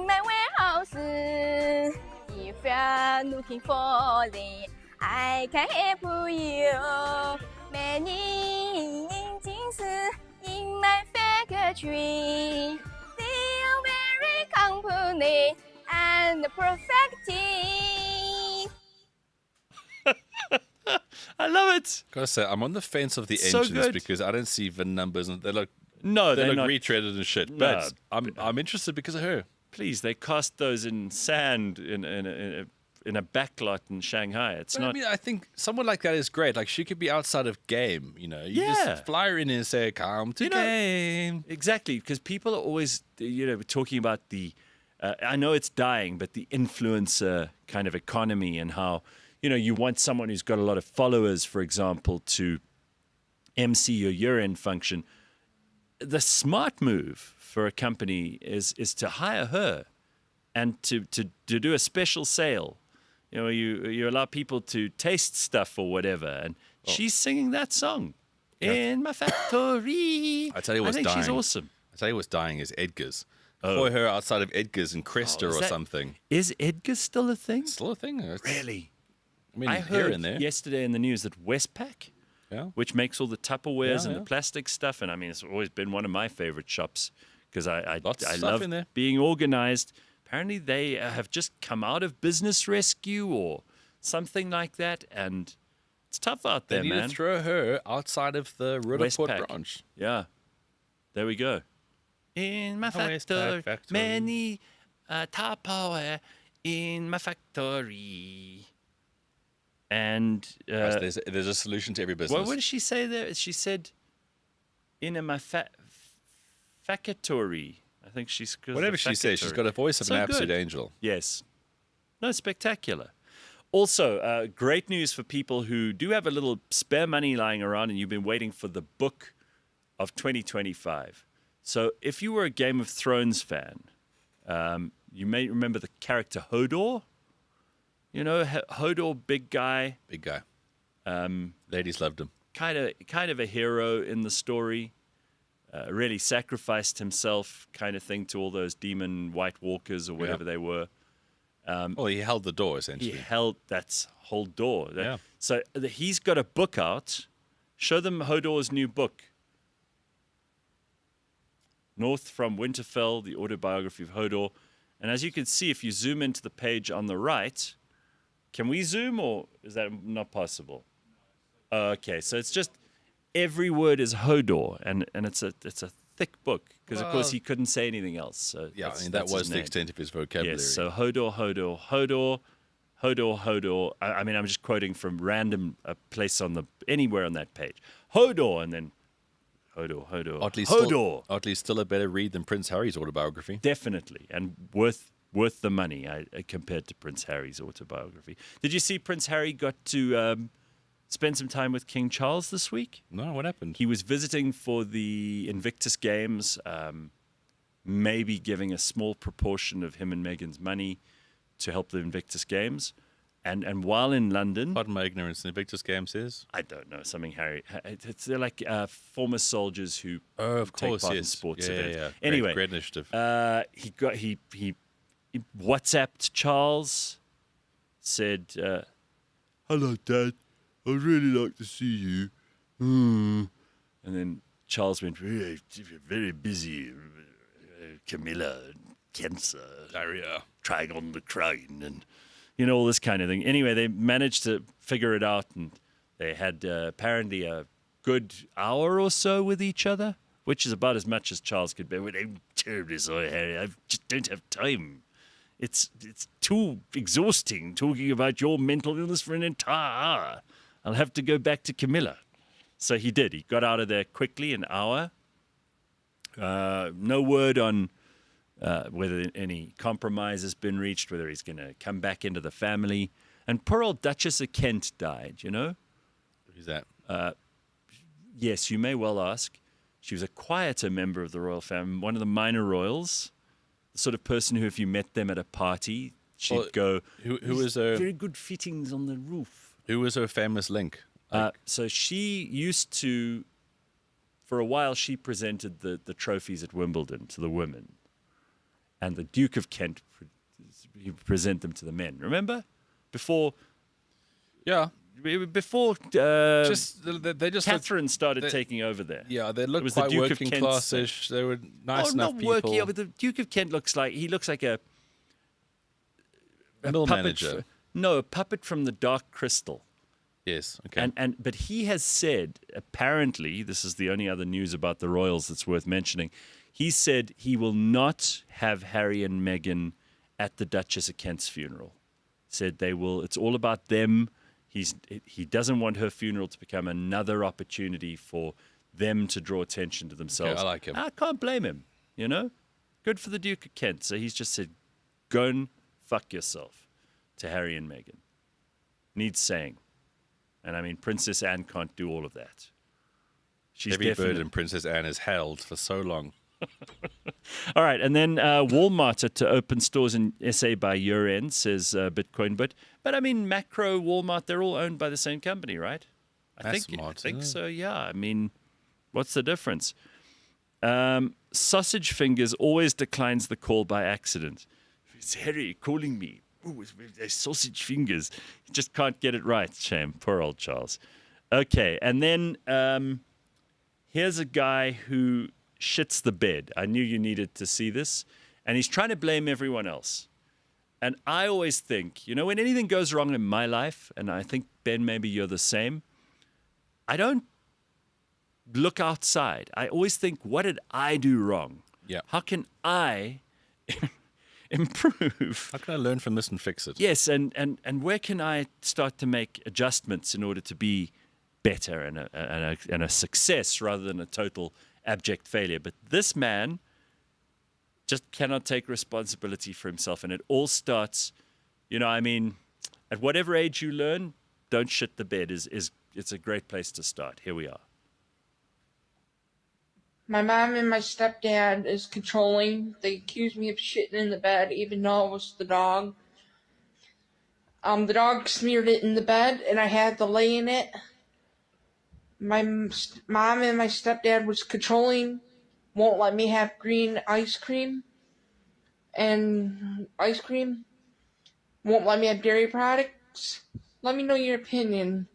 my warehouse. If you're looking for them, I can help you. Many engines in my factory. They are very company and perfecting. I love it. Gotta say, I'm on the fence of the So engines good. because I don't see VIN numbers and they look they're not retreaded and shit. No. But I'm interested because of her. Please, they cast those in sand in a backlot in Shanghai. It's But not. I mean, I think someone like that is great. Like she could be outside of game. You just fly her in and say, "Come to game." Exactly, because people are always talking about the. I know it's dying, but the influencer kind of economy and how you want someone who's got a lot of followers, for example, to MC your year-end function. The smart move for a company is to hire her and to do a special sale. You allow people to taste stuff or whatever, and she's singing that song in my factory. I tell you what's I think dying. she's awesome. I tell you what's dying is Edgar's. For her outside of Edgar's and Cresta or something. Is Edgar's still a thing? Still a thing. Really? I mean, I here heard and there. yesterday in the news that Westpac, which makes all the Tupperwares and Yeah. the plastic stuff, and I mean, it's always been one of my favorite shops because I Lots of stuff love in there. being organized. Apparently, they have just come out of business rescue or something like that, and it's tough out They there, need man. to throw her outside of the Rutherford Westpac. branch. Yeah, there we go. In my factory, many Tupperware in my factory. And there's a solution to every business. what did she say there? She said, in my factory. I think she's... Whatever she says, she's got a voice of an absolute angel. Yes. No, spectacular. Also, great news for people who do have a little spare money lying around and you've been waiting for the book of 2025. So if you were a Game of Thrones fan, you may remember the character Hodor. Hodor, big guy. Big guy. Ladies loved him. Kind of a hero in the story. Really sacrificed himself, kind of thing, to all those demon White Walkers or whatever they were. Well, he held the door essentially. He held that whole door. So he's got a book out. Show them Hodor's new book. North from Winterfell, the autobiography of Hodor. And as you can see, if you zoom into the page on the right, can we zoom or is that not possible? Okay, so it's just every word is Hodor, and it's a thick book because of course he couldn't say anything else. So Yeah, that's- I mean, that that's was his the name. extent of his vocabulary. Yes, so Hodor. I mean, I'm just quoting from random place anywhere on that page. Hodor, and then Hodor. Oddly, still a better read than Prince Harry's autobiography. Definitely, and worth the money compared to Prince Harry's autobiography. Did you see Prince Harry got to spend some time with King Charles this week? No, what happened? He was visiting for the Invictus Games, maybe giving a small proportion of him and Meghan's money to help the Invictus Games. And while in London... Pardon my ignorance, the Invictus Games is? I don't know, something Harry... They're like former soldiers who take part in sports events. Yeah. Anyway, Great initiative. he WhatsApped Charles, said, "Hello, Dad. I'd really like to see you." And then Charles went, "Very busy, Camilla. cancer, diarrhea, trying on the crown, and all this kind of thing. Anyway, they managed to figure it out, and they had apparently a good hour or so with each other, which is about as much as Charles could bear. I'm terribly sorry, Harry. I just don't have time. It's too exhausting talking about your mental illness for an entire hour. I'll have to go back to Camilla. So he did. He got out of there quickly, an hour. No word on whether any compromise has been reached, whether he's going to come back into the family. And poor old Duchess of Kent died, Who's that? Yes, you may well ask. She was a quieter member of the royal family, one of the minor royals, the sort of person who, if you met them at a party, she'd go, who was her very good fittings on the roof. Who was her famous link? So she used to, for a while, she presented the trophies at Wimbledon to the women. And the Duke of Kent, he would present them to the men. Remember? Before... Yeah. Before they just Catherine started taking over there. Yeah, they looked was quite the Duke working of Kent's classish. They were nice enough not people. working, but the Duke of Kent looks like a middle puppet manager. A puppet from the Dark Crystal. Yes, okay. But he has said, apparently, this is the only other news about the royals that's worth mentioning. He said he will not have Harry and Meghan at the Duchess of Kent's funeral. Said they will. It's all about them. He doesn't want her funeral to become another opportunity for them to draw attention to themselves. Okay, I like him. I can't blame him, Good for the Duke of Kent. So he's just said, go and fuck yourself to Harry and Meghan. Needs saying. And I mean, Princess Anne can't do all of that. She's Heavy burden Princess Anne has held for so long. All right, and then Walmart to open stores in SA by year end, says Bitcoin. But I mean, Macro, Walmart, they're all owned by the same company, right? I think so. Yeah. I mean, what's the difference? Sausage Fingers always declines the call by accident. It's Harry calling me. Ooh, it's Sausage Fingers. He just can't get it right. Shame. Poor old Charles. Okay, and then here's a guy who shits the bed. I knew you needed to see this. And he's trying to blame everyone else. And I always think, when anything goes wrong in my life, and I think, Ben, maybe you're the same, I don't look outside. I always think, what did I do wrong? Yeah. How can I improve? How can I learn from this and fix it? Yes, and where can I start to make adjustments in order to be better and a success rather than a total abject failure? But this man just cannot take responsibility for himself, and it all starts, at whatever age you learn, don't shit the bed it's a great place to start. Here we are. My mom and my stepdad is controlling. They accuse me of shitting in the bed, even though it was the dog. The dog smeared it in the bed, and I had to lay in it. My mom and my stepdad was controlling, won't let me have green ice cream, and ice cream, won't let me have dairy products. Let me know your opinion.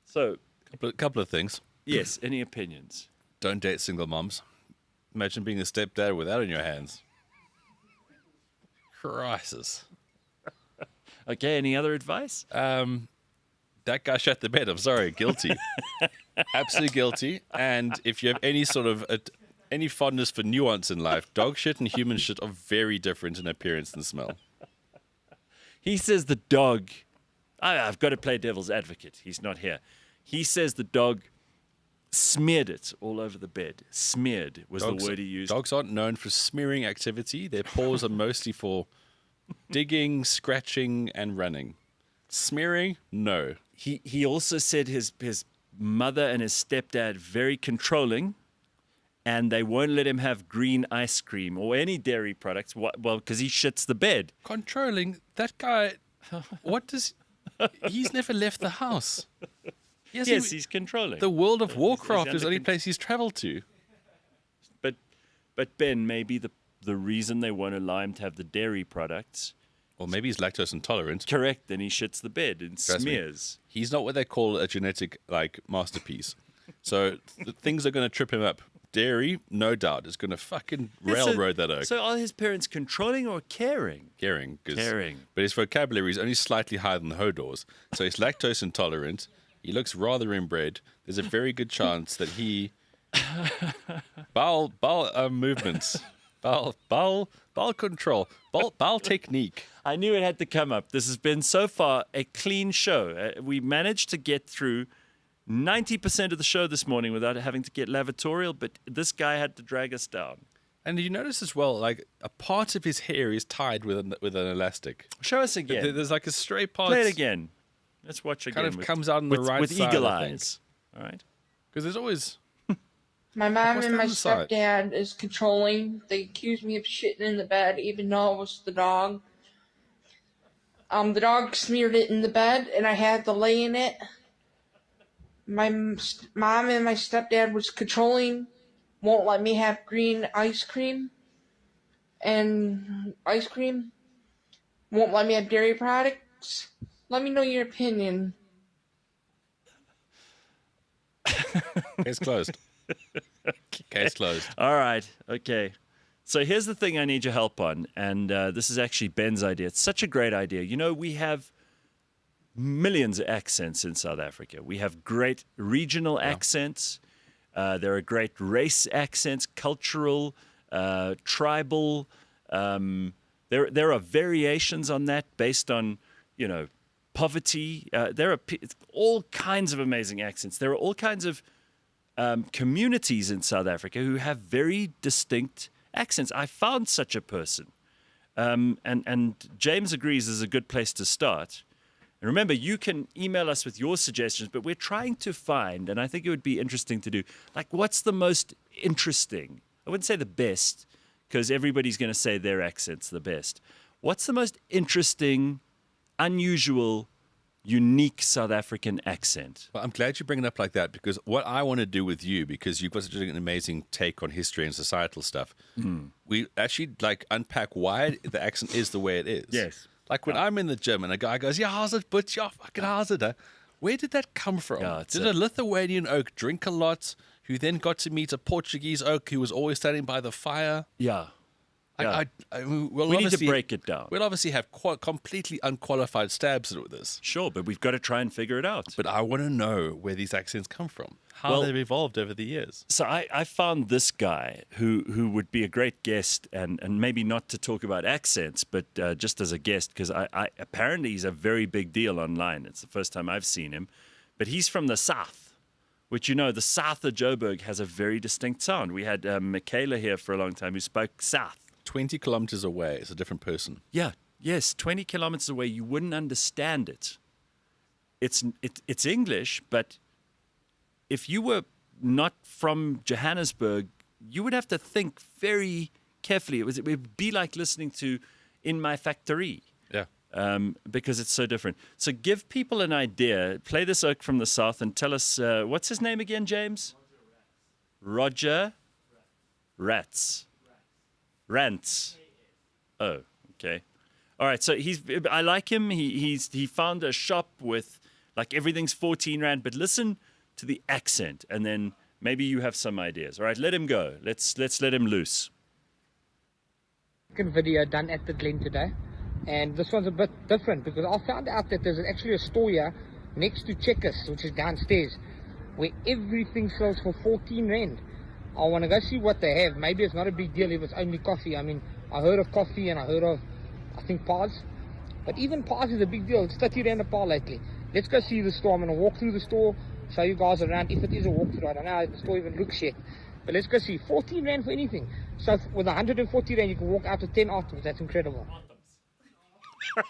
So, a couple of things. Yes, any opinions? Don't date single moms. Imagine being a stepdad with that in your hands. Crisis. Okay, any other advice? That guy shut the bed. I'm sorry, guilty. Absolutely guilty. And if you have any sort of any fondness for nuance in life, dog shit and human shit are very different in appearance and smell. He says the dog... I've got to play devil's advocate. He's not here. He says the dog smeared it all over the bed. Smeared was the word he used. Dogs aren't known for smearing activity. Their paws are mostly for digging, scratching, and running. Smearing? No. He also said his mother and his stepdad very controlling, and they won't let him have green ice cream or any dairy products. Well, because he shits the bed. Controlling? That guy, what does... He's never left the house. Yes, he's controlling. The world of Warcraft is the only place he's traveled to. But Ben, maybe the reason they won't allow him to have the dairy products... Or maybe he's lactose intolerant. Correct, then he shits the bed and smears. He's not what they call a genetic masterpiece. So things are going to trip him up dairy, no doubt, is going to fucking railroad that oak. So are his parents controlling or caring? Caring. Caring. But his vocabulary is only slightly higher than Hodor's. So he's lactose intolerant. He looks rather inbred. There's a very good chance that he... bowel movements. Bowel control. Bowel technique. I knew it had to come up. This has been so far a clean show. We managed to get through 90% of the show this morning without having to get lavatorial, but this guy had to drag us down. And you notice as well, like a part of his hair is tied with an elastic. Show us again. There's like a stray part. Play it again. Let's watch again. Kind of comes out on the right with side, eagle I think. eyes. All right. Because there's always... My mom What's and the my other side? stepdad is controlling. They accuse me of shitting in the bed, even though it was the dog. The dog smeared it in the bed, and I had to lay in it. My mom and my stepdad was controlling, won't let me have green ice cream. And ice cream. Won't let me have dairy products. Let me know your opinion. Case closed. Case closed. All right. Okay. So here's the thing I need your help on. And this is actually Ben's idea. It's such a great idea. You know, we have millions of accents in South Africa. We have great regional accents. There are great race accents, cultural, tribal. There are variations on that based on, you know, poverty. There are all kinds of amazing accents. There are all kinds of communities in South Africa who have very distinct accents. I found such a person. And James agrees this is a good place to start. And remember, you can email us with your suggestions, but we're trying to find, and I think it would be interesting to do, like, what's the most interesting? I wouldn't say the best, because everybody's going to say their accent's the best. What's the most interesting, unusual, unique South African accent? Well, I'm glad you bring it up like that, because what I want to do with you, because you've got such an amazing take on history and societal stuff, we actually like unpack why the accent is the way it is. Yes. Like when I'm in the gym and a guy goes, "Yeah, how's it, but yeah, fucking how's it?" Where did that come from? Did a Lithuanian oak drink a lot, who then got to meet a Portuguese oak who was always standing by the fire? Yeah. We need to break it down. We'll obviously have completely unqualified stabs at this. Sure, but we've got to try and figure it out. But I want to know where these accents come from, how they've evolved over the years. So I found this guy who would be a great guest, and maybe not to talk about accents, but just as a guest, because I apparently he's a very big deal online. It's the first time I've seen him. But he's from the South, which, you know, the South of Joburg has a very distinct sound. We had Michaela here for a long time who spoke South. 20 kilometers away, it's a different person. Yeah, yes, 20 kilometers away, you wouldn't understand it. It's English, but if you were not from Johannesburg, you would have to think very carefully. It would be like listening to In My Factory. Yeah. Because it's so different. So give people an idea. Play this oak from the South and tell us, what's his name again, James? Roger Rats. Rants. Oh, okay. All right. So I like him. He found a shop with like everything's 14 Rand, but listen to the accent, and then maybe you have some ideas. All right, let him go. Let's let him loose. Second video done at the Glen today, and this one's a bit different because I found out that there's actually a store here next to Checkers, which is downstairs, where everything sells for 14 Rand. I want to go see what they have. Maybe it's not a big deal if it's only coffee. I mean, I heard of coffee and I heard of, I think, pies. But even pies is a big deal. It's 30 Rand a pie lately. Let's go see the store. I'm going to walk through the store, show you guys around. If it is a walkthrough, I don't know how the store even looks yet. But let's go see. 14 Rand for anything. So with 140 Rand, you can walk out with 10 items. That's incredible.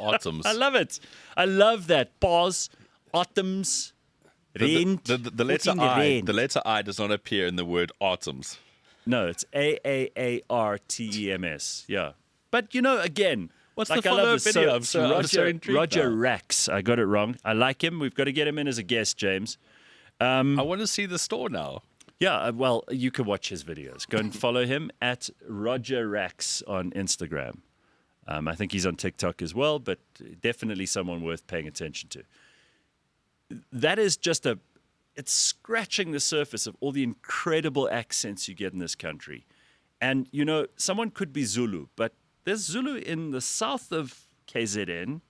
Items. I love it. I love that. Pause. Items. The letter I does not appear in the word atoms. No, it's AAARTEMS. Yeah. But, you know, again, what's like the follow-up video? I'm so intrigued Roger now. Rex. I got it wrong. I like him. We've got to get him in as a guest, James. I want to see the store now. Yeah, well, you can watch his videos. Go and follow him at Roger Rex on Instagram. I think he's on TikTok as well, but definitely someone worth paying attention to. That is just a it's scratching the surface of all the incredible accents you get in this country. And, you know, someone could be Zulu, but there's Zulu in the south of KZN,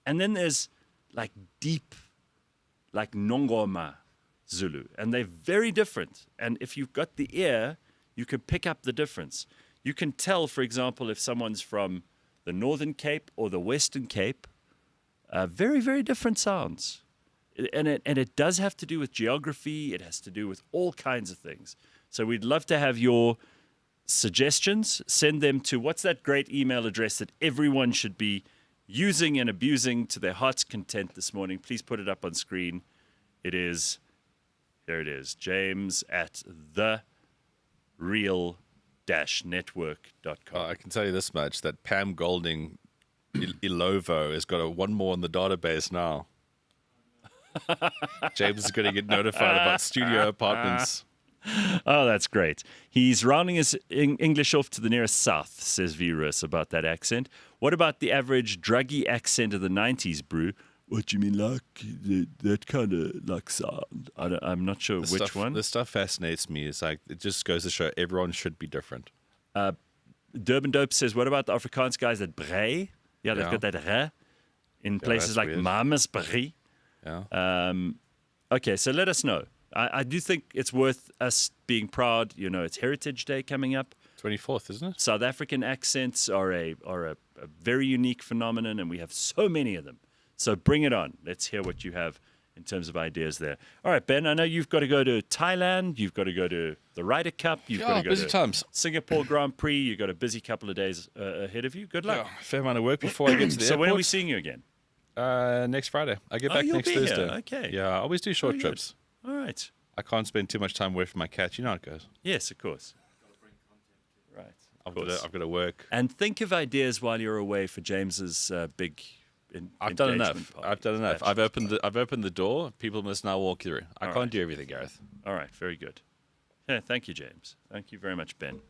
and then there's like deep, like Nongoma Zulu, and they're very different. And if you've got the ear, you can pick up the difference. You can tell, for example, if someone's from the Northern Cape or the Western Cape, very, very different sounds. And it does have to do with geography. It has to do with all kinds of things. So we'd love to have your suggestions. Send them to, what's that great email address that everyone should be using and abusing to their heart's content this morning? Please put it up on screen. It is, there it is, james@thereal-network.com. I can tell you this much, that Pam Golding Ilovo has got one more in the database now. James is going to get notified about studio apartments. Oh, that's great. He's rounding his English off to the nearest south, says Virus about that accent. What about the average druggy accent of the 90s, Brew? What do you mean, like that kind of like sound? I'm not sure which one. This stuff fascinates me. It's like, it just goes to show everyone should be different. Durban Dope says, what about the Afrikaans guys that brei? Yeah, they've got that re in places like Mamas Brei. Yeah. Okay, so let us know. I do think it's worth us being proud. You know, it's Heritage Day coming up. 24th, isn't it? South African accents are a very unique phenomenon, and we have so many of them. So bring it on. Let's hear what you have in terms of ideas there. All right, Ben, I know you've got to go to Thailand. You've got to go to the Ryder Cup. You've got to go busy to times. Singapore Grand Prix. You've got a busy couple of days ahead of you. Good luck. Yeah, fair amount of work before I get to the So airport. when are we seeing you again? Next Friday. I get back you'll next be here. Thursday. Okay. Yeah, I always do short Very good. trips. All right. I can't spend too much time away from my cat. You know how it goes. Yes, of course. Right. I've got to work. And think of ideas while you're away for James's big. I've done enough. engagement party. I've done enough. I've opened the door. People must now walk through. I can't do everything, Gareth. All right. Very good. Yeah, thank you, James. Thank you very much, Ben.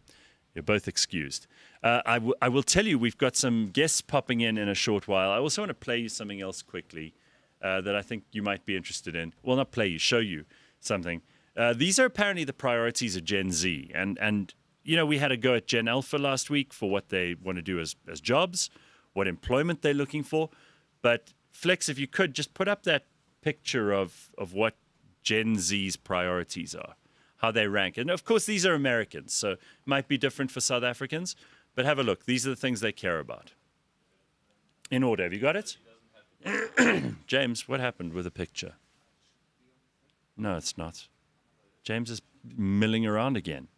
You're both excused. I will tell you, we've got some guests popping in a short while. I also want to play you something else quickly that I think you might be interested in. Well, not play you, show you something. These are apparently the priorities of Gen Z. And you know, we had a go at Gen Alpha last week for what they want to do as jobs, what employment they're looking for. But Flex, if you could, just put up that picture of what Gen Z's priorities are, how they rank. And of course, these are Americans, so it might be different for South Africans. But have a look. These are the things they care about. In order. Have you got it? James, what happened with the picture? No, it's not. James is milling around again.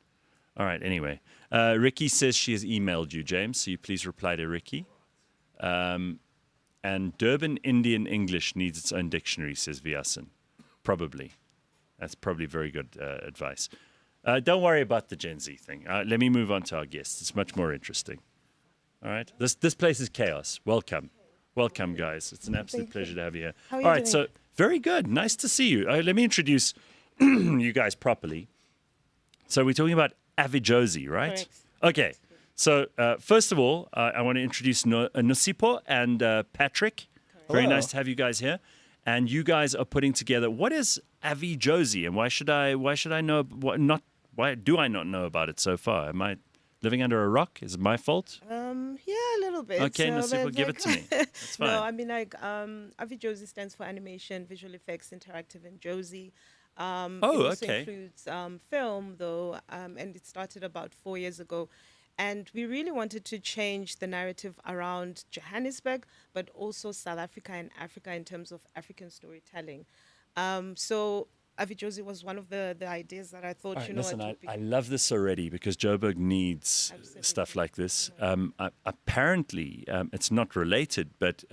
All right, anyway. Ricky says she has emailed you, James, so you please reply to Ricky. And Durban Indian English needs its own dictionary, says Vyasan. Probably. That's probably very good advice. Don't worry about the Gen Z thing. Let me move on to our guests. It's much more interesting. All right? This place is chaos. Welcome. Welcome, guys. It's an absolute pleasure to have you here. How are you All right, doing? so very good. Nice to see you. Let me introduce you guys properly. So we're talking about AVIJOZI, right? Correct. Okay. So first of all, I want to introduce Nosipho and Patrick. Very Hello. nice to have you guys here. And you guys are putting together, what is AVIJOZI, and why should I know? Why do I not know about it so far? Am I living under a rock? Is it my fault? Yeah, a little bit. Okay, So, Nosipho, but, give it to me. It's fine. No, I mean, like, AVIJOZI stands for Animation, Visual Effects, Interactive, and Josie. It also okay. includes film, though, and it started about 4 years ago. And we really wanted to change the narrative around Johannesburg, but also South Africa and Africa in terms of African storytelling. So AVIJOZI was one of the ideas that I thought, All right, you know, listen, it would be I love this already because Joburg needs stuff like this. Apparently, it's not related, but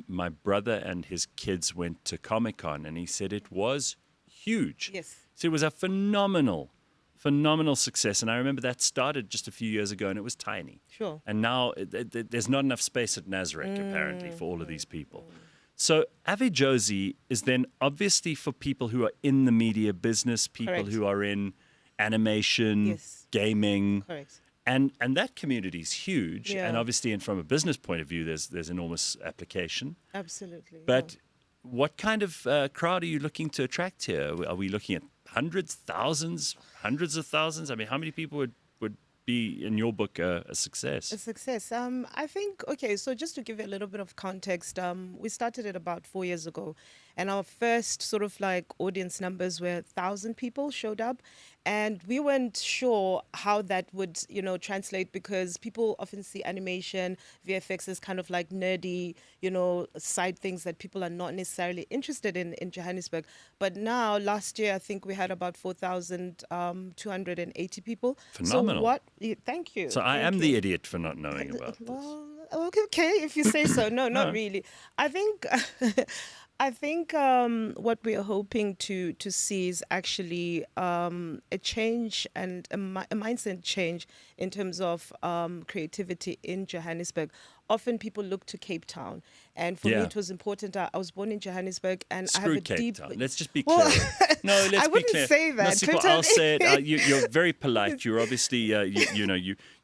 my brother and his kids went to Comic-Con and he said it was huge. Yes. So it was a phenomenal success. And I remember that started just a few years ago and it was tiny. Sure. And now there's not enough space at Nazareth, apparently, for all of these people. So AVIJOZI is then obviously for people who are in the media business, people Correct. who are in animation, Yes. gaming. Correct. And that community is huge. Yeah. And obviously, and from a business point of view, there's enormous application. Absolutely. But what kind of crowd are you looking to attract here? Are we looking at hundreds, thousands, hundreds of thousands? I mean, how many people would be, in your book, a success? A success. I think, okay, so just to give you a little bit of context, we started it about 4 years ago, and our first sort of like audience numbers were 1,000 people showed up, and we weren't sure how that would, translate, because people often see animation, VFX as kind of like nerdy, side things that people are not necessarily interested in Johannesburg. But now, last year, I think we had about 4,280 people. Phenomenal. So thank you. So I Thank am you. the idiot for not knowing about this. Well, okay, if you say so. No, not really. I think what we are hoping to see is actually a change and a mindset change in terms of creativity in Johannesburg. Often people look to Cape Town, and for me it was important. I was born in Johannesburr, and I have a Cape deep. Town. Let's just be clear. No, let's I be wouldn't clear. say that. Nosipho, I'll say it. You're very polite. You're obviously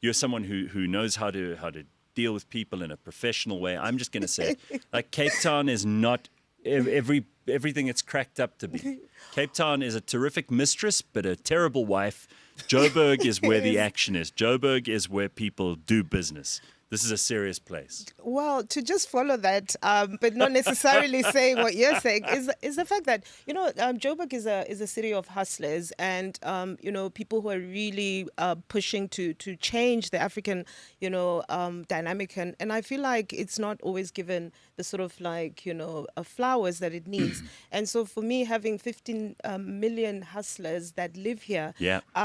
you're someone who knows how to deal with people in a professional way. I'm just going to say it. Like, Cape Town is not everything it's cracked up to be. Cape Town is a terrific mistress, but a terrible wife. Joburg is where the action is. Joburg is where people do business. This is a serious place. Well, to just follow that, but not necessarily saying what you're saying, is the fact that, Joburg is a city of hustlers, and, people who are really pushing to change the African, dynamic. And I feel like it's not always given the sort of like, flowers that it needs. And so for me, having 15 million hustlers that live here,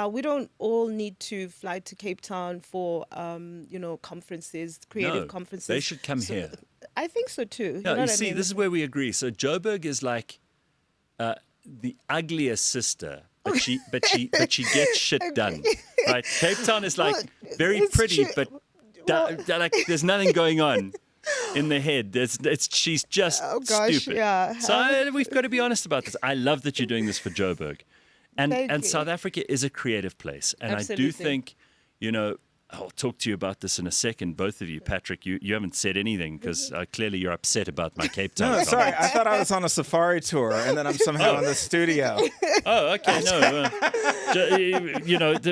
we don't all need to fly to Cape Town for, conferences. Creative conferences. They should come here. I think so too. No, you know you what I see, mean? this is where we agree. So Joburg is like the uglier sister, but she gets shit done. Right? Cape Town is like very pretty, true. but like there's nothing going on in the head. She's just stupid. Yeah. So we've got to be honest about this. I love that you're doing this for Joburg, and Thank you. South Africa is a creative place, and Absolutely. I do think, I'll talk to you about this in a second. Both of you, Patrick, you haven't said anything because clearly you're upset about my Cape Town. No, comment. sorry. I thought I was on a safari tour, and then I'm somehow in the studio. Oh, okay.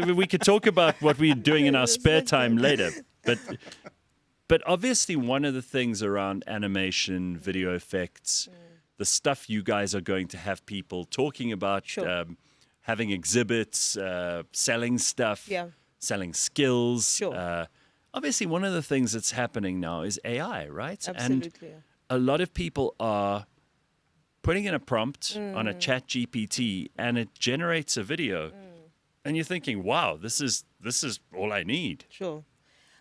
No, we could talk about what we're doing in our spare time later. But obviously, one of the things around animation, video effects, the stuff you guys are going to have people talking about, having exhibits, selling stuff. Yeah. Selling skills. Sure. Obviously, one of the things that's happening now is AI, right? Absolutely. And a lot of people are putting in a prompt on a chat GPT, and it generates a video. And you're thinking, wow, this is all I need. Sure.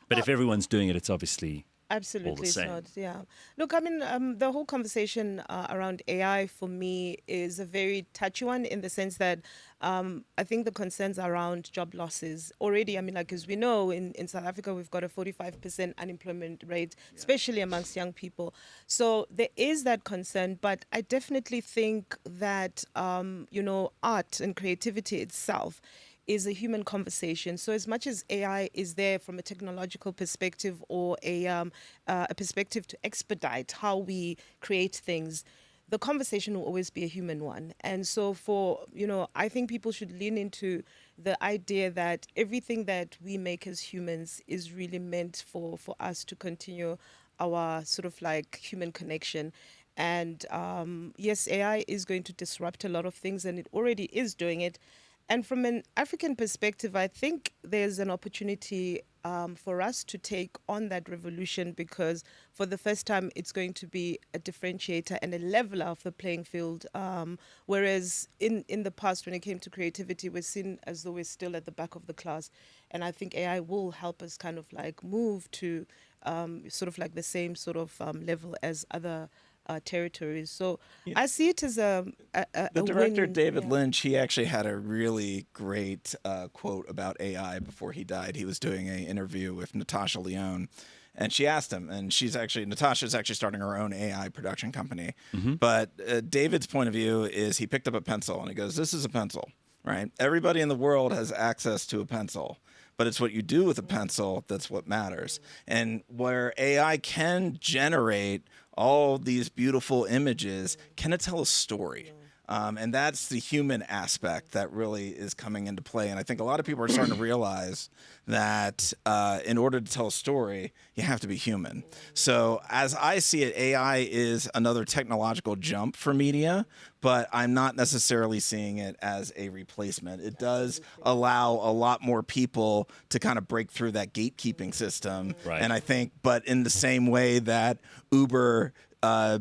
But if everyone's doing it, it's obviously Absolutely, all the it's same. not. Yeah. Look, I mean, the whole conversation around AI for me is a very touchy one, in the sense that I think the concerns around job losses already. I mean, like, as we know, in South Africa, we've got a 45% unemployment rate, especially amongst young people. So there is that concern, but I definitely think that art and creativity itself is a human conversation. So as much as AI is there from a technological perspective, or a perspective to expedite how we create things, the conversation will always be a human one. And so I think people should lean into the idea that everything that we make as humans is really meant for us to continue our sort of like human connection. And yes, AI is going to disrupt a lot of things, and it already is doing it. And from an African perspective, I think there's an opportunity for us to take on that revolution, because for the first time, it's going to be a differentiator and a leveler of the playing field. Whereas in the past, when it came to creativity, we're seen as though we're still at the back of the class. And I think AI will help us kind of like move to sort of like the same sort of level as other territories. So I see it as the director, win. David Lynch, he actually had a really great quote about AI before he died. He was doing an interview with Natasha Lyonne, and she asked him, and Natasha's actually starting her own AI production company. But David's point of view is, he picked up a pencil and he goes, "This is a pencil, right? Everybody in the world has access to a pencil. but it's what you do with a pencil that's what matters. And where AI can generate all these beautiful images, can it tell a story? And that's the human aspect that really is coming into play. And I think a lot of people are starting to realize that in order to tell a story, you have to be human. So as I see it, AI is another technological jump for media, but I'm not necessarily seeing it as a replacement. It does allow a lot more people to kind of break through that gatekeeping system. Right. And I think, but in the same way that Uber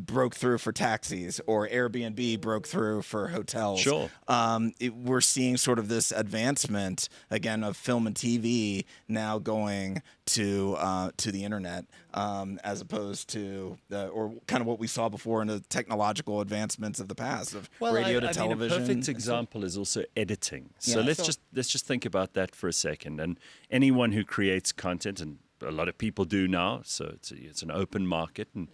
broke through for taxis or Airbnb broke through for hotels. Sure. We're seeing sort of this advancement again of film and TV now going to the internet as opposed to or kind of what we saw before in the technological advancements of the past of radio to television. A perfect example is also editing. So Yeah. let's just think about that for a second. And anyone who creates content, and a lot of people do now, so it's an open market, and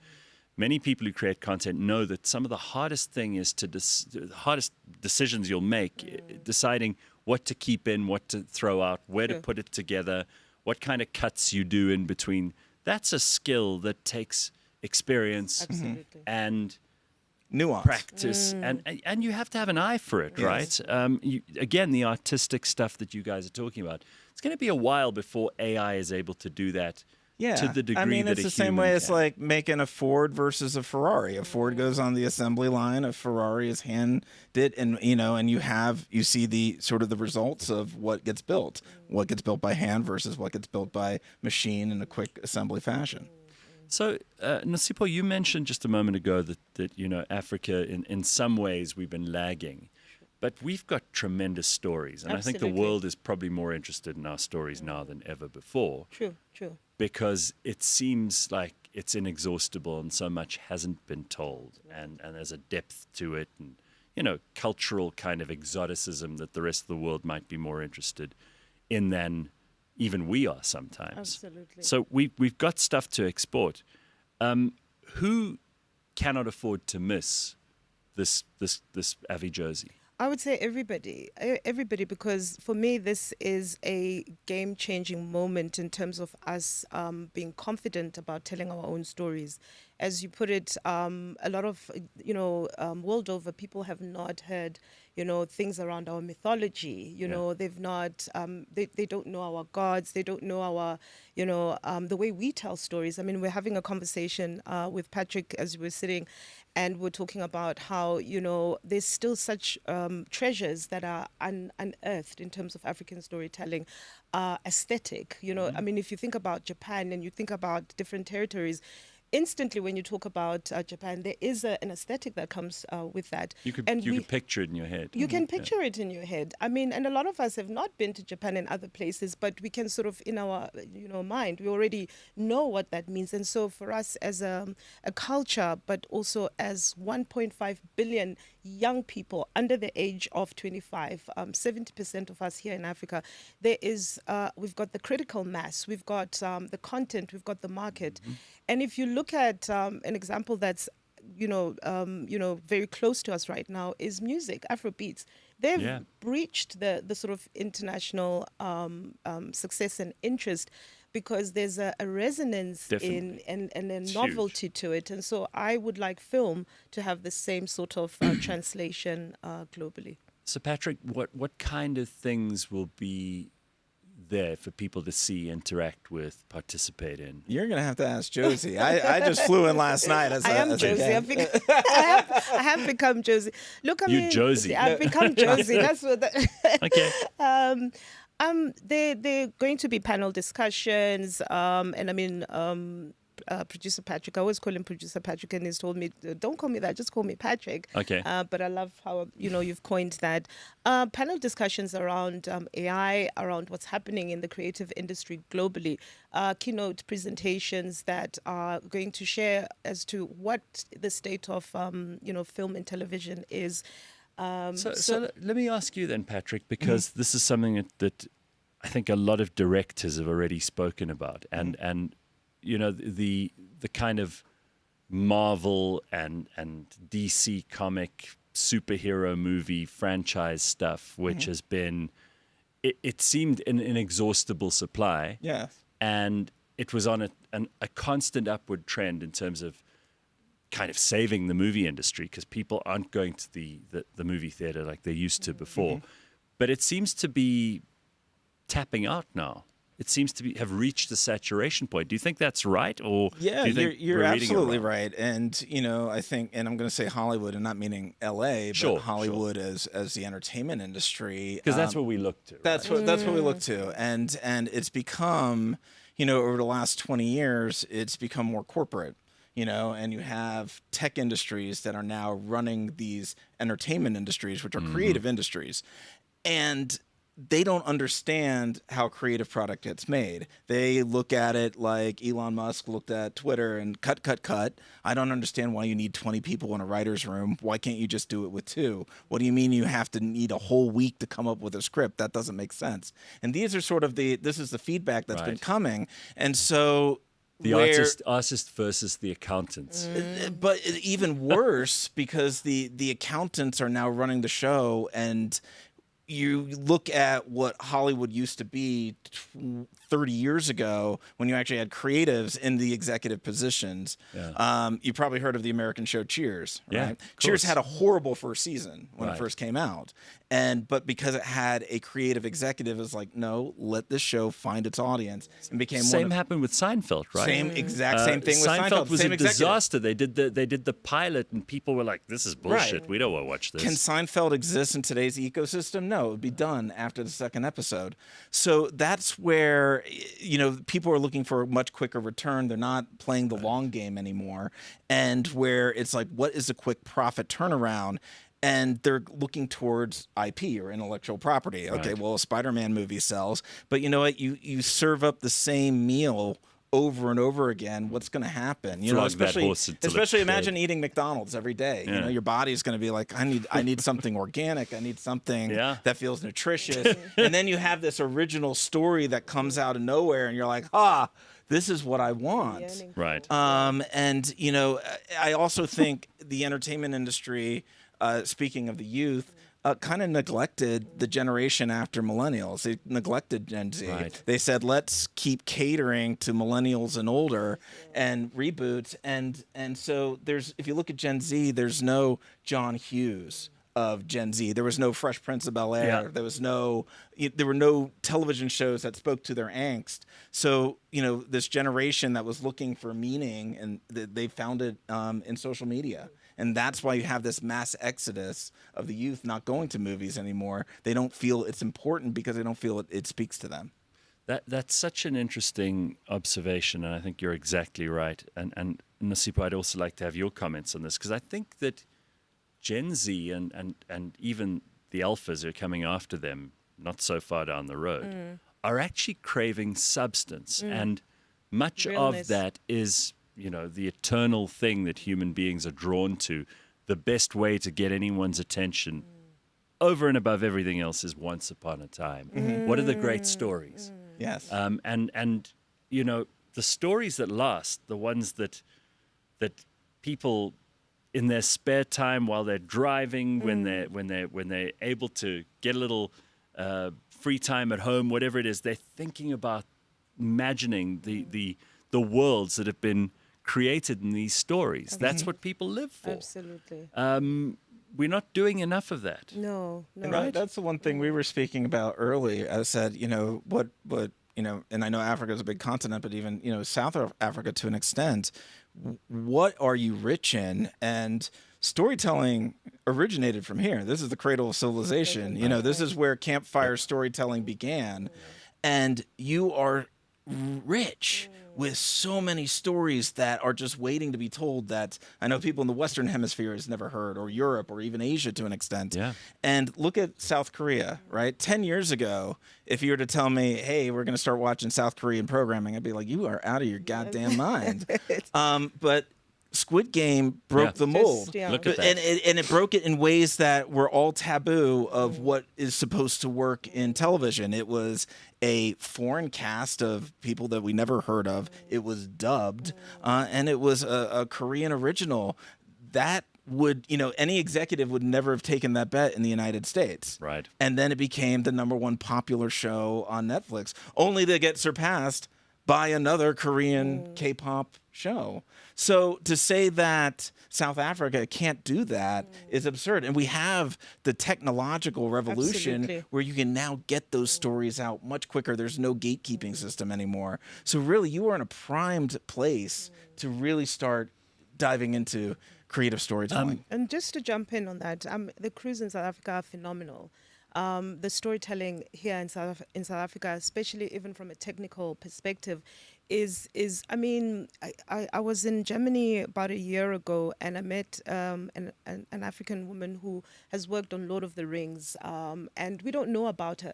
many people who create content know that some of the hardest thing is the hardest decisions you'll make, deciding what to keep in, what to throw out, where to put it together, what kind of cuts you do in between. That's a skill that takes experience and nuance, practice, and you have to have an eye for it, right? Again, the artistic stuff that you guys are talking about, it's going to be a while before AI is able to do that. To the degree I mean, that it's the same way it's like making a Ford versus a Ferrari. A Ford goes on the assembly line, a Ferrari is hand did, and and you see the sort of the results of what gets built by hand versus what gets built by machine in a quick assembly fashion. So, Nosipho, you mentioned just a moment ago that Africa, in some ways, we've been lagging. But we've got tremendous stories, and I think the world is probably more interested in our stories now than ever before. True. Because it seems like it's inexhaustible and so much hasn't been told, and there's a depth to it, and cultural kind of exoticism that the rest of the world might be more interested in than even we are sometimes. Absolutely. So we've got stuff to export. Who cannot afford to miss this AVIJOZI? I would say everybody, because for me, this is a game-changing moment in terms of us being confident about telling our own stories. As you put it, a lot of, world over, people have not heard, things around our mythology. They've not, they don't know our gods. They don't know our, the way we tell stories. I mean, we're having a conversation with Patrick as we were sitting, and we're talking about how, there's still such treasures that are unearthed in terms of African storytelling, aesthetic. I mean, if you think about Japan and you think about different territories, instantly when you talk about Japan, there is an aesthetic that comes with that. You could picture it in your head. You can picture it in your head. I mean, and a lot of us have not been to Japan and other places, but we can sort of, in our mind, we already know what that means. And so for us as a culture, but also as 1.5 billion young people under the age of 25, 70% of us here in Africa, there is, we've got the critical mass, we've got the content, we've got the market. And if you look at an example that's, very close to us right now is music, Afrobeats. They've breached the sort of international success and interest because there's a resonance in and a novelty to it. And so I would like film to have the same sort of translation globally. So Patrick, what kind of things will be there for people to see, interact with, participate in? You're gonna have to ask Josie. I just flew in last night. I am Josie. I have become Josie. Look, I mean, Josie. I've become Josie. That's what. Okay. They're going to be panel discussions, and I mean, Producer Patrick. I always call him Producer Patrick, and he's told me, "Don't call me that. Just call me Patrick." Okay. But I love how you've coined that. Panel discussions around AI, around what's happening in the creative industry globally. Keynote presentations that are going to share as to what the state of film and television is. So let me ask you then, Patrick, because this is something that I think a lot of directors have already spoken about, and the kind of Marvel and DC comic superhero movie franchise stuff, which has been it seemed an inexhaustible supply. Yeah. And it was on a constant upward trend in terms of kind of saving the movie industry, because people aren't going to the movie theater like they used to before. But it seems to be tapping out now. It seems to have reached the saturation point. Do you think that's right? Or Yeah, do you think you're we're reading it absolutely wrong? right. And, you know, I think, and I'm going to say Hollywood, and not meaning LA, but Sure, Hollywood as the entertainment industry. Because that's what we look to. That's what we look to. And it's become, you know, over the last 20 years, it's become more corporate. You know, and you have tech industries that are now running these entertainment industries, which are creative industries. And they don't understand how creative product gets made. They look at it like Elon Musk looked at Twitter and cut. I don't understand why you need 20 people in a writer's room. Why can't you just do it with 2? What do you mean you have to need a whole week to come up with a script? That doesn't make sense. And these are sort of this is the feedback that's been coming. And so The artist versus the accountants. But even worse, because the accountants are now running the show, and you look at what Hollywood used to be 30 years ago when you actually had creatives in the executive positions. Yeah. You probably heard of the American show Cheers, right? Yeah, of Cheers course. had a horrible first season when Right. it first came out. But because it had a creative executive, it was like, no, let this show find its audience, and became Same happened with Seinfeld, right? Same thing with Seinfeld. Was Same a executive. disaster. They did the pilot, and people were like, "This is bullshit. Right. We don't want to watch this." Can Seinfeld exist in today's ecosystem? No, it would be done after the second episode. So that's where, you know, people are looking for a much quicker return. They're not playing the long game anymore. And where it's like, what is a quick profit turnaround? And they're looking towards IP or intellectual property. Okay, Right. well, a Spider-Man movie sells, but you know what? You serve up the same meal over and over again. What's going to happen? You know, Flog that horse until it especially dead. imagine eating McDonald's every day. You Yeah. know, your body's going to be like, I need something organic. I need something Yeah. that feels nutritious. And then you have this original story that comes out of nowhere, and you're like, this is what I want. Right. And you know, I also think the entertainment industry, speaking of the youth, kind of neglected the generation after millennials. They neglected Gen Z. Right. They said, let's keep catering to millennials and older and reboot. And so if you look at Gen Z, there's no John Hughes of Gen Z. There was no Fresh Prince of Bel-Air. Yeah. There were no television shows that spoke to their angst. So, you know, this generation that was looking for meaning, and they found it in social media. And that's why you have this mass exodus of the youth not going to movies anymore. They don't feel it's important because they don't feel it speaks to them. That's such an interesting observation, and I think you're exactly right. And Nosipho, I'd also like to have your comments on this, because I think that Gen Z and even the alphas who are coming after them, not so far down the road, are actually craving substance. And much Realness. of that is, you know, the eternal thing that human beings are drawn to. The best way to get anyone's attention over and above everything else is Once Upon a Time. What are the great stories? Yes. And you know, the stories that last, the ones that people in their spare time while they're driving, when they're able to get a little free time at home, whatever it is, they're thinking about imagining the worlds that have been created in these stories. That's what people live for. Absolutely. We're not doing enough of that. No. And that's the one thing we were speaking about earlier. I said, you know, what you know, and I know Africa is a big continent, but even, you know, South Africa to an extent, what are you rich in? And storytelling originated from here. This is the cradle of civilization. You know, this is where campfire storytelling began. And you are rich with so many stories that are just waiting to be told, that I know people in the Western Hemisphere has never heard, or Europe, or even Asia to an extent. Yeah. And look at South Korea, right? 10 years ago, if you were to tell me, hey, we're going to start watching South Korean programming, I'd be like, you are out of your goddamn mind. But Squid Game broke the mold. Look at that. And it broke it in ways that were all taboo of what is supposed to work in television. It was a foreign cast of people that we never heard of. It was dubbed, and it was a Korean original. That would, any executive would never have taken that bet in the United States. Right. And then it became the #1 popular show on Netflix, only to get surpassed by another Korean K-pop show. So to say that South Africa can't do that is absurd. And we have the technological revolution Absolutely. where you can now get those stories out much quicker. There's no gatekeeping system anymore. So really, you are in a primed place to really start diving into creative storytelling. And just to jump in on that, the crews in South Africa are phenomenal. The storytelling here in South Africa, especially even from a technical perspective, is I mean, I was in Germany about a year ago, and I met an African woman who has worked on Lord of the Rings, and we don't know about her.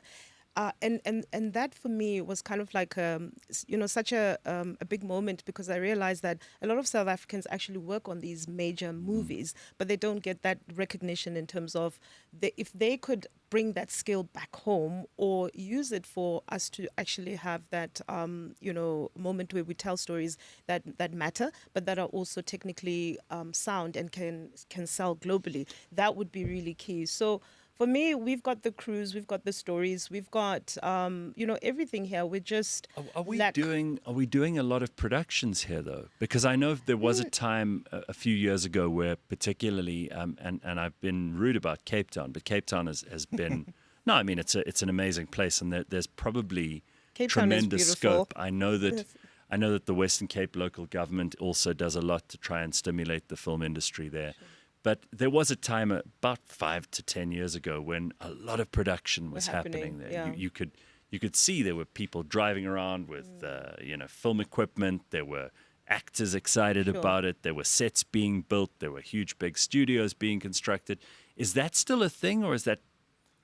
And that for me was kind of like such a big moment, because I realized that a lot of South Africans actually work on these major movies, but they don't get that recognition in terms of if they could bring that skill back home or use it for us to actually have that moment where we tell stories that matter, but that are also technically sound and can sell globally. That would be really key. So for me, we've got the crews, we've got the stories, we've got everything here. We're just Are we doing a lot of productions here though? Because I know there was a time a few years ago where particularly and I've been rude about Cape Town, but Cape Town has been no, I mean it's an amazing place, and there's probably Cape Town is tremendous beautiful. scope. I know that the Western Cape local government also does a lot to try and stimulate the film industry there. Sure. But there was a time about 5 to 10 years ago when a lot of production was happening there. Yeah. You could see there were people driving around with film equipment. There were actors excited about it. There were sets being built. There were huge big studios being constructed. Is that still a thing, or is that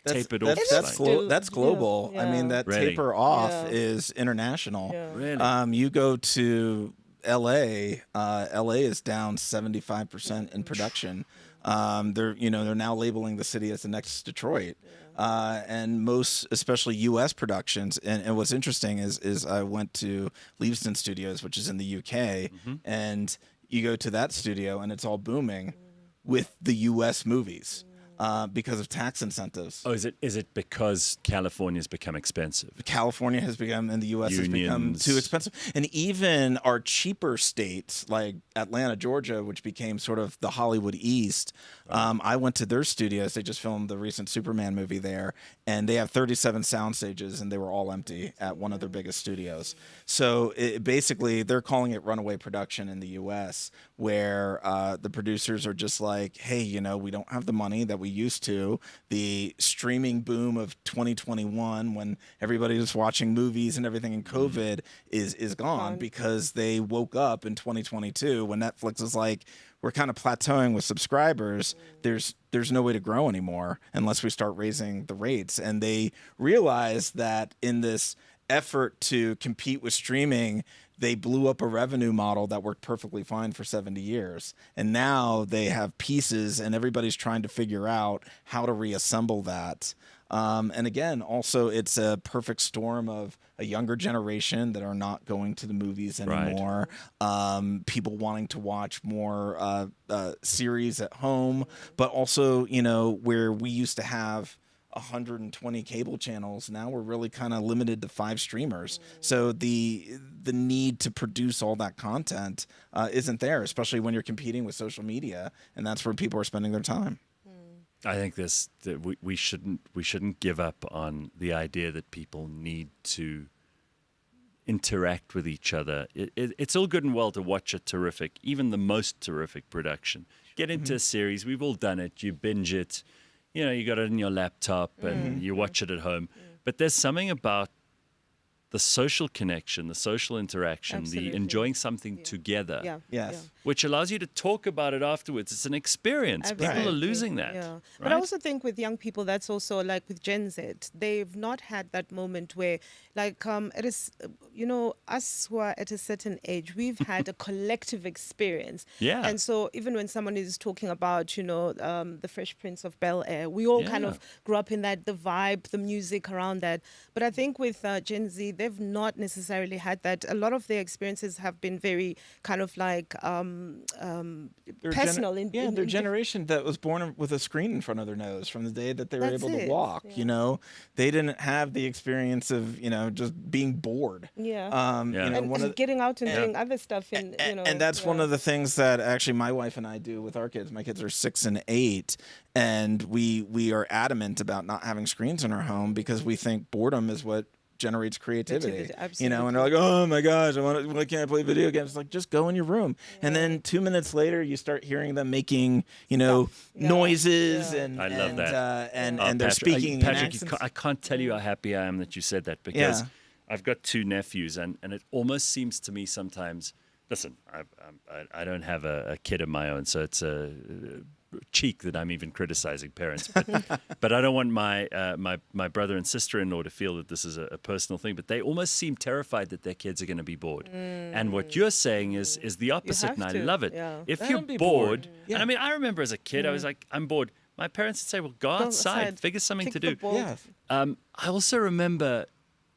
tapered off? That's global. Yeah. I mean, that Really? taper off is international. Yeah. Really? You go to LA, LA is down 75% in production. They're now labeling the city as the next Detroit. And most, especially U.S. productions. And what's interesting is I went to Leavesden Studios, which is in the UK, and you go to that studio and it's all booming with the U.S. movies. Because of tax incentives. Oh, is it because California's become expensive? California has become, and the U.S. has become Unions. too expensive. And even our cheaper states, like Atlanta, Georgia, which became sort of the Hollywood East, I went to their studios. They just filmed the recent Superman movie there, and they have 37 sound stages, and they were all empty at one of their biggest studios. So basically, they're calling it runaway production in the U.S., where the producers are just like, hey, we don't have the money that we used to. The streaming boom of 2021, when everybody was watching movies and everything in COVID, is gone because they woke up in 2022 when Netflix is like, we're kind of plateauing with subscribers. There's no way to grow anymore unless we start raising the rates. And they realized that in this effort to compete with streaming, they blew up a revenue model that worked perfectly fine for 70 years. And now they have pieces, and everybody's trying to figure out how to reassemble that. And again, also, it's a perfect storm of a younger generation that are not going to the movies anymore. Right. People wanting to watch more series at home, but also, where we used to have 120 cable channels, now we're really kind of limited to 5 streamers. So the need to produce all that content isn't there, especially when you're competing with social media, and that's where people are spending their time. I think we shouldn't give up on the idea that people need to interact with each other. It's all good and well to watch a terrific, even the most terrific production. Get into a series. We've all done it. You binge it. You got it in your laptop and you watch it at home. But there's something about the social connection, the social interaction, the enjoying something together, which allows you to talk about it afterwards. It's an experience. Absolutely. People are losing that. Yeah. Right? But I also think with young people, that's also like with Gen Z, they've not had that moment where, like, it is, us who are at a certain age, we've had a collective experience. Yeah. And so even when someone is talking about, the Fresh Prince of Bel-Air, we all kind of grew up in that, the vibe, the music around that. But I think with Gen Z, they've not necessarily had that. A lot of their experiences have been very kind of like personal. Their generation that was born with a screen in front of their nose from the day that they were That's able to it, walk. You know, they didn't have the experience of just being bored. Yeah. You know, And getting out and doing other stuff. And that's one of the things that actually my wife and I do with our kids. My kids are 6 and 8, and we are adamant about not having screens in our home because we think boredom is what generates creativity. You know, and they're like, oh my gosh, why can't I play video games? It's like, just go in your room. And then 2 minutes later, you start hearing them making, noises and I love that. And they're speaking. Patrick, I can't tell you how happy I am that you said that because I've got 2 nephews, and it almost seems to me sometimes. Listen, I don't have a kid of my own, so it's a cheek that I'm even criticizing parents. But I don't want my brother and sister-in-law to feel that this is a personal thing. But they almost seem terrified that their kids are going to be bored. And what you're saying is the opposite, and I love it. Yeah. If Let you're them be bored, bored. and I mean, I remember as a kid, I was like, I'm bored. My parents would say, well, go outside, figure something to do. I also remember,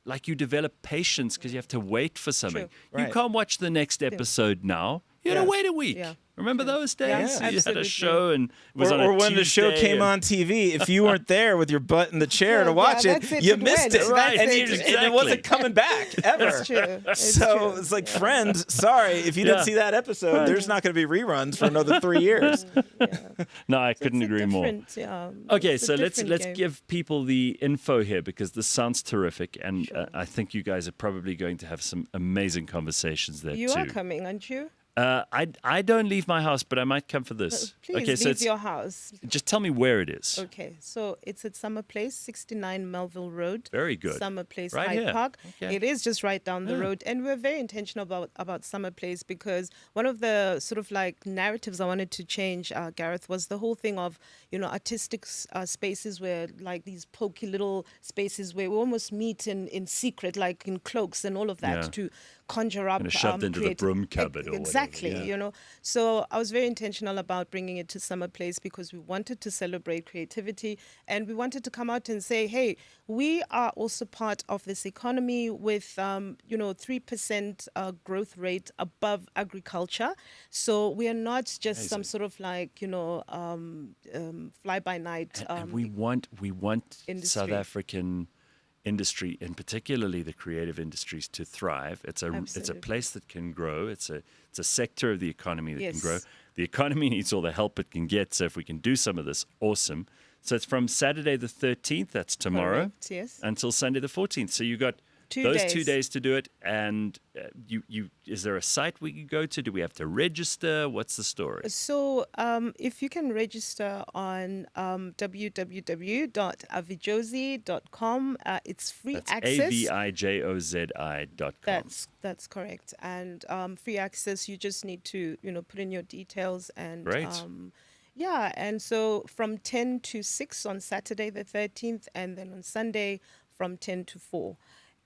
like, you develop patience because you have to wait for something. True. You can't watch the next episode now. You had to wait a week. Yeah. Remember those days? Yeah, You had a absolutely. show and it was on a or when the show Tuesday came and- on TV, if you weren't there with your butt in the chair to Yeah, watch that's it, it, you it missed went. it. Right, and, exactly. and it wasn't coming back ever. It's true. It's So true. it's like Friends. Sorry, if you didn't see that episode, there's not going to be reruns for another 3 years. No, I couldn't agree more. Okay, It's a so let's different game. give people the info here because this sounds terrific, and I think you guys are probably going to have some amazing conversations there You too. are coming, aren't you? I don't leave my house, but I might come for this. Please okay, so leave your house. just tell me where it is. Okay, so it's at Summer Place, 69 Melville Road. Very good. Summer Place, Right Hyde here. Park. Okay. It is just right down the Yeah. road. And we're very intentional about Summer Place because one of the sort of like narratives I wanted to change, Gareth, was the whole thing of, artistic spaces where like these pokey little spaces where we almost meet in secret, like in cloaks and all of that Yeah. to conjure up. Kind of shoved into the creative- broom cupboard or Exactly, whatever, yeah. So I was very intentional about bringing it to Summer Place because we wanted to celebrate creativity and we wanted to come out and say, hey, we are also part of this economy with, 3% growth rate above agriculture. So we are not just some sort of like, fly-by-night. And we want South industry. African industry, and particularly the creative industries, to thrive. It's a Absolutely. place that can grow. It's a sector of the economy that can grow. Yes. The economy needs all the help it can get. So if we can do some of this, awesome. So it's from Saturday the 13th, that's tomorrow, Correct, yes. until Sunday the 14th. So you got 2 those days. 2 days to do it. And is there a site we can go to? Do we have to register? What's the story? So if you can register on www.avijozi.com, it's free That's access. AVIJOZI.com. That's correct. And free access, you just need to, put in your details and Great. yeah, and so from 10 to 6 on Saturday the 13th and then on Sunday from 10 to 4.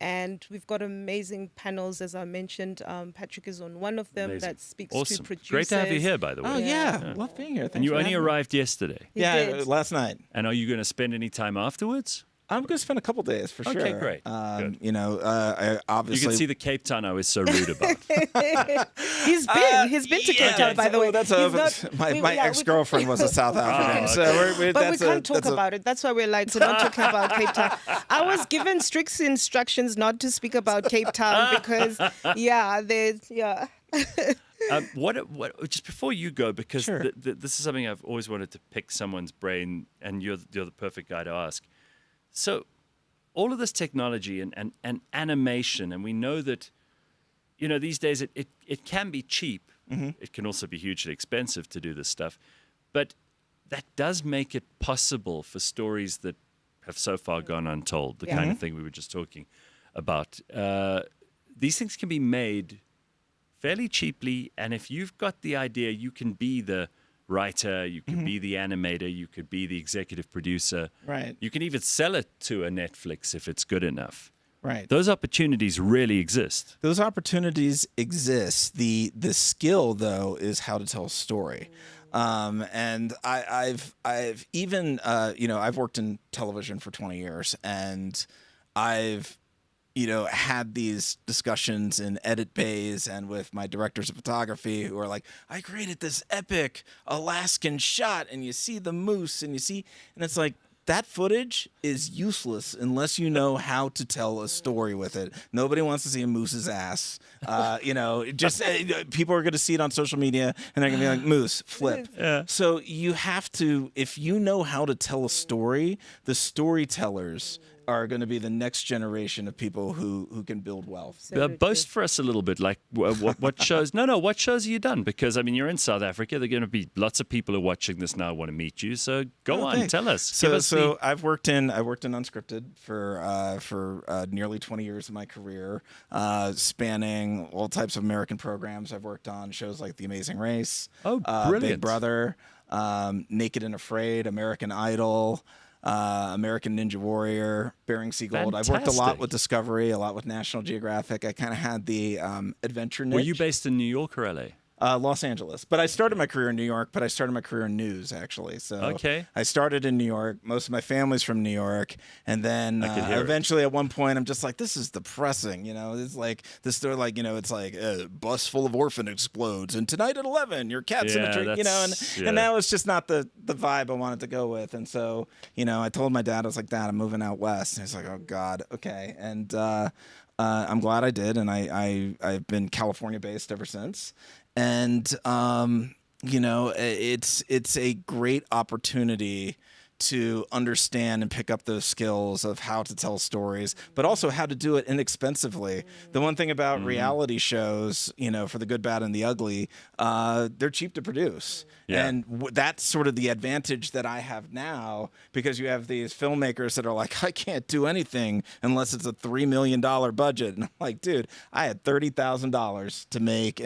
And we've got amazing panels, as I mentioned. Patrick is on one of them Amazing. that speaks Awesome. to producers. Great to have you here, by the way. Oh, yeah. Love being here. Thanks And you for only having me. arrived yesterday. Last night. And are you going to spend any time afterwards? I'm going to spend a couple days for sure. Okay, great. I You obviously. can see the Cape Town I was so rude about. He's been to Cape Town, by the way. That's He's not- my ex-girlfriend was a South African, Oh, so But we can't talk about it. That's why we're like, we're not talking about Cape Town. I was given strict instructions not to speak about Cape Town because, What? Just before you go, because Sure. this is something I've always wanted to pick someone's brain, and you're the perfect guy to ask. So, all of this technology and animation, and we know that, these days it can be cheap. Mm-hmm. It can also be hugely expensive to do this stuff, but that does make it possible for stories that have so far gone untold. The kind of thing we were just talking about. These things can be made fairly cheaply, and if you've got the idea, you can be the writer, you can be the animator, you could be the executive producer. Right. You can even sell it to a Netflix if it's good enough. Right. Those opportunities really exist. Those opportunities exist. The skill, though, is how to tell a story. And I've even I've worked in television for 20 years, and I've had these discussions in edit bays and with my directors of photography who are like, I created this epic Alaskan shot, and you see the moose and it's like, that footage is useless unless you know how to tell a story with it. Nobody wants to see a moose's ass. People are going to see it on social media and they're going to be like, moose, flip. Yeah. So you have to, if you know how to tell a story, the storytellers are going to be the next generation of people who can build wealth. Boast for us a little bit, like what shows? What shows have you done? Because I mean, you're in South Africa. There are going to be lots of people who are watching this now want to meet you. So go on, tell us. So I worked in unscripted for nearly 20 years of my career, spanning all types of American programs. I've worked on shows like The Amazing Race, brilliant. Big Brother, Naked and Afraid, American Idol. American Ninja Warrior, Bering Sea Gold. I've worked a lot with Discovery, a lot with National Geographic. I kind of had the adventure niche. Were you based in New York or LA? Los Angeles. But I started my career in New York, but I started my career in news, actually. So I started in New York. Most of my family's from New York. And then eventually at one point, I'm just like, this is depressing. It's like this story, it's like a bus full of orphan explodes. And tonight at 11, your cat's in a tree, and that was just not the vibe I wanted to go with. And so, I told my dad, I was like, Dad, I'm moving out west. And he's like, oh, God, okay. And I'm glad I did. And I've been California based ever since. And it's a great opportunity to understand and pick up those skills of how to tell stories, but also how to do it inexpensively. The one thing about reality shows, for the good, bad, and the ugly, they're cheap to produce. Yeah. And that's sort of the advantage that I have now, because you have these filmmakers that are like, I can't do anything unless it's a $3 million budget. And I'm like, dude, I had $30,000 to make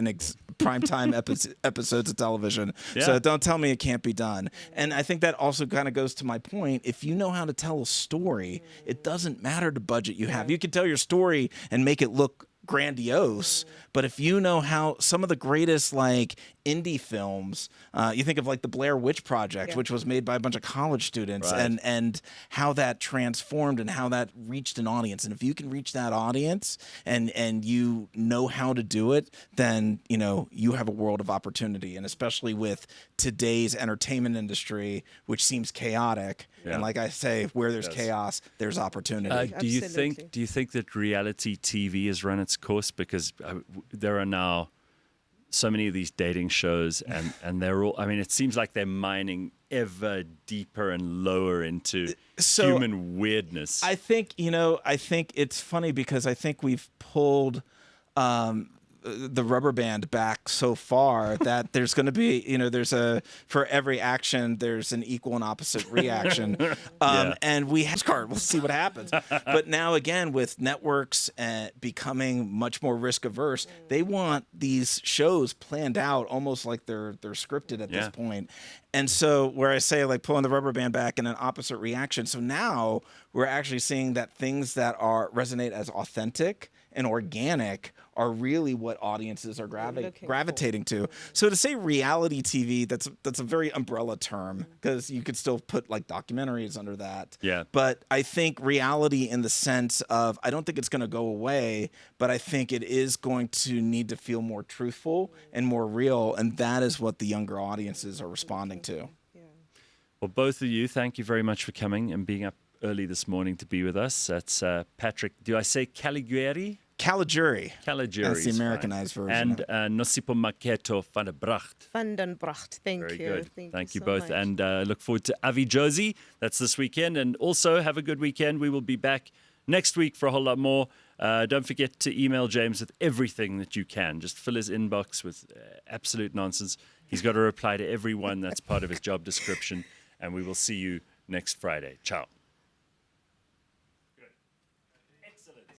primetime episodes of television. Yeah. So don't tell me it can't be done. And I think that also kind of goes to my point. If you know how to tell a story, it doesn't matter the budget you have. You can tell your story and make it look grandiose, but if you know how some of the greatest indie films, you think of the Blair Witch Project, which was made by a bunch of college students, and how that transformed and how that reached an audience. And if you can reach that audience and you know how to do it, then you have a world of opportunity. And especially with today's entertainment industry, which seems chaotic, and like I say, where there's chaos, there's opportunity. Do you think that reality TV has run its course? Because there are now so many of these dating shows, and they're all, it seems like they're mining ever deeper and lower into human weirdness. I think it's funny because I think we've pulled the rubber band back so far that there's going to be, for every action, there's an equal and opposite reaction. And we'll see what happens. But now again, with networks becoming much more risk averse, they want these shows planned out almost like they're scripted at this point. And so where I say pulling the rubber band back in an opposite reaction. So now we're actually seeing that things that resonate as authentic and organic are really what audiences are gravitating to. So to say reality TV, that's a very umbrella term, because you could still put documentaries under that. Yeah. But I think reality in the sense of, I don't think it's going to go away, but I think it is going to need to feel more truthful and more real, and that is what the younger audiences are responding to. Well, both of you, thank you very much for coming and being up early this morning to be with us. That's Patrick, do I say Caliguri? Caliguri. That's the Americanized version. And Nosipho Maketo-van Bragt. Thank Very you. good. Thank you so both. much. And look forward to AVIJOZI. That's this weekend. And also have a good weekend. We will be back next week for a whole lot more. Don't forget to email James with everything that you can. Just fill his inbox with absolute nonsense. He's got to reply to everyone. That's part of his job description. And we will see you next Friday. Ciao.